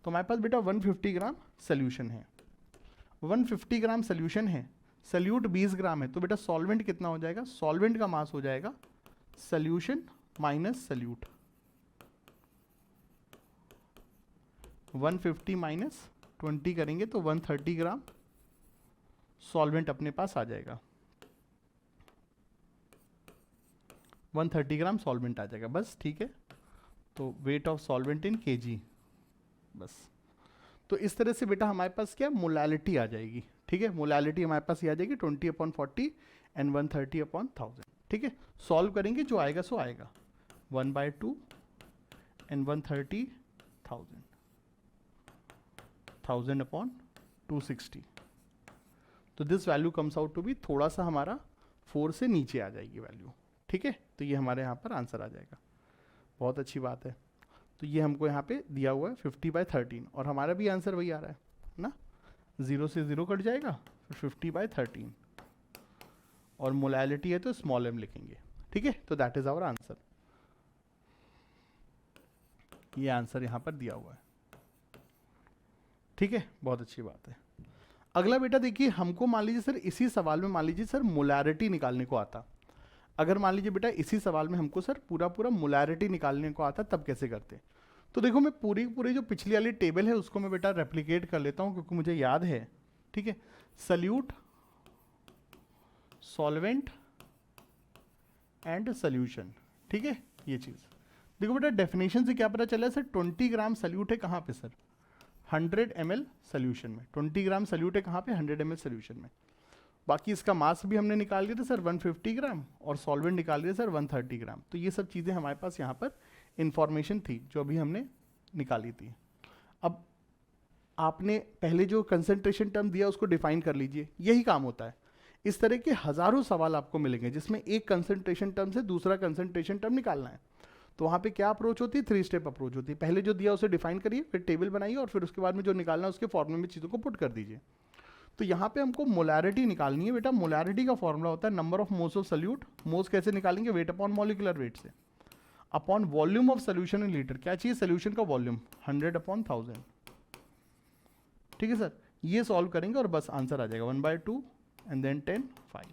तो हमारे पास बेटा 150 ग्राम सोल्यूशन है, 150 ग्राम सोल्यूशन है, सल्यूट 20 ग्राम है, तो बेटा सॉल्वेंट कितना हो जाएगा? सॉल्वेंट का मास हो जाएगा सोल्यूशन माइनस सल्यूट। 150 माइनस 20 करेंगे तो 130 ग्राम सॉल्वेंट अपने पास आ जाएगा, 130 ग्राम सॉल्वेंट आ जाएगा बस। ठीक है, तो weight of solvent in KG बस। तो इस तरह से बेटा हमारे पास क्या मोलालिटी आ जाएगी। ठीक है, मोलालिटी हमारे पास ये आ जाएगी 20/40 एंड 130/1000। ठीक है, सॉल्व करेंगे जो आएगा सो आएगा, 1/2 एंड 130,000, 1000/260। तो this value comes out to be, थोड़ा सा हमारा 4 से नीचे आ जाएगी वैल्यू। ठीक है, तो ये हमारे यहाँ पर आंसर आ जाएगा। बहुत अच्छी बात है। तो ये हमको यहाँ पे दिया हुआ है 50/13 और हमारा भी आंसर वही आ रहा है ना, 0 से 0 कट जाएगा, फिर 50/13 और मोलालिटी है तो स्मॉल m लिखेंगे। ठीक है, तो दैट इज आवर आंसर। ये आंसर यहाँ पर दिया हुआ है। ठीक है, बहुत अच्छी बात है। अगला बेटा देखिए, हमको मान लीजिए सर इसी सवाल में मान लीजिए सर मोलारिटी निकालने को आता, अगर मान लीजिए बेटा इसी सवाल में हमको सर पूरा मोलारिटी निकालने को आता, तब कैसे करते? तो देखो मैं पूरी जो पिछली वाली टेबल है उसको मैं बेटा रेप्लिकेट कर लेता हूँ क्योंकि मुझे याद है। ठीक है, सल्यूट, सॉल्वेंट एंड सोल्यूशन। ठीक है, ये चीज़ देखो बेटा डेफिनेशन से क्या पता चला सर, 20 ग्राम सल्यूट है कहाँ पे सर, 100 ml सोल्यूशन में। 20 ग्राम सल्यूट है कहाँ पे, 100 ml सोल्यूशन में। बाकी इसका मास भी हमने निकाल लिया था सर 150 ग्राम और सॉल्वेंट निकाल लिया सर 130 ग्राम। तो ये सब चीज़ें हमारे पास यहाँ पर इंफॉर्मेशन थी जो अभी हमने निकाली थी। अब आपने पहले जो कंसंट्रेशन टर्म दिया उसको डिफाइन कर लीजिए, यही काम होता है। इस तरह के हजारों सवाल आपको मिलेंगे जिसमें एक कंसंट्रेशन टर्म से दूसरा कंसंट्रेशन टर्म निकालना है। तो वहाँ पे क्या अप्रोच होती है, 3 स्टेप अप्रोच होती है। पहले जो दिया उसे डिफाइन करिए, फिर टेबल बनाइए और फिर उसके बाद में जो निकालना है उसके फॉर्मूले में चीज़ों को पुट कर दीजिए। तो यहाँ पे हमको मोलारिटी निकालनी है बेटा। मोलारिटी का फॉर्मूला होता है number of moles of salute. Moles कैसे निकालेंगे, वेट अपॉन मॉलिक्यूलर वेट से, upon volume of solution in litre. क्या चाहिए, सोल्यूशन का वॉल्यूम 100/1000। ठीक है सर, ये सॉल्व करेंगे और बस आंसर आ जाएगा 1/2 एंड देन 10 5।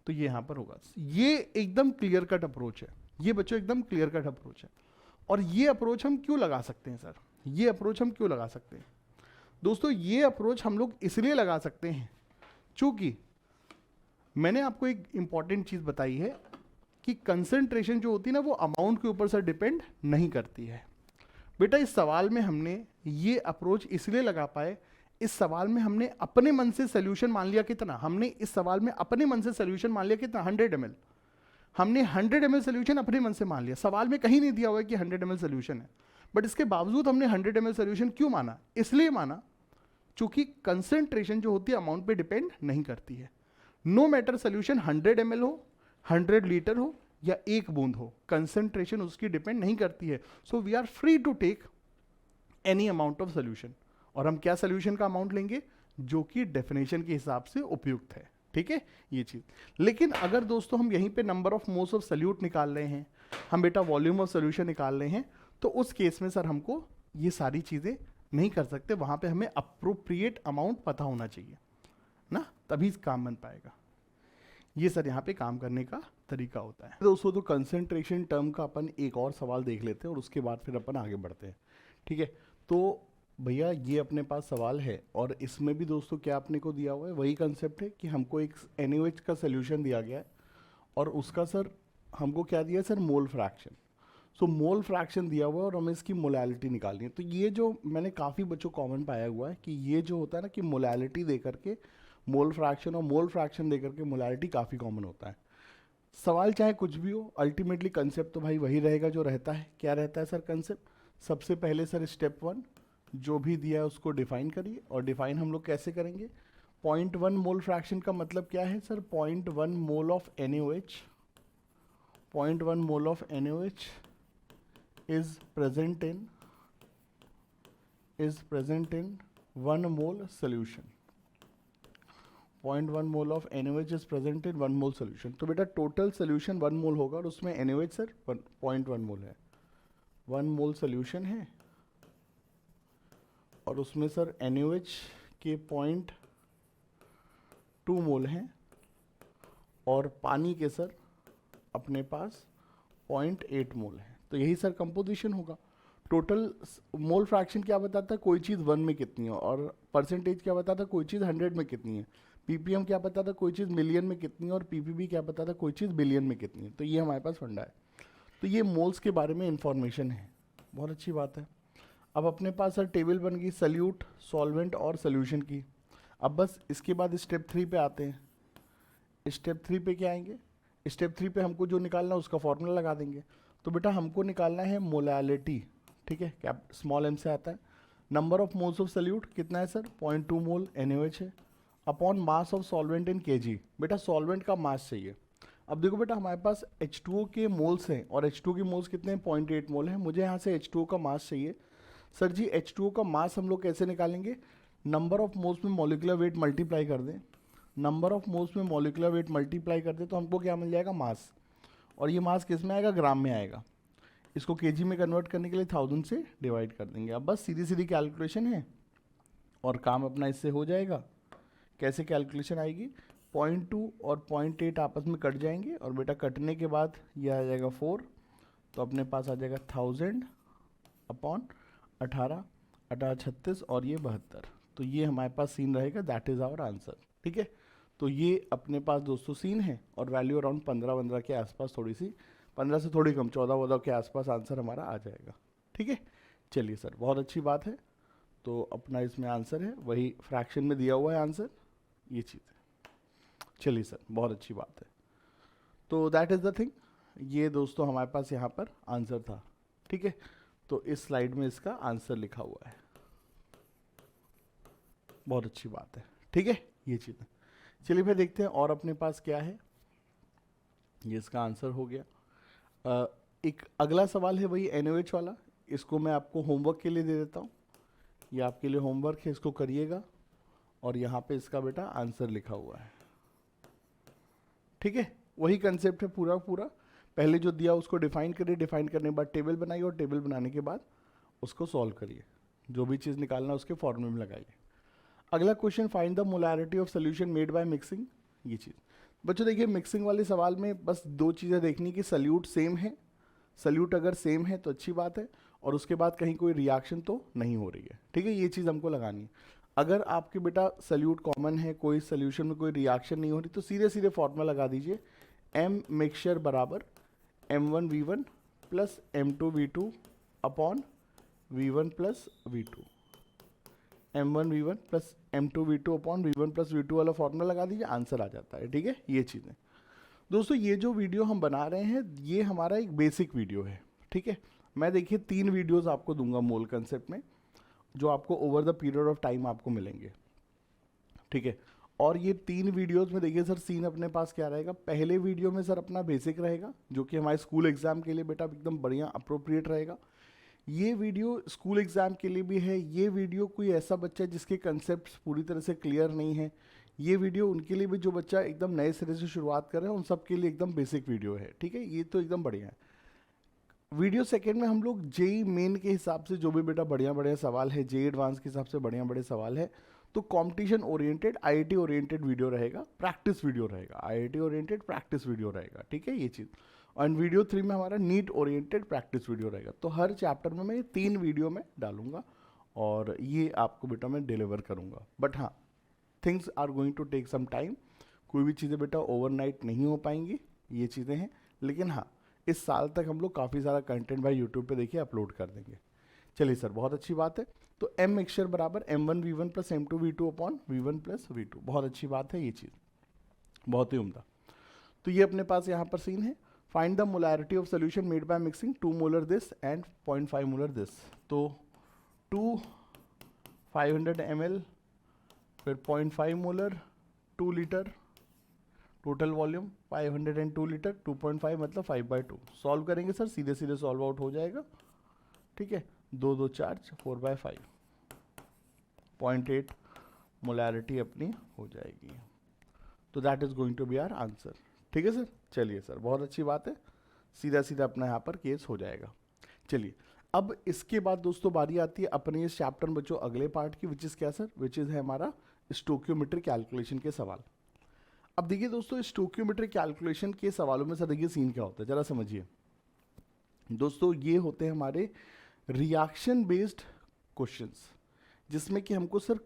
तो ये यहाँ पर होगा। ये एकदम क्लियर कट अप्रोच है, ये बच्चों एकदम क्लियर कट अप्रोच है। और ये अप्रोच हम क्यों लगा सकते हैं सर, ये अप्रोच हम क्यों लगा सकते हैं दोस्तों? ये अप्रोच हम लोग इसलिए लगा सकते हैं चूंकि मैंने आपको एक इंपॉर्टेंट चीज बताई है कि कंसंट्रेशन जो होती है ना वो अमाउंट के ऊपर से डिपेंड नहीं करती है। बेटा इस सवाल में हमने ये अप्रोच इसलिए लगा पाए, इस सवाल में हमने अपने मन से सोल्यूशन मान लिया कितना, हमने इस सवाल में अपने मन से सोल्यूशन मान लिया कितना, 100 ml। हमने 100 ml सोल्यूशन अपने मन से मान लिया। सवाल में कहीं नहीं दिया हुआ है कि 100 ml सोल्यूशन है, बट इसके बावजूद हमने 100 ml सोल्यूशन क्यों माना, इसलिए माना चूंकि कंसंट्रेशन जो होती है अमाउंट पे डिपेंड नहीं करती है। नो मैटर सोल्यूशन 100 ml हो, 100 लीटर हो या 1 बूंद हो, कंसंट्रेशन उसकी डिपेंड नहीं करती है। So we are free to take any amount of solution. और हम क्या सोल्यूशन का अमाउंट लेंगे, जो कि डेफिनेशन के हिसाब से उपयुक्त है। ठीक है, ये चीज। लेकिन अगर दोस्तों हम यहीं पे number of moles of solute निकाल रहे हैं, हम बेटा वॉल्यूम ऑफ सोल्यूशन निकाल रहे हैं, तो उस केस में सर हमको ये सारी चीजें नहीं कर सकते। वहां पे हमें अप्रोप्रिएट अमाउंट पता होना चाहिए ना, तभी काम बन पाएगा। ये सर यहाँ पे काम करने का तरीका होता है दोस्तों। तो कंसंट्रेशन टर्म का अपन एक और सवाल देख लेते हैं और उसके बाद फिर अपन आगे बढ़ते हैं। ठीक है, तो भैया ये अपने पास सवाल है और इसमें भी दोस्तों क्या अपने को दिया हुआ है, वही कंसेप्ट है कि हमको एक NaOH का सोल्यूशन दिया गया है और उसका सर हमको क्या दिया है सर, मोल फ्रैक्शन। सो मोल फ्रैक्शन दिया हुआ है और हमें इसकी मोलालिटी निकालनी है। तो ये जो मैंने काफ़ी बच्चों कॉमन पाया हुआ है कि ये जो होता है ना कि मोलालिटी दे करके मोल फ्रैक्शन और मोल फ्रैक्शन दे करके मोलालिटी काफ़ी कॉमन होता है। सवाल चाहे कुछ भी हो, अल्टीमेटली कंसेप्ट तो भाई वही रहेगा जो रहता है। क्या रहता है सर कंसेप्ट, सबसे पहले सर स्टेप 1 जो भी दिया है उसको डिफाइन करिए। और डिफाइन हम लोग कैसे करेंगे, 0.1 मोल फ्रैक्शन का मतलब क्या है sir, 0.1 mole of NaOH, 0.1 mole of NaOH is present in 1 mole solution. 0.1 mole of NaOH is present in 1 mole solution। तो बेटा टोटल सोल्यूशन 1 मोल होगा और उसमें NaOH सर 0.1 मोल है, 1 मोल सोल्यूशन है और उसमें सर NaOH के 0.2 मोल हैं और पानी के सर अपने पास 0.8 मोल है। तो यही सर कंपोजिशन होगा। टोटल मोल फ्रैक्शन क्या बताता है, कोई चीज़ 1 में कितनी है, और परसेंटेज क्या बताता है, कोई चीज़ 100 में कितनी है। पीपीएम क्या बताता है, कोई चीज़ मिलियन में कितनी है, और पीपीबी क्या बताता है, कोई चीज़ बिलियन में कितनी है। तो ये हमारे पास फंडा है। तो ये मोल्स के बारे में इंफॉर्मेशन है, बहुत अच्छी बात है। अब अपने पास सर टेबल बन गई सल्यूट, सॉल्वेंट और सोल्यूशन की। अब बस इसके बाद स्टेप 3 पे आते हैं। स्टेप 3 पे क्या आएंगे, स्टेप 3 पे हमको जो निकालना है उसका फॉर्मूला लगा देंगे। तो बेटा हमको निकालना है मोलैलिटी, ठीक है, क्या स्मॉल एम से आता है। Number of moles of salute कितना है सर, 0.2 मोल NaOH है, upon mass of solvent in KG. बेटा सॉल्वेंट का मास चाहिए। अब देखो बेटा हमारे पास H2O के मोल्स हैं, और H2O के मोल्स कितने हैं, 0.8 मोल है। मुझे यहाँ से H2O का मास चाहिए। सर जी H2O का मास हम लोग कैसे निकालेंगे, नंबर ऑफ मोल्स में मॉलिक्यूलर वेट मल्टीप्लाई कर दें। नंबर ऑफ मोल्स में मॉलिक्यूलर वेट मल्टीप्लाई कर दें तो हमको क्या मिल जाएगा, मास। और ये मास किस में आएगा, ग्राम में आएगा। इसको केजी में कन्वर्ट करने के लिए 1000 से डिवाइड कर देंगे। अब बस सीधी सीधी कैलकुलेशन है और काम अपना इससे हो जाएगा। कैसे कैलकुलेशन आएगी, 0.2 और 0.8 आपस में कट जाएंगे, और बेटा कटने के बाद ये आ जाएगा 4, तो अपने पास आ जाएगा 1000 अपॉन 18, 18 36 और ये 72। तो ये हमारे पास सीन रहेगा, दैट इज़ आवर आंसर। ठीक है, तो ये अपने पास दोस्तों सीन है, और वैल्यू अराउंड 15 के आसपास, थोड़ी सी 15 से थोड़ी कम 14 के आसपास आंसर हमारा आ जाएगा। ठीक है, चलिए सर बहुत अच्छी बात है। तो अपना इसमें आंसर है वही फ्रैक्शन में दिया हुआ है आंसर, ये चीज़ है। चलिए सर बहुत अच्छी बात है। तो दैट इज़ द थिंग, ये दोस्तों हमारे पास यहाँ पर आंसर था। ठीक है, तो इस स्लाइड में इसका आंसर लिखा हुआ है, बहुत अच्छी बात है। ठीक है, ये चीज़ है। चलिए फिर देखते हैं और अपने पास क्या है। ये इसका आंसर हो गया। एक अगला सवाल है वही NaOH वाला, इसको मैं आपको होमवर्क के लिए दे देता हूँ। ये आपके लिए होमवर्क है, इसको करिएगा, और यहाँ पे इसका बेटा आंसर लिखा हुआ है। ठीक है, वही कंसेप्ट है पूरा पूरा। पहले जो दिया उसको डिफाइन करिए, डिफाइन करने के बाद टेबल बनाइए, और टेबल बनाने के बाद उसको सॉल्व करिए, जो भी चीज़ निकालना उसके फॉर्मूले में लगाइए। अगला question, find the molarity of solution made by mixing. ये चीज़ बच्चों देखिए, मिक्सिंग वाले सवाल में बस दो चीज़ें देखनी कि सल्यूट सेम है, सल्यूट अगर सेम है तो अच्छी बात है, और उसके बाद कहीं कोई रिएक्शन तो नहीं हो रही है। ठीक है, ये चीज़ हमको लगानी है। अगर आपके बेटा सल्यूट कॉमन है, कोई सोल्यूशन में कोई रिएक्शन नहीं हो रही, तो सीधे सीधे फॉर्मूला लगा दीजिए, M मिक्सचर बराबर M1V1 plus M2V2 upon V1 plus V2। M1V1 plus M2V2 upon V1 plus V2 वाला फॉर्मूला लगा दीजिए, आंसर आ जाता है। ठीक है, ये चीज़ें दोस्तों, ये जो वीडियो हम बना रहे हैं ये हमारा एक बेसिक वीडियो है। ठीक है, मैं देखिए 3 वीडियोस आपको दूंगा मोल कंसेप्ट में, जो आपको over the period of time आपको मिलेंगे। ठीक है, और ये 3 वीडियोस में देखिए सर सीन अपने पास क्या रहेगा। पहले वीडियो में सर अपना बेसिक रहेगा, जो कि हमारे स्कूल एग्जाम के लिए बेटा एकदम बढ़िया अप्रोप्रिएट रहेगा। ये वीडियो स्कूल एग्जाम के लिए भी है। ये वीडियो कोई ऐसा बच्चा जिसके कंसेप्ट पूरी तरह से क्लियर नहीं है, ये वीडियो उनके लिए भी जो बच्चा एकदम नए सिरे से शुरुआत कर रहे हैं उन सब के लिए एकदम बेसिक वीडियो है। ठीक है, ये तो एकदम बढ़िया है। वीडियो सेकंड में हम लोग जेई मेन के हिसाब से जो भी बेटा बढ़िया बढ़िया सवाल है, जेई एडवांस के हिसाब से बढ़िया बड़े सवाल है, तो competition oriented IIT oriented video रहेगा, प्रैक्टिस वीडियो रहेगा, IIT ओरिएंटेड प्रैक्टिस वीडियो रहेगा। ठीक है, ये चीज़। और वीडियो 3 में हमारा नीट ओरिएंटेड प्रैक्टिस वीडियो रहेगा। तो हर चैप्टर में मैं ये 3 वीडियो में डालूंगा, और ये आपको बेटा मैं डिलीवर करूंगा। बट हाँ, things are going to take some time, कोई भी चीज़ें बेटा ओवरनाइट नहीं हो पाएंगी, ये चीज़ें हैं। लेकिन हाँ, इस साल तक हम लोग काफ़ी सारा कंटेंट भाई यूट्यूब पे देखिए अपलोड कर देंगे। चलिए सर बहुत अच्छी बात है। तो M मिक्सचर बराबर M1V1 plus M2V2 upon V1 plus V2, बहुत अच्छी बात है ये चीज़, बहुत ही उम्दा। तो ये अपने पास यहाँ पर सीन है, find the molarity of solution made by mixing 2 molar this and 0.5 molar this. तो 2 500 ml, फिर 0.5 molar 2 litre, total volume 502 litre, 2.5 मतलब 5/2। सॉल्व करेंगे सर, सीधे सीधे सॉल्व आउट हो जाएगा। ठीक है, 2 2 4 4/5, 0.8 मोलैरिटी अपनी हो जाएगी। तो that is going to be our answer. ठीक है सर, चलिए सर बहुत अच्छी बात है, सीधा सीधा अपना यहाँ पर केस हो जाएगा। चलिए, अब इसके बाद दोस्तों बारी आती है अपने इस चैप्टर में बच्चों अगले पार्ट की, विच इज़ क्या सर, विच इज़ है हमारा स्टोक्योमेट्रिक कैलकुलेशन के सवाल। अब देखिए दोस्तों, स्टोक्योमेट्रिक कैलकुलेशन के सवालों में सर देखिए सीन क्या होता है, जरा समझिए दोस्तों। ये होते हैं हमारे रिएक्शन बेस्ड क्वेश्चंस, जिसमें कि हमको सर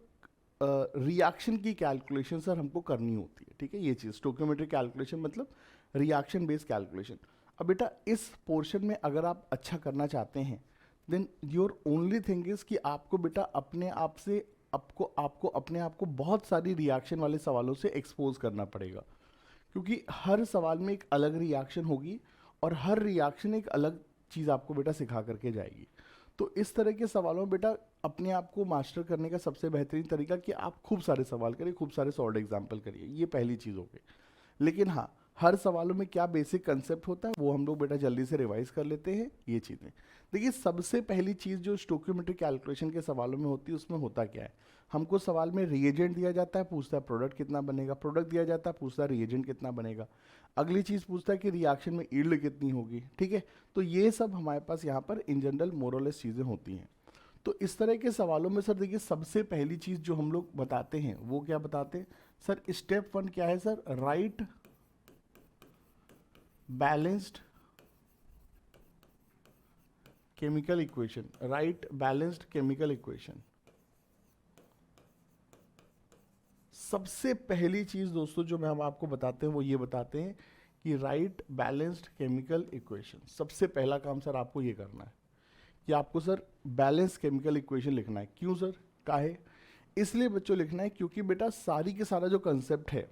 रिएक्शन की कैलकुलेशन सर हमको करनी होती है, ठीक है। ये चीज़ स्टोकियोमेट्रिक कैलकुलेशन मतलब रिएक्शन बेस्ड कैलकुलेशन। अब बेटा इस पोर्शन में अगर आप अच्छा करना चाहते हैं, then your only thing is कि आपको बेटा अपने आप से आपको अपने आप को बहुत सारी रिएक्शन वाले सवालों से एक्सपोज करना पड़ेगा, क्योंकि हर सवाल में एक अलग रिएक्शन होगी और हर रिएक्शन एक अलग चीज़ आपको बेटा सिखा करके जाएगी। तो इस तरह के सवालों में बेटा अपने आप को मास्टर करने का सबसे बेहतरीन तरीका कि आप खूब सारे सवाल करिए, खूब सारे सॉल्व एग्जाम्पल करिए, ये पहली चीज़ हो गई। लेकिन हाँ, हर सवालों में क्या बेसिक कंसेप्ट होता है वो हम लोग बेटा जल्दी से रिवाइज कर लेते हैं। ये चीज़ें देखिए, सबसे पहली चीज़ जो स्टोकियोमेट्रिक कैलकुलेशन के सवालों में होती है उसमें होता क्या है, हमको सवाल में रिएजेंट दिया जाता है, पूछता है प्रोडक्ट कितना बनेगा, प्रोडक्ट दिया जाता है, पूछता है रिएजेंट कितना बनेगा, अगली चीज़ पूछता है कि रिएक्शन में यील्ड कितनी होगी, ठीक है। तो ये सब हमारे पास यहाँ पर इन जनरल मोरलेस चीज़ें होती हैं। तो इस तरह के सवालों में सर देखिए, सबसे पहली चीज़ जो हम लोग बताते हैं वो क्या बताते हैं सर, स्टेप 1 क्या है sir, right balanced chemical equation, right balanced chemical equation. सबसे पहली चीज दोस्तों जो हम आपको बताते हैं वो ये बताते हैं कि राइट बैलेंस्ड केमिकल इक्वेशन। सबसे पहला काम सर आपको ये करना है कि आपको सर बैलेंस केमिकल इक्वेशन लिखना है। क्यों सर, काहे, इसलिए बच्चों लिखना है क्योंकि बेटा सारी के सारा जो कंसेप्ट है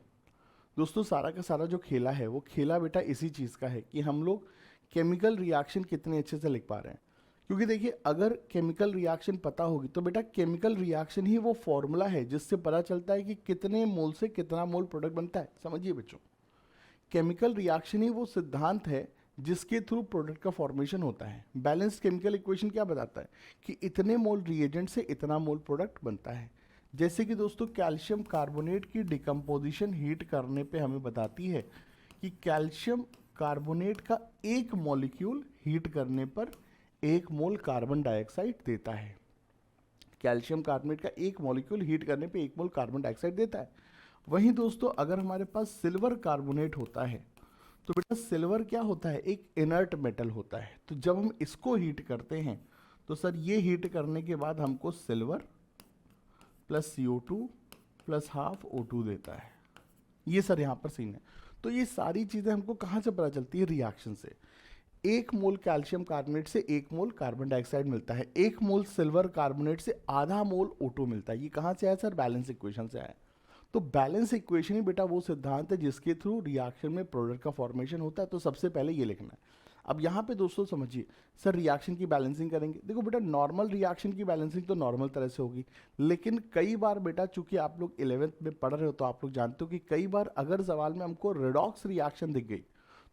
दोस्तों, सारा का सारा जो खेला है वो खेला बेटा इसी चीज़ का है कि हम लोग केमिकल रिएक्शन कितने अच्छे से लिख पा रहे हैं। क्योंकि देखिए, अगर केमिकल रिएक्शन पता होगी तो बेटा केमिकल रिएक्शन ही वो फॉर्मूला है जिससे पता चलता है कि कितने मोल से कितना मोल प्रोडक्ट बनता है। समझिए बच्चों, केमिकल रिएक्शन ही वो सिद्धांत है जिसके थ्रू प्रोडक्ट का फॉर्मेशन होता है। बैलेंस्ड केमिकल इक्वेशन क्या बताता है कि इतने मोल रिएजेंट से इतना मोल प्रोडक्ट बनता है। जैसे कि दोस्तों कैल्शियम कार्बोनेट की डिकम्पोजिशन हीट करने पे हमें बताती है कि कैल्शियम कार्बोनेट का एक मॉलिक्यूल हीट करने पर 1 मोल कार्बन डाइऑक्साइड देता है। कैल्शियम कार्बोनेट का एक मॉलिक्यूल हीट करने पे 1 मोल कार्बन डाइऑक्साइड देता है। वहीं दोस्तों अगर हमारे पास सिल्वर कार्बोनेट होता है तो बेटा सिल्वर क्या होता है, एक इनर्ट मेटल होता है। तो जब हम इसको हीट करते हैं तो सर ये हीट करने के बाद हमको silver plus CO2 plus half O2 देता है। ये सर यहाँ पर सीन है। तो ये सारी चीज़ें हमको कहाँ से पता चलती है, रिएक्शन से। 1 मोल कैल्शियम कार्बोनेट से 1 मोल कार्बन डाइऑक्साइड मिलता है, 1 मोल सिल्वर कार्बोनेट से आधा मोल O2 मिलता है। ये कहाँ से आया सर, बैलेंस इक्वेशन से आया। तो बैलेंस इक्वेशन ही बेटा वो सिद्धांत है जिसके थ्रू रिएक्शन में प्रोडक्ट का फॉर्मेशन होता है। तो सबसे पहले ये लिखना है। अब यहाँ पे दोस्तों समझिए, सर रिएक्शन की बैलेंसिंग करेंगे। देखो बेटा, नॉर्मल रिएक्शन की बैलेंसिंग तो नॉर्मल तरह से होगी, लेकिन कई बार बेटा चूंकि आप लोग 11th में पढ़ रहे हो तो आप लोग जानते हो कि कई बार अगर सवाल में हमको रेडॉक्स रिएक्शन दिख गई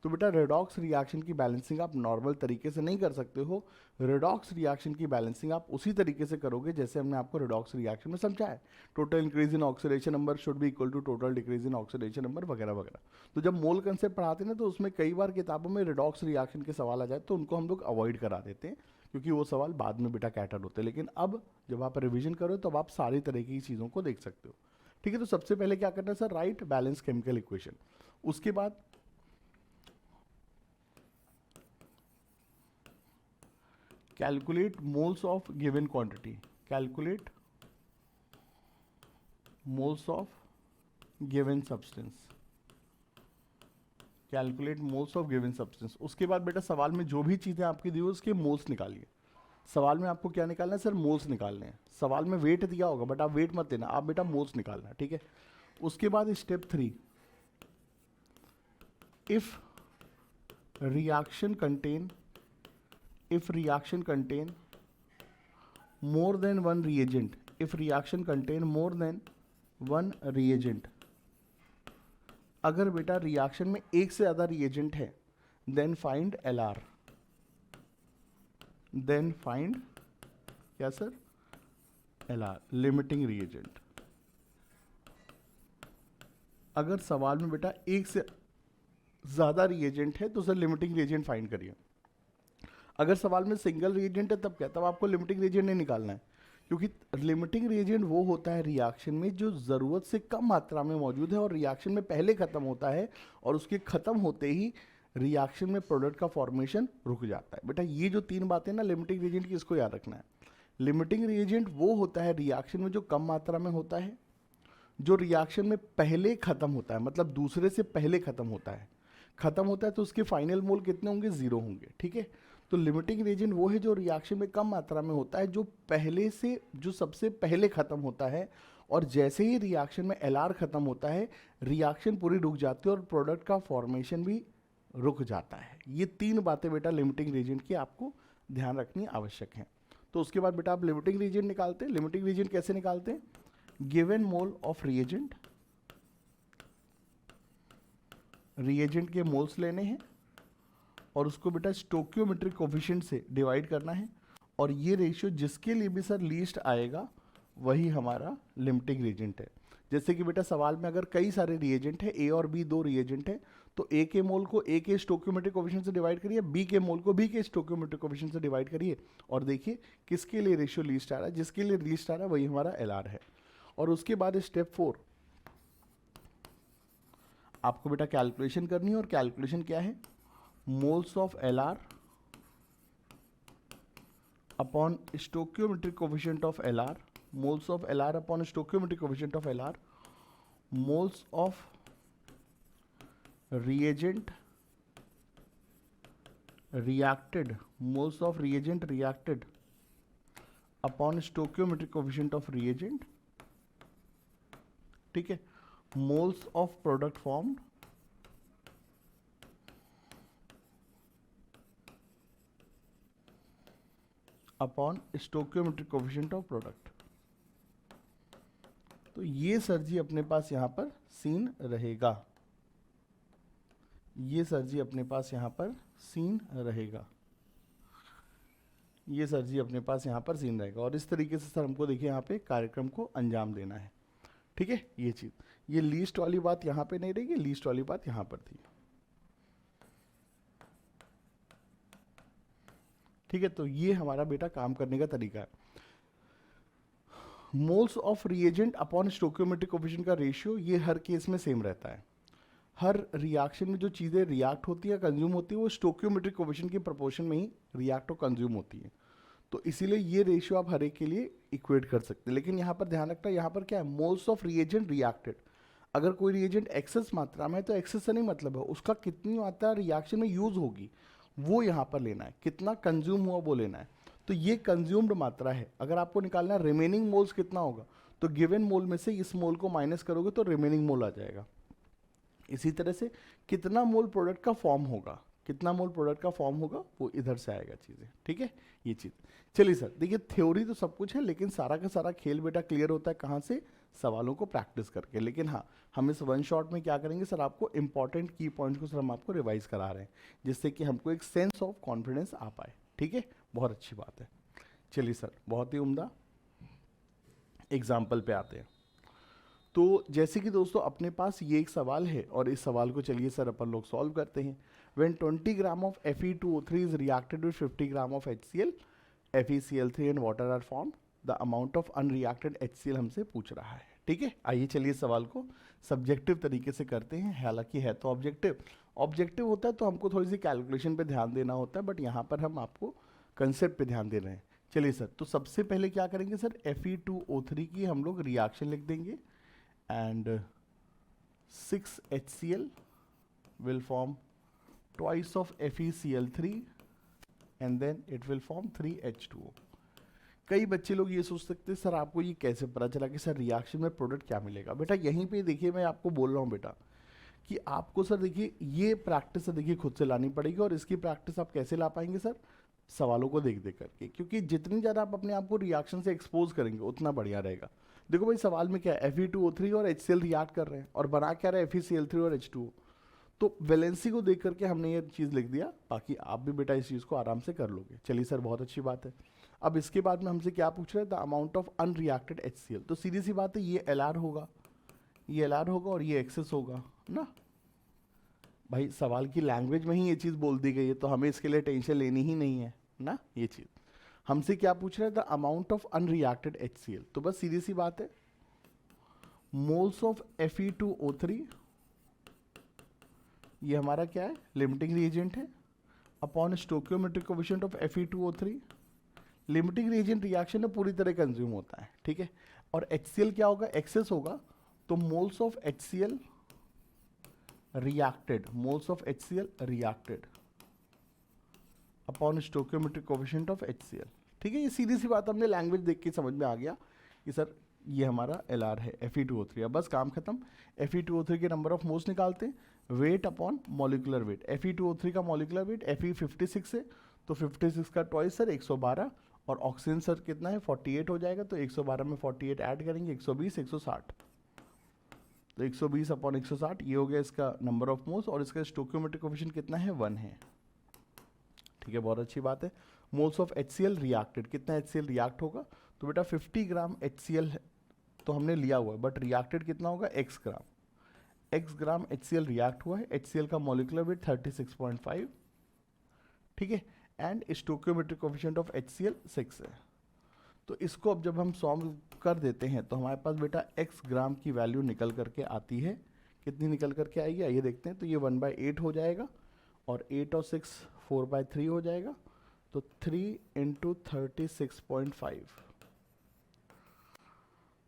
तो बेटा रेडॉक्स रिएक्शन की बैलेंसिंग आप नॉर्मल तरीके से नहीं कर सकते हो। रेडॉक्स रिएक्शन की बैलेंसिंग आप उसी तरीके से करोगे जैसे हमने आपको रेडॉक्स रिएक्शन में समझाया है। Total increase in oxidation number should be equal to total decrease in oxidation number वगैरह वगैरह। तो जब मोल कंसेप्ट पढ़ाते हैं ना तो उसमें कई बार किताबों में रेडॉक्स रिएक्शन के सवाल आ जाए तो उनको हम लोग अवॉइड करा देते हैं, क्योंकि वो सवाल बाद में बेटा कैटर होते हैं। लेकिन अब जब आप रिविजन करो तो आप सारी तरह की चीज़ों को देख सकते हो, ठीक है। तो सबसे पहले क्या करना है sir, right balance chemical equation. उसके बाद calculate moles of given quantity, calculate moles of given substance, calculate moles of given substance। उसके बाद बेटा सवाल में जो भी चीज़ें आपकी दी हो उसके मोल्स निकालिए। सवाल में आपको क्या निकालना है सर, मोल्स निकालने हैं। सवाल में वेट दिया होगा बट आप वेट मत देना, आप बेटा मोल्स निकालना, ठीक है। उसके बाद step 3, if reaction contain more than one reagent, if reaction contain more than one reagent, अगर बेटा रिएक्शन में एक से ज़्यादा रिएजेंट है, then find LR, then find क्या सर, LR, लिमिटिंग रिएजेंट। अगर सवाल में बेटा एक से ज़्यादा रिएजेंट है तो सर लिमिटिंग रिएजेंट फाइंड करिए। अगर सवाल में सिंगल रिएजेंट है तब क्या, तब आपको लिमिटिंग रिएजेंट नहीं निकालना है, क्योंकि लिमिटिंग रिएजेंट वो होता है रिएक्शन में जो ज़रूरत से कम मात्रा में मौजूद है और रिएक्शन में पहले ख़त्म होता है और उसके ख़त्म होते ही रिएक्शन में प्रोडक्ट का फॉर्मेशन रुक जाता है। बेटा ये जो तीन बातें ना लिमिटिंग रिएजेंट की, इसको याद रखना है। लिमिटिंग रिएजेंट वो होता है रिएक्शन में जो कम मात्रा में होता है, जो रिएक्शन में पहले खत्म होता है, मतलब दूसरे से पहले खत्म होता है। खत्म होता है तो उसके फाइनल मोल कितने होंगे, 0 होंगे। ठीक है, तो लिमिटिंग रिएजेंट वो है जो रिएक्शन में कम मात्रा में होता है, जो पहले से, जो सबसे पहले खत्म होता है, और जैसे ही रिएक्शन में एलआर खत्म होता है रिएक्शन पूरी रुक जाती है और प्रोडक्ट का फॉर्मेशन भी रुक जाता है। ये तीन बातें बेटा लिमिटिंग रिएजेंट की आपको ध्यान रखनी आवश्यक है। तो उसके बाद बेटा आप लिमिटिंग रिएजेंट निकालते हैं। लिमिटिंग रिएजेंट कैसे निकालते हैं, given mole of reagent, reagent के मोल्स लेने हैं और उसको बेटा स्टोकियोमेट्रिक कोफिशिएंट से डिवाइड करना है, और ये रेशियो जिसके लिए भी सर लीस्ट आएगा वही हमारा लिमिटिंग रिएजेंट है। जैसे कि बेटा सवाल में अगर कई सारे रिएजेंट है, ए और बी दो रिएजेंट है, तो ए के मोल को ए के स्टोकियोमेट्रिक कोफिशिएंट से डिवाइड करिए, बी के मोल को बी के स्टोकियोमेट्रिक कोफिशिएंट से डिवाइड करिए, और देखिए किसके लिए रेशियो लीस्ट आ रहा है, जिसके लिए लीस्ट आ रहा है वही हमारा एलआर है। और उसके बाद स्टेप 4 आपको बेटा कैलकुलेशन करनी है, और कैलकुलेशन क्या है, moles of LR upon stoichiometric coefficient of LR, moles of LR upon stoichiometric coefficient of LR, moles of reagent reacted, moles of reagent reacted upon stoichiometric coefficient of reagent, ठीक है, moles of product formed upon stoichiometric coefficient of product। तो ये sir जी अपने पास यहाँ पर scene रहेगा, ये sir जी अपने पास यहाँ पर सीन रहेगा, ये सर जी अपने पास यहाँ पर सीन रहेगा। और इस तरीके से सर हमको देखिए यहाँ पे कार्यक्रम को अंजाम देना है। ठीक है, ये चीज़, ये लीस्ट वाली बात यहाँ पे नहीं रहेगी, लीस्ट वाली बात यहाँ पर थी। ठीक है, तो ये हमारा बेटा काम करने का तरीका है। Moles of reagent upon stoichiometric coefficient का रेशियो ये हर केस में सेम रहता है। हर रिएक्शन में जो चीज़ें रिएक्ट होती है, कंज्यूम होती है, वो स्टोकियोमेट्रिक कोफिशिएंट की प्रोपोर्शन में ही रिएक्ट और कंज्यूम होती है। तो इसीलिए ये रेशियो आप हर एक के लिए इक्वेट कर सकते हैं। लेकिन यहाँ पर ध्यान रखना, यहाँ पर क्या है, मोल्स ऑफ रिएजेंट रिएक्टेड। अगर कोई रिएजेंट एक्सेस मात्रा में है तो एक्सेस से नहीं मतलब है, उसका कितनी मात्रा रिएक्शन में यूज होगी वो यहाँ पर लेना है, कितना कंज्यूम हुआ वो लेना है। तो ये कंज्यूम्ड मात्रा है। अगर आपको निकालना है रिमेनिंग मोल्स कितना होगा, तो गिवन मोल में से इस मोल को माइनस करोगे तो रिमेनिंग मोल आ जाएगा। इसी तरह से कितना मोल प्रोडक्ट का फॉर्म होगा, कितना मोल प्रोडक्ट का फॉर्म होगा वो इधर से आएगा चीज़ें। ठीक है, ये चीज़। चलिए सर देखिए, थ्योरी तो सब कुछ है, लेकिन सारा का सारा खेल बेटा क्लियर होता है कहाँ से, सवालों को प्रैक्टिस करके। लेकिन हाँ, हम इस वन शॉट में क्या करेंगे सर, आपको इंपॉर्टेंट की पॉइंट्स को सर हम आपको रिवाइज करा रहे हैं, जिससे कि हमको एक सेंस ऑफ कॉन्फिडेंस आ पाए। ठीक है, बहुत अच्छी बात है। चलिए सर, बहुत ही उम्दा। एग्जाम्पल पे आते हैं। तो जैसे कि दोस्तों अपने पास ये एक सवाल है, और इस सवाल को चलिए सर अपन लोग सॉल्व करते हैं। When 20 gram of Fe2O3 is reacted with 50 gram of HCl, FeCl3 and water are form, the amount of unreacted HCl हमसे पूछ रहा है। ठीक है, आइए चलिए सवाल को सब्जेक्टिव तरीके से करते हैं। हालांकि है तो ऑब्जेक्टिव होता है तो हमको थोड़ी सी कैलकुलेशन पे ध्यान देना होता है, बट यहाँ पर हम आपको कंसेप्ट पे ध्यान दे रहे हैं। चलिए सर, तो सबसे पहले क्या करेंगे सर, Fe2O3 की हम लोग रिएक्शन लिख देंगे, and 6 HCl will form twice of FeCl3 and then it will form 3 H2O। कई बच्चे लोग ये सोच सकते हैं सर आपको ये कैसे पता चला कि सर रिएक्शन में प्रोडक्ट क्या मिलेगा। बेटा यहीं पे देखिए, मैं आपको बोल रहा हूँ बेटा कि आपको सर देखिए ये प्रैक्टिस सर देखिए खुद से लानी पड़ेगी, और इसकी प्रैक्टिस आप कैसे ला पाएंगे सर, सवालों को देख देख करके। क्योंकि जितनी ज़्यादा आप अपने आप को रिएक्शन से एक्सपोज करेंगे उतना बढ़िया रहेगा। देखो भाई सवाल में क्या है, Fe2O3 और HCl रिएक्ट कर रहे हैं, और बना क्या रहा है FeCl3 और H2O। तो वैलेंसी को देख करके हमने ये चीज़ लिख दिया, बाकी आप भी बेटा इस चीज़ को आराम से कर लोगे। चलिए सर, बहुत अच्छी बात है। अब इसके बाद में हमसे क्या पूछ रहे हैं, the amount of unreacted HCl। तो सीधी सी बात है, ये LR होगा, ये LR होगा, और ये एक्सेस होगा ना। भाई सवाल की लैंग्वेज में ही ये चीज़ बोल दी गई है, तो हमें इसके लिए टेंशन लेनी ही नहीं है ना। ये चीज़ हमसे क्या पूछ रहा है, the amount of unreacted HCl। तो बस सीधी सी बात है, मोल्स ऑफ Fe2O3 ये हमारा क्या है, लिमिटिंग रिएजेंट है, upon stoichiometric coefficient of Fe2O3। Limiting reagent reaction में पूरी तरह कंज्यूम होता है, ठीक है। और HCl क्या होगा, एक्सेस होगा, तो moles of HCl reacted, moles of HCl reacted upon stoichiometric coefficient of HCl, ठीक है। ये सीधी सी बात हमने लैंग्वेज देख के समझ में आ गया कि सर ये हमारा LR है Fe2O3। अब बस काम खत्म, Fe2O3 के नंबर ऑफ मोल्स निकालते हैं, weight upon molecular weight. Fe2O3 का मॉलिकुलर वेट Fe 56 है, तो 56 का ट्वाइस सर 112, और ऑक्सीजन सर कितना है 48 हो जाएगा, तो 112 में 48 ऐड करेंगे 120 160, तो 120 अपॉन 160 ये हो गया इसका नंबर ऑफ मोल्स, और इसका स्टोकियोमेट्रिक कोएफिशिएंट कितना है 1 है, ठीक है, बहुत अच्छी बात है। मोल्स ऑफ HCl रिएक्टेड, कितना HCl रिएक्ट होगा, तो बेटा 50 ग्राम HCl तो हमने लिया हुआ है, बट रिएक्टेड कितना होगा x ग्राम HCl रिएक्ट हुआ है। HCl का मॉलिकुलर वेट 36.5, ठीक है, एंड स्टोकियोमेट्रिक कोएफिशिएंट ऑफ HCl 6 है। तो इसको अब जब हम सॉल्व कर देते हैं तो हमारे पास बेटा x ग्राम की वैल्यू निकल करके आती है, कितनी निकल करके आएगी आइए देखते हैं। तो ये 1/8 हो जाएगा, और 8 और 6 4/3 हो जाएगा, तो 3 × 36.5,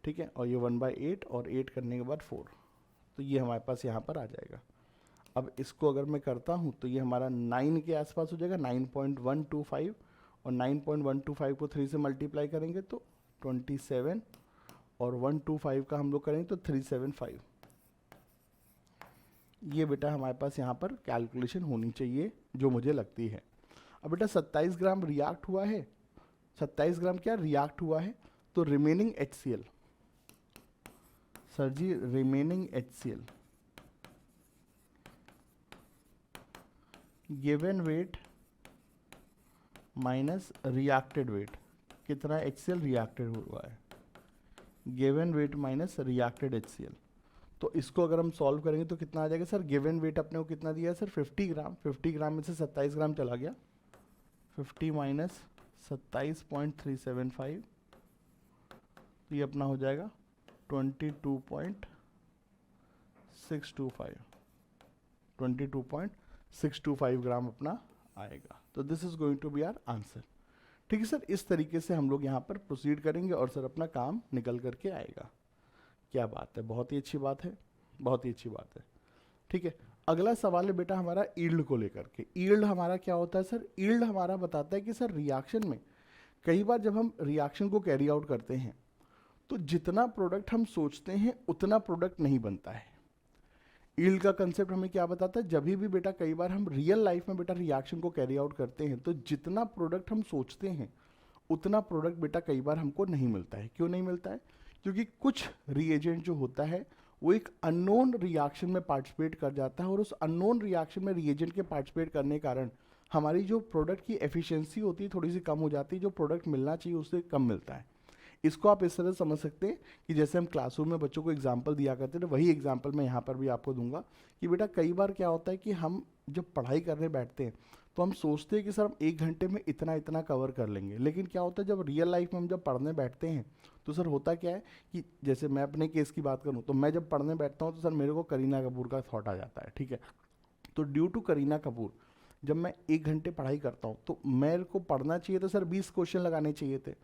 ठीक है, और ये 1/8 और 8 करने के बाद 4, तो ये हमारे पास यहाँ पर आ जाएगा। अब इसको अगर मैं करता हूँ तो ये हमारा 9 के आसपास हो जाएगा, 9.125, और 9.125 को 3 से मल्टीप्लाई करेंगे तो 27, और 125 का हम लोग करेंगे तो 375। ये बेटा हमारे पास यहाँ पर कैलकुलेशन होनी चाहिए जो मुझे लगती है। अब बेटा 27 ग्राम रिएक्ट हुआ है, 27 ग्राम क्या रिएक्ट हुआ है, तो remaining HCl, sir ji remaining HCl given weight minus reacted weight, कितना HCl रिएक्टेड हुआ है, given weight minus reacted HCl। तो इसको अगर हम सॉल्व करेंगे तो कितना आ जाएगा सर, गिवन वेट अपने को कितना दिया है सर 50 ग्राम, 50 ग्राम में से 27 ग्राम चला गया, 50 माइनस 27.375, तो ये अपना हो जाएगा 22.625 ग्राम अपना आएगा। तो this is going to be our answer, ठीक है सर। इस तरीके से हम लोग यहाँ पर प्रोसीड करेंगे और सर अपना काम निकल करके आएगा। क्या बात है, बहुत ही अच्छी बात है, बहुत ही अच्छी बात है, ठीक है। अगला सवाल है बेटा हमारा ईल्ड को लेकर के। ईल्ड हमारा क्या होता है सर, ईल्ड हमारा बताता है कि सर रिएक्शन में कई बार जब हम रिएक्शन को कैरी आउट करते हैं तो जितना प्रोडक्ट हम सोचते हैं उतना प्रोडक्ट नहीं बनता है। ईल्ड का कंसेप्ट हमें क्या बताता है, जब भी बेटा कई बार हम रियल लाइफ में बेटा रिएक्शन को कैरी आउट करते हैं तो जितना प्रोडक्ट हम सोचते हैं उतना प्रोडक्ट बेटा कई बार हमको नहीं मिलता है। क्यों नहीं मिलता है, क्योंकि कुछ रिएजेंट जो होता है वो एक अननोन रिएक्शन में पार्टिसिपेट कर जाता है, और उस अननोन रिएक्शन में रिएजेंट के पार्टिसिपेट करने के कारण हमारी जो प्रोडक्ट की एफिशिएंसी होती है थोड़ी सी कम हो जाती है, जो प्रोडक्ट मिलना चाहिए उससे कम मिलता है। इसको आप इस तरह समझ सकते हैं कि जैसे हम क्लासरूम में बच्चों को एग्जाम्पल दिया करते थे, वही एग्जाम्पल मैं यहाँ पर भी आपको दूंगा कि बेटा कई बार क्या होता है कि हम जब पढ़ाई करने बैठते हैं तो हम सोचते हैं कि सर हम 1 घंटे में इतना इतना कवर कर लेंगे, लेकिन क्या होता है जब रियल लाइफ में हम जब पढ़ने बैठते हैं तो सर होता क्या है कि जैसे मैं अपने केस की बात करूँ तो मैं जब पढ़ने बैठता हूँ तो सर मेरे को करीना कपूर का थॉट आ जाता है, ठीक है। तो ड्यू टू करीना कपूर जब मैं 1 घंटे पढ़ाई करता हूँ तो मेरे को पढ़ना चाहिए तो सर 20 क्वेश्चन लगाने चाहिए थे,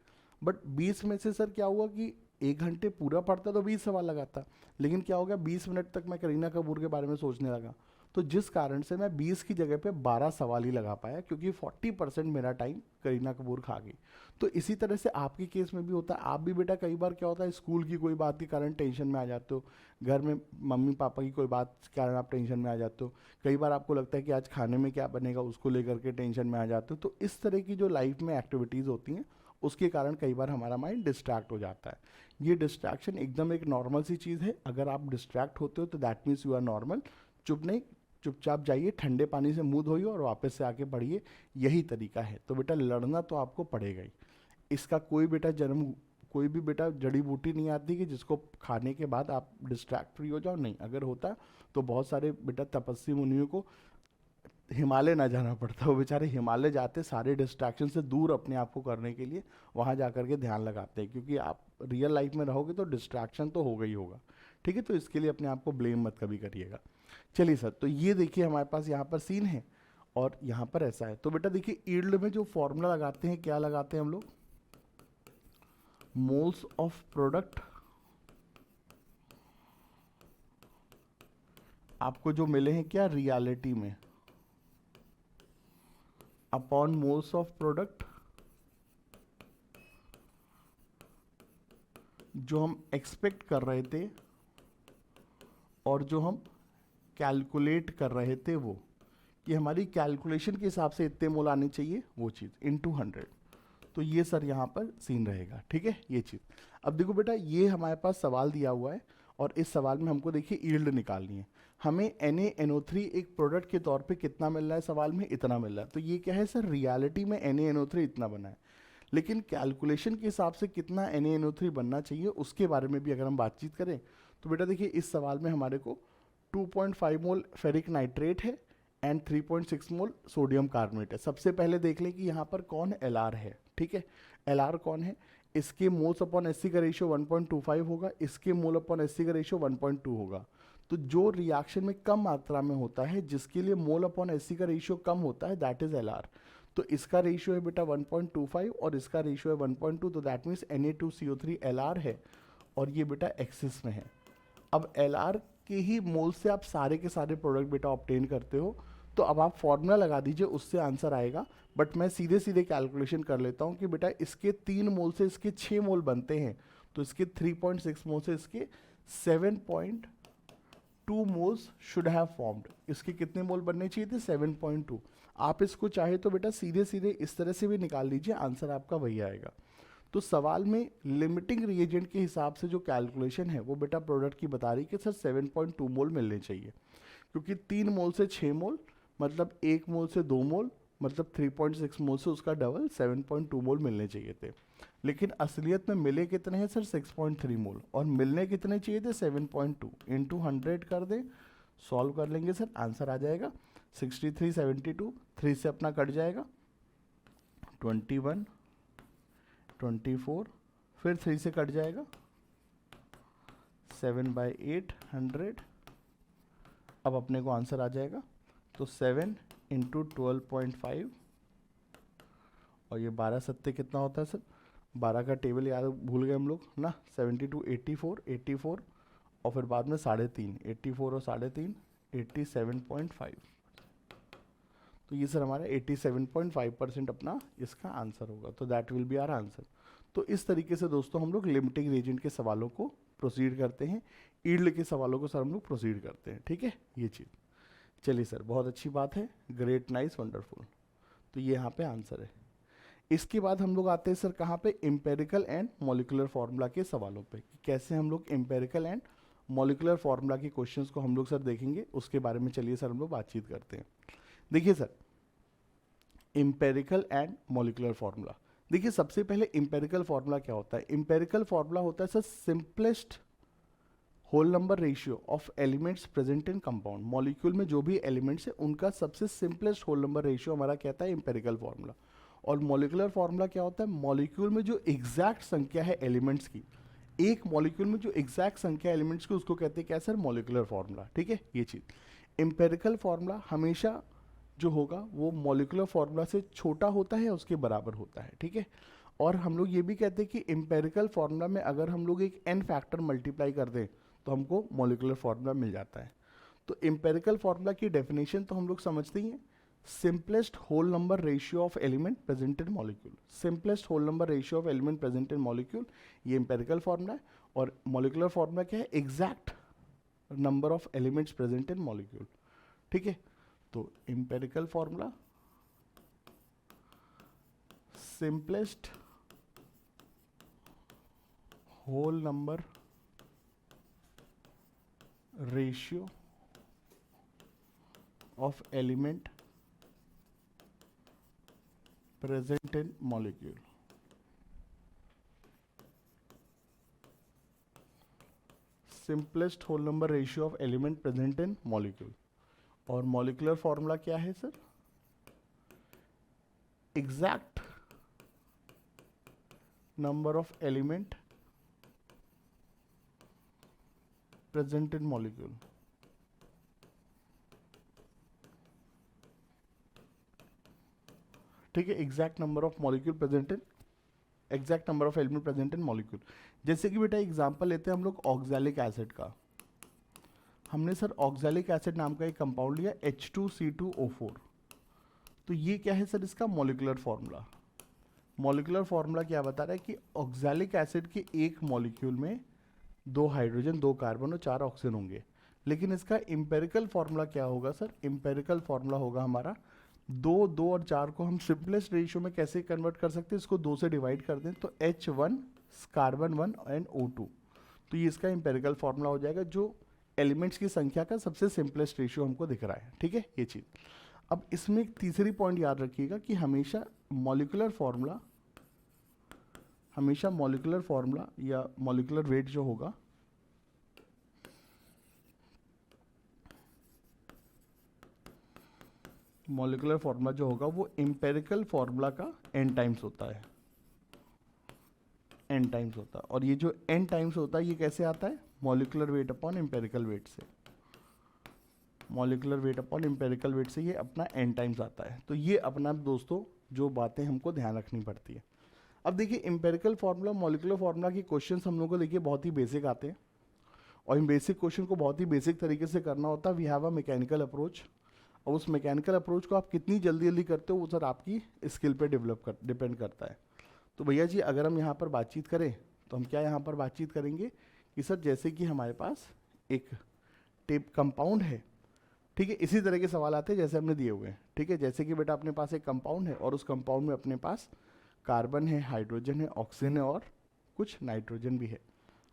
बट 20 में से सर क्या हुआ कि 1 घंटे पूरा पढ़ता तो 20 सवाल लगाता, लेकिन क्या हो गया 20 मिनट तक मैं करीना कपूर के बारे में सोचने लगा, तो जिस कारण से मैं 20 की जगह पे 12 सवाल ही लगा पाया, क्योंकि 40% मेरा टाइम करीना कपूर खा गई। तो इसी तरह से आपके केस में भी होता है। आप भी बेटा कई बार क्या होता है स्कूल की कोई बात के कारण टेंशन में आ जाते हो, घर में मम्मी पापा की कोई बात के कारण आप टेंशन में आ जाते हो, कई बार आपको लगता है कि आज खाने में क्या बनेगा उसको लेकर के टेंशन में आ जाते हो। तो इस तरह की जो लाइफ में एक्टिविटीज़ होती हैं उसके कारण कई बार हमारा माइंड डिस्ट्रैक्ट हो जाता है। ये डिस्ट्रैक्शन एकदम एक नॉर्मल सी चीज़ है। अगर आप डिस्ट्रैक्ट होते हो तो that means you are normal. चुपचाप जाइए, ठंडे पानी से मुंह धोइए और वापस से आके पढ़िए, यही तरीका है। तो बेटा लड़ना तो आपको पड़ेगा ही। इसका कोई भी बेटा जड़ी बूटी नहीं आती कि जिसको खाने के बाद आप डिस्ट्रैक्ट फ्री हो जाओ, नहीं। अगर होता तो बहुत सारे बेटा तपस्वी मुनियों को हिमालय ना जाना पड़ता, वो बेचारे हिमालय जाते सारे डिस्ट्रैक्शन से दूर अपने आप को करने के लिए, वहाँ जा कर के ध्यान लगाते हैं, क्योंकि आप रियल लाइफ में रहोगे तो डिस्ट्रैक्शन तो होगा ही होगा, ठीक है। तो इसके लिए अपने आप को ब्लेम मत कभी करिएगा। चलिए सर, तो ये देखिए हमारे पास यहाँ पर सीन है और यहाँ पर ऐसा है। तो बेटा देखिए यील्ड में जो फॉर्मूला लगाते हैं, क्या लगाते हैं हम लोग, मोल्स ऑफ प्रोडक्ट आपको जो मिले हैं क्या रियलिटी में, अपॉन मोल्स ऑफ प्रोडक्ट जो हम एक्सपेक्ट कर रहे थे और जो हम कैलकुलेट कर रहे थे, वो कि हमारी कैलकुलेशन के हिसाब से इतने मोल आनी चाहिए, वो चीज़ इनटू 100। तो ये सर यहाँ पर सीन रहेगा, ठीक है ये चीज़। अब देखो बेटा, ये हमारे पास सवाल दिया हुआ है और इस सवाल में हमको देखिए यील्ड निकालनी है। हमें NaNO3 एक प्रोडक्ट के तौर पे कितना मिल रहा है, सवाल में इतना मिल रहा है। तो ये क्या है सर, रियलिटी में NaNO3 इतना बना है, लेकिन कैलकुलेशन के हिसाब से कितना NaNO3 बनना चाहिए उसके बारे में भी अगर हम बातचीत करें तो बेटा देखिए इस सवाल में हमारे को 2.5 मोल फेरिक नाइट्रेट है एंड 3.6 मोल सोडियम कार्बोनेट है। सबसे पहले देख लें कि यहाँ पर कौन LR है, ठीक है। LR कौन है, इसके मोल्स अपॉन एससी का रेशियो 1.25 होगा, इसके मोल अपॉन एससी का रेशियो 1.2 होगा। तो जो रिएक्शन में कम मात्रा में होता है, जिसके लिए मोल अपॉन एससी का रेशियो कम होता है, दैट इज LR। तो इसका रेशियो है बेटा 1.25 और इसका रेशियो है 1.2, तो दैट मीन्स Na2CO3 LR है और ये बेटा एक्सिस में है। अब LR के ही मोल से आप सारे के सारे प्रोडक्ट बेटा ऑब्टेन करते हो, तो अब आप फॉर्मूला लगा दीजिए, उससे आंसर आएगा। बट मैं सीधे सीधे कैलकुलेशन कर लेता हूँ कि बेटा इसके 3 मोल से इसके 6 मोल बनते हैं, तो इसके 3.6 मोल से इसके 7.2 मोल्स शुड हैव फॉर्म्ड। इसके कितने मोल बनने चाहिए थे, 7.2। आप इसको चाहे तो बेटा सीधे सीधे इस तरह से भी निकाल लीजिए, आंसर आपका वही आएगा। तो सवाल में लिमिटिंग रिएजेंट के हिसाब से जो कैलकुलेशन है वो बेटा प्रोडक्ट की बता रही कि सर 7.2 मोल मिलने चाहिए, क्योंकि 3 मोल से 6 मोल मतलब 1 मोल से 2 मोल मतलब 3.6 मोल से उसका डबल 7.2 मोल मिलने चाहिए थे। लेकिन असलियत में मिले कितने हैं सर, 6.3 मोल, और मिलने कितने चाहिए थे, 7.2 इंटू 100 कर दें, सॉल्व कर लेंगे सर, आंसर आ जाएगा 6372। 3 से अपना कट जाएगा 21, 24, फिर 3 से कट जाएगा 7/800। अब अपने को आंसर आ जाएगा, तो 7 इंटू 12.5 और ये 12 सत्ते कितना होता है सर, 12 का टेबल याद भूल गए हम लोग ना, 72, 84, 84 और फिर बाद में 3.5, 84 और 3.5 87.5। तो ये सर हमारा 87.5% अपना इसका आंसर होगा, तो that will be our answer. तो इस तरीके से दोस्तों हम लोग लिमिटिंग रिएजेंट के सवालों को प्रोसीड करते हैं, यील्ड के सवालों को सर हम लोग प्रोसीड करते हैं, ठीक है ये चीज़। चलिए सर, बहुत अच्छी बात है, ग्रेट, नाइस, वंडरफुल। तो ये यहाँ पे आंसर है। इसके बाद हम लोग आते हैं सर कहाँ पे, एम्पेरिकल एंड मॉलिक्यूलर फार्मूला के सवालों पे, कि कैसे हम लोग एम्पेरिकल एंड मॉलिक्यूलर फार्मूला के क्वेश्चंस को हम लोग सर देखेंगे, उसके बारे में चलिए सर हम लोग बातचीत करते हैं। देखिए sir, empirical and molecular formula, देखिए सबसे पहले एम्पेरिकल फार्मूला क्या होता है। एम्पेरिकल फार्मूला होता है sir simplest whole number ratio of elements present in compound. Molecule में जो भी एलिमेंट्स है उनका सबसे सिंपलेस्ट होल नंबर रेशियो हमारा कहता है एम्पेरिकल फार्मूला। और मॉलिक्यूलर फार्मूला क्या होता है, मॉलिक्यूल में जो एग्जैक्ट संख्या है एलिमेंट्स की, एक मॉलिक्यूल में जो एग्जैक्ट संख्या एलिमेंट्स की, उसको कहते हैं क्या सर, मॉलिक्यूलर फार्मूला, ठीक है ये चीज़। एम्पेरिकल फार्मूला हमेशा जो होगा वो मॉलिक्यूलर फार्मूला से छोटा होता है, उसके बराबर होता है, ठीक है। और हम लोग ये भी कहते हैं कि एम्पेरिकल फार्मूला में अगर हम लोग एक n फैक्टर मल्टीप्लाई कर दें तो हमको मॉलिक्यूलर फार्मूला मिल जाता है। तो एम्पेरिकल फार्मूला की डेफिनेशन तो हम लोग समझते ही हैं, simplest whole number ratio of element present in molecule. Simplest whole number ratio of element present in molecule, ये एम्पेरिकल फार्मूला है। और मॉलिक्यूलर फार्मूला क्या है, exact number of elements present in molecule, ठीक है। तो empirical formula simplest whole number ratio of element present in molecule। Simplest whole number ratio of element present in molecule. और molecular formula क्या है sir, exact number of element present in molecule. ठीक है, exact number of molecule present in, exact number of element present in molecule. जैसे कि बेटा example लेते हैं हम लोग ऑक्सैलिक एसिड का। हमने सर ऑक्सैलिक एसिड नाम का एक कंपाउंड लिया H2C2O4। तो ये क्या है सर, इसका मॉलिक्यूलर फॉर्मूला। मॉलिक्यूलर फॉर्मूला क्या बता रहा है कि ऑक्सैलिक एसिड के एक मॉलिक्यूल में 2 हाइड्रोजन, 2 कार्बन और 4 ऑक्सीजन होंगे। लेकिन इसका इम्पेरिकल फॉर्मूला क्या होगा सर, इम्पेरिकल फॉर्मूला होगा हमारा 2, 2 और 4 को हम सिंपलेस्ट रेशियो में कैसे कन्वर्ट कर सकते हैं, इसको 2 से डिवाइड कर दें तो H1 कार्बन 1 एंड O2। तो ये इसका इम्पेरिकल फॉर्मूला हो जाएगा, जो एलिमेंट्स की संख्या का सबसे सिंपलेस्ट रेशियो हमको दिख रहा है। ठीक है, ये चीज़। अब इसमें एक तीसरी पॉइंट याद रखिएगा कि हमेशा मॉलिक्यूलर फॉर्मूला या मॉलिक्यूलर वेट जो होगा, मॉलिक्यूलर फॉर्मूला जो होगा वो एम्पेरिकल फॉर्मूला का n टाइम्स होता है, n टाइम्स होता है। और ये जो n टाइम्स होता है ये कैसे आता है, molecular weight upon empirical weight से, molecular weight upon empirical weight से ये अपना n टाइम्स आता है। तो ये अपना दोस्तों जो बातें हमको ध्यान रखनी पड़ती है। अब देखिए एम्पेरिकल फार्मूला, मॉलिक्यूलर फार्मूला के क्वेश्चंस हम लोग को देखिए बहुत ही बेसिक आते हैं, और इन बेसिक क्वेश्चन को बहुत ही बेसिक तरीके से करना होता है। We have a mechanical approach, और उस मैकेनिकल अप्रोच को आप कितनी जल्दी जल्दी करते हो वो सर आपकी स्किल पे डिपेंड करता है। तो भैया जी अगर हम यहाँ पर बातचीत करें तो हम क्या यहाँ पर बातचीत करेंगे कि सर जैसे कि हमारे पास एक टेप कंपाउंड है, ठीक है, इसी तरह के सवाल आते हैं जैसे हमने दिए हुए हैं। ठीक है, जैसे कि बेटा अपने पास एक कंपाउंड है और उस कंपाउंड में अपने पास कार्बन है, हाइड्रोजन है, ऑक्सीजन है और कुछ नाइट्रोजन भी है।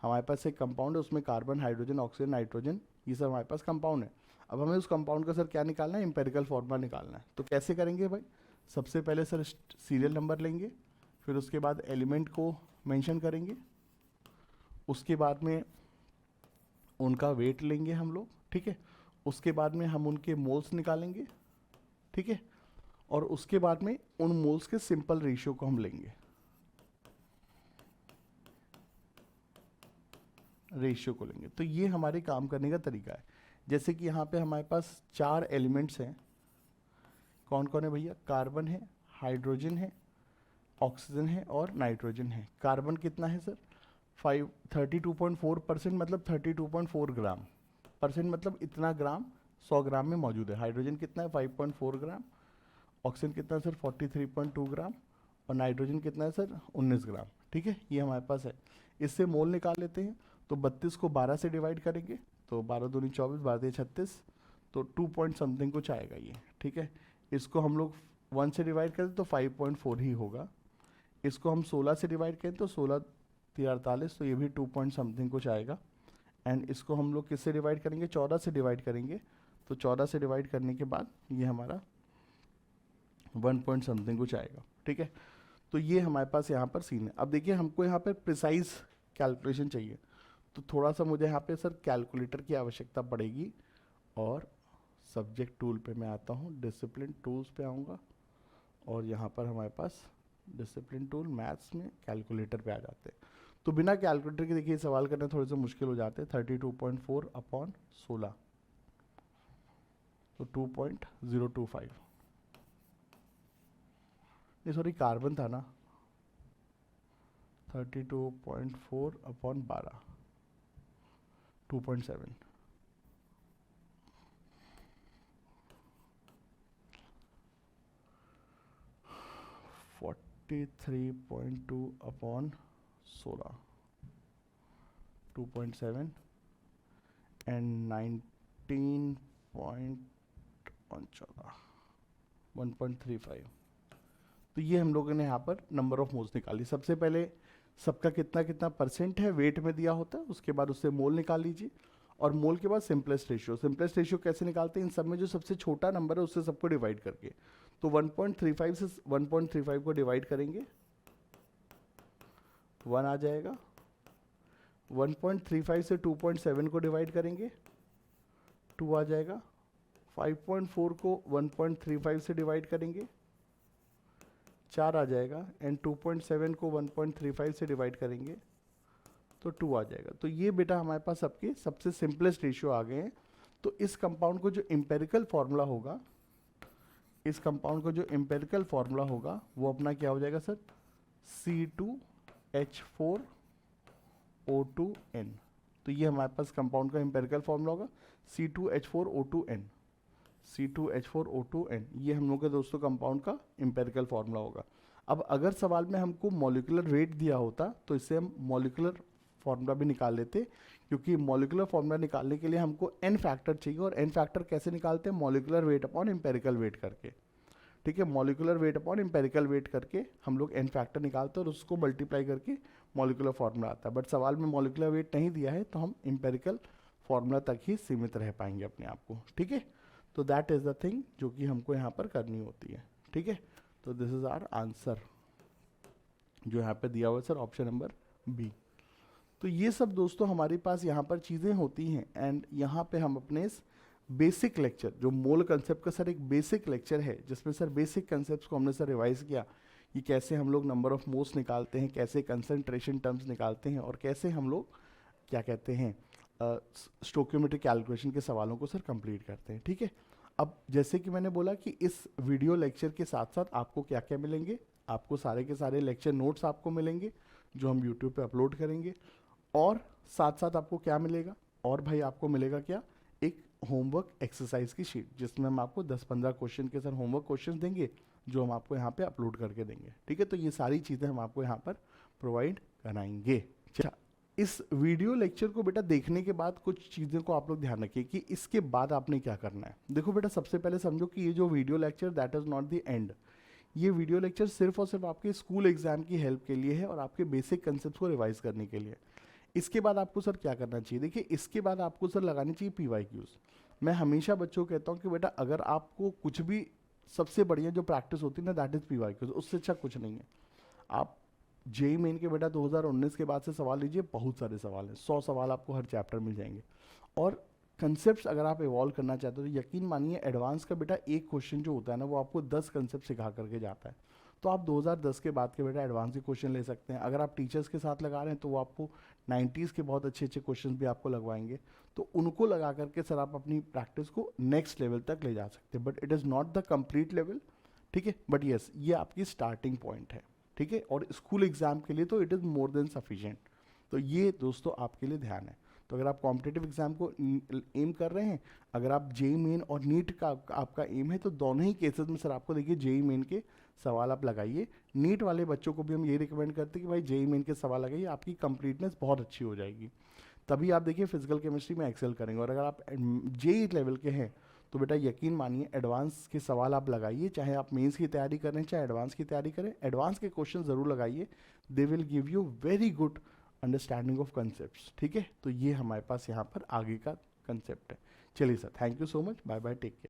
हमारे पास एक कंपाउंड है, उसमें कार्बन, हाइड्रोजन, ऑक्सीजन, नाइट्रोजन, ये सब हमारे पास कंपाउंड है। अब हमें उस कंपाउंड का सर क्या निकालना है, एम्पेरिकल फॉर्मूला निकालना है। तो कैसे करेंगे भाई, सबसे पहले सर सीरियल नंबर लेंगे, फिर उसके बाद एलिमेंट को मेंशन करेंगे, उसके बाद में उनका वेट लेंगे हम लोग। ठीक है, उसके बाद में हम उनके मोल्स निकालेंगे। ठीक है, और उसके बाद में उन मोल्स के सिंपल रेशियो को हम लेंगे, रेशियो को लेंगे। तो ये हमारे काम करने का तरीका है। जैसे कि यहाँ पे हमारे पास 4 एलिमेंट्स हैं, कौन कौन है भैया, कार्बन है, हाइड्रोजन है, ऑक्सीजन है और नाइट्रोजन है। कार्बन कितना है सर, 32.4%, मतलब 32.4 ग्राम, परसेंट मतलब इतना ग्राम 100 ग्राम में मौजूद है। हाइड्रोजन कितना है, 5.4 ग्राम, ऑक्सीजन कितना है सर, 43.2 ग्राम, और नाइट्रोजन कितना है सर, 19 ग्राम। ठीक है, ये हमारे पास है। इससे मोल निकाल लेते हैं। तो 32 को 12 से डिवाइड करेंगे तो 12 दूनी 24, 12 36, तो 2 पॉइंट समथिंग कुछ आएगा ये। ठीक है, इसको हम लोग 1 से डिवाइड करें तो 5.4 ही होगा। इसको हम 16 से डिवाइड करें तो 16 48, तो ये भी 2 पॉइंट समथिंग कुछ आएगा। एंड इसको हम लोग किससे डिवाइड करेंगे, 14 से डिवाइड करेंगे, तो 14 से डिवाइड करने के बाद ये हमारा 1 पॉइंट समथिंग कुछ आएगा। ठीक है, तो ये हमारे पास यहाँ पर सीन है। अब देखिए हमको यहाँ पर प्रिसाइज कैलकुलेशन चाहिए, तो थोड़ा सा मुझे यहाँ पे सर कैलकुलेटर की आवश्यकता पड़ेगी। और सब्जेक्ट टूल पे मैं आता हूँ, डिसिप्लिन टूल्स पे आऊँगा, और यहाँ पर हमारे पास डिसिप्लिन टूल मैथ्स में कैलकुलेटर पे आ जाते हैं। तो बिना कैलकुलेटर के देखिए सवाल करने थोड़े से मुश्किल हो जाते हैं। 32.4 अपॉन 16, तो 2.025, नहीं सॉरी कार्बन था ना, 32.4 upon 12, 2.7, forty 3.2 upon 16, 2.7 and 19 point 1.35। तो ये हम लोगों ने यहाँ पर नंबर ऑफ मोल्स निकाली। सबसे पहले सबका कितना कितना परसेंट है वेट में दिया होता है, उसके बाद उससे मोल निकाल लीजिए, और मोल के बाद सिंपलेस्ट रेशियो। सिंपलेस्ट रेशियो कैसे निकालते हैं, इन सब में जो सबसे छोटा नंबर है उससे सबको डिवाइड करके। तो 1.35 से 1.35 को डिवाइड करेंगे, 1 आ जाएगा। 1.35 से 2.7 को डिवाइड करेंगे, 2 आ जाएगा। 5.4 को 1.35 से डिवाइड करेंगे, 4 आ जाएगा। एंड 2.7 को 1.35 से डिवाइड करेंगे तो 2 आ जाएगा। तो ये बेटा हमारे पास सबके सबसे सिंपलेस्ट रेशियो आ गए हैं। तो इस कंपाउंड को जो एम्पेरिकल फॉर्मूला होगा, इस कंपाउंड का जो एम्पेरिकल फॉर्मूला होगा वो अपना क्या हो जाएगा सर, C2H4O2N। तो ये हमारे पास कंपाउंड का एम्पेरिकल फॉर्मूला होगा C2H4O2N। C2H4O2N ये हम लोग के दोस्तों कंपाउंड का एम्पेरिकल फॉर्मूला होगा। अब अगर सवाल में हमको मॉलिक्यूलर वेट दिया होता तो इससे हम मॉलिक्यूलर फॉर्मूला भी निकाल लेते, क्योंकि मॉलिक्यूलर फॉर्मूला निकालने के लिए हमको n फैक्टर चाहिए, और n फैक्टर कैसे निकालते हैं, molecular weight upon empirical weight करके। ठीक है, molecular weight upon empirical weight करके हम लोग n फैक्टर निकालते हैं और उसको मल्टीप्लाई करके मॉलिक्यूलर फॉर्मूला आता है। बट सवाल में मॉलिक्यूलर वेट नहीं दिया है तो हम एम्पेरिकल फॉर्मूला तक ही सीमित रह पाएंगे अपने आप को। ठीक है, तो दैट इज द थिंग जो कि हमको यहाँ पर करनी होती है। ठीक है, तो दिस इज आवर आंसर जो यहाँ पे दिया हुआ है सर, ऑप्शन नंबर बी। तो ये सब दोस्तों हमारे पास यहाँ पर चीज़ें होती हैं, एंड यहाँ पे हम अपने इस बेसिक लेक्चर जो मोल कंसेप्ट का सर एक बेसिक लेक्चर है, जिसमें सर बेसिक कंसेप्ट को हमने सर रिवाइज किया कि कैसे हम लोग नंबर ऑफ मोल्स निकालते हैं, कैसे कंसंट्रेशन टर्म्स निकालते हैं, और कैसे हम लोग क्या कहते हैं स्टोकियोमेट्रिक कैलकुलेशन के सवालों को सर कंप्लीट करते हैं। ठीक है, अब जैसे कि मैंने बोला कि इस वीडियो लेक्चर के साथ साथ आपको क्या क्या मिलेंगे, आपको सारे के सारे लेक्चर नोट्स आपको मिलेंगे जो हम यूट्यूब पे अपलोड करेंगे, और साथ साथ आपको क्या मिलेगा, और भाई आपको मिलेगा क्या, एक होमवर्क एक्सरसाइज की शीट जिसमें हम आपको 10-15 क्वेश्चन के सर होमवर्क क्वेश्चन देंगे जो हम आपको यहाँ पे अपलोड करके देंगे। ठीक है, तो ये सारी चीज़ें हम आपको यहाँ पर प्रोवाइड कराएंगे। अच्छा, इस वीडियो लेक्चर को बेटा देखने के बाद कुछ चीज़ों को आप लोग ध्यान रखिए कि इसके बाद आपने क्या करना है। देखो बेटा, सबसे पहले समझो कि ये जो video lecture that is not the end. ये वीडियो लेक्चर सिर्फ और सिर्फ आपके स्कूल एग्जाम की हेल्प के लिए है और आपके बेसिक कंसेप्ट को रिवाइज करने के लिए। इसके बाद आपको सर क्या करना चाहिए, देखिए इसके बाद आपको सर लगानी चाहिए PYQs। मैं हमेशा बच्चों को कहता हूँ कि बेटा अगर आपको कुछ भी, सबसे बढ़िया जो प्रैक्टिस होती है ना दैट इज़ PYQs, उससे अच्छा कुछ नहीं है। आप जेई मेन के बेटा 2019 के बाद से सवाल लीजिए, बहुत सारे सवाल हैं, 100 सवाल आपको हर चैप्टर मिल जाएंगे। और कंसेप्ट्स अगर आप इवॉल्व करना चाहते हो तो यकीन मानिए एडवांस का बेटा एक क्वेश्चन जो होता है ना वो आपको 10 कंसेप्ट सिखा करके जाता है। तो आप 2010 के बाद के बेटा एडवांस के क्वेश्चन ले सकते हैं। अगर आप टीचर्स के साथ लगा रहे हैं तो वो आपको 90s के बहुत अच्छे अच्छे क्वेश्चन भी आपको लगवाएंगे, तो उनको लगा करके सर आप अपनी प्रैक्टिस को नेक्स्ट लेवल तक ले जा सकते हैं। But it is not the complete level, ठीक है, बट येस ये आपकी स्टार्टिंग पॉइंट है। ठीक है, और स्कूल एग्जाम के लिए तो it is more than sufficient. तो ये दोस्तों आपके लिए ध्यान है। तो अगर आप कॉम्पिटिटिव एग्जाम को एम कर रहे हैं, अगर आप जेई मेन और नीट का आपका एम है, तो दोनों ही केसेस में सर आपको देखिए जेई मेन के सवाल आप लगाइए। नीट वाले बच्चों को भी हम ये रिकमेंड करते हैं कि भाई जेई मेन के सवाल लगाइए, आपकी कंप्लीटनेस बहुत अच्छी हो जाएगी। तभी आप देखिए फिजिकल केमिस्ट्री में एक्सेल करेंगे। और अगर आप जेई लेवल के हैं तो बेटा यकीन मानिए एडवांस के सवाल आप लगाइए, चाहे आप मेंस की तैयारी करें चाहे एडवांस की तैयारी करें, एडवांस के क्वेश्चन ज़रूर लगाइए। They will give you very good understanding of concepts. ठीक है, तो ये हमारे पास यहाँ पर आगे का कंसेप्ट है। चलिए sir, thank you so much, bye bye, take care.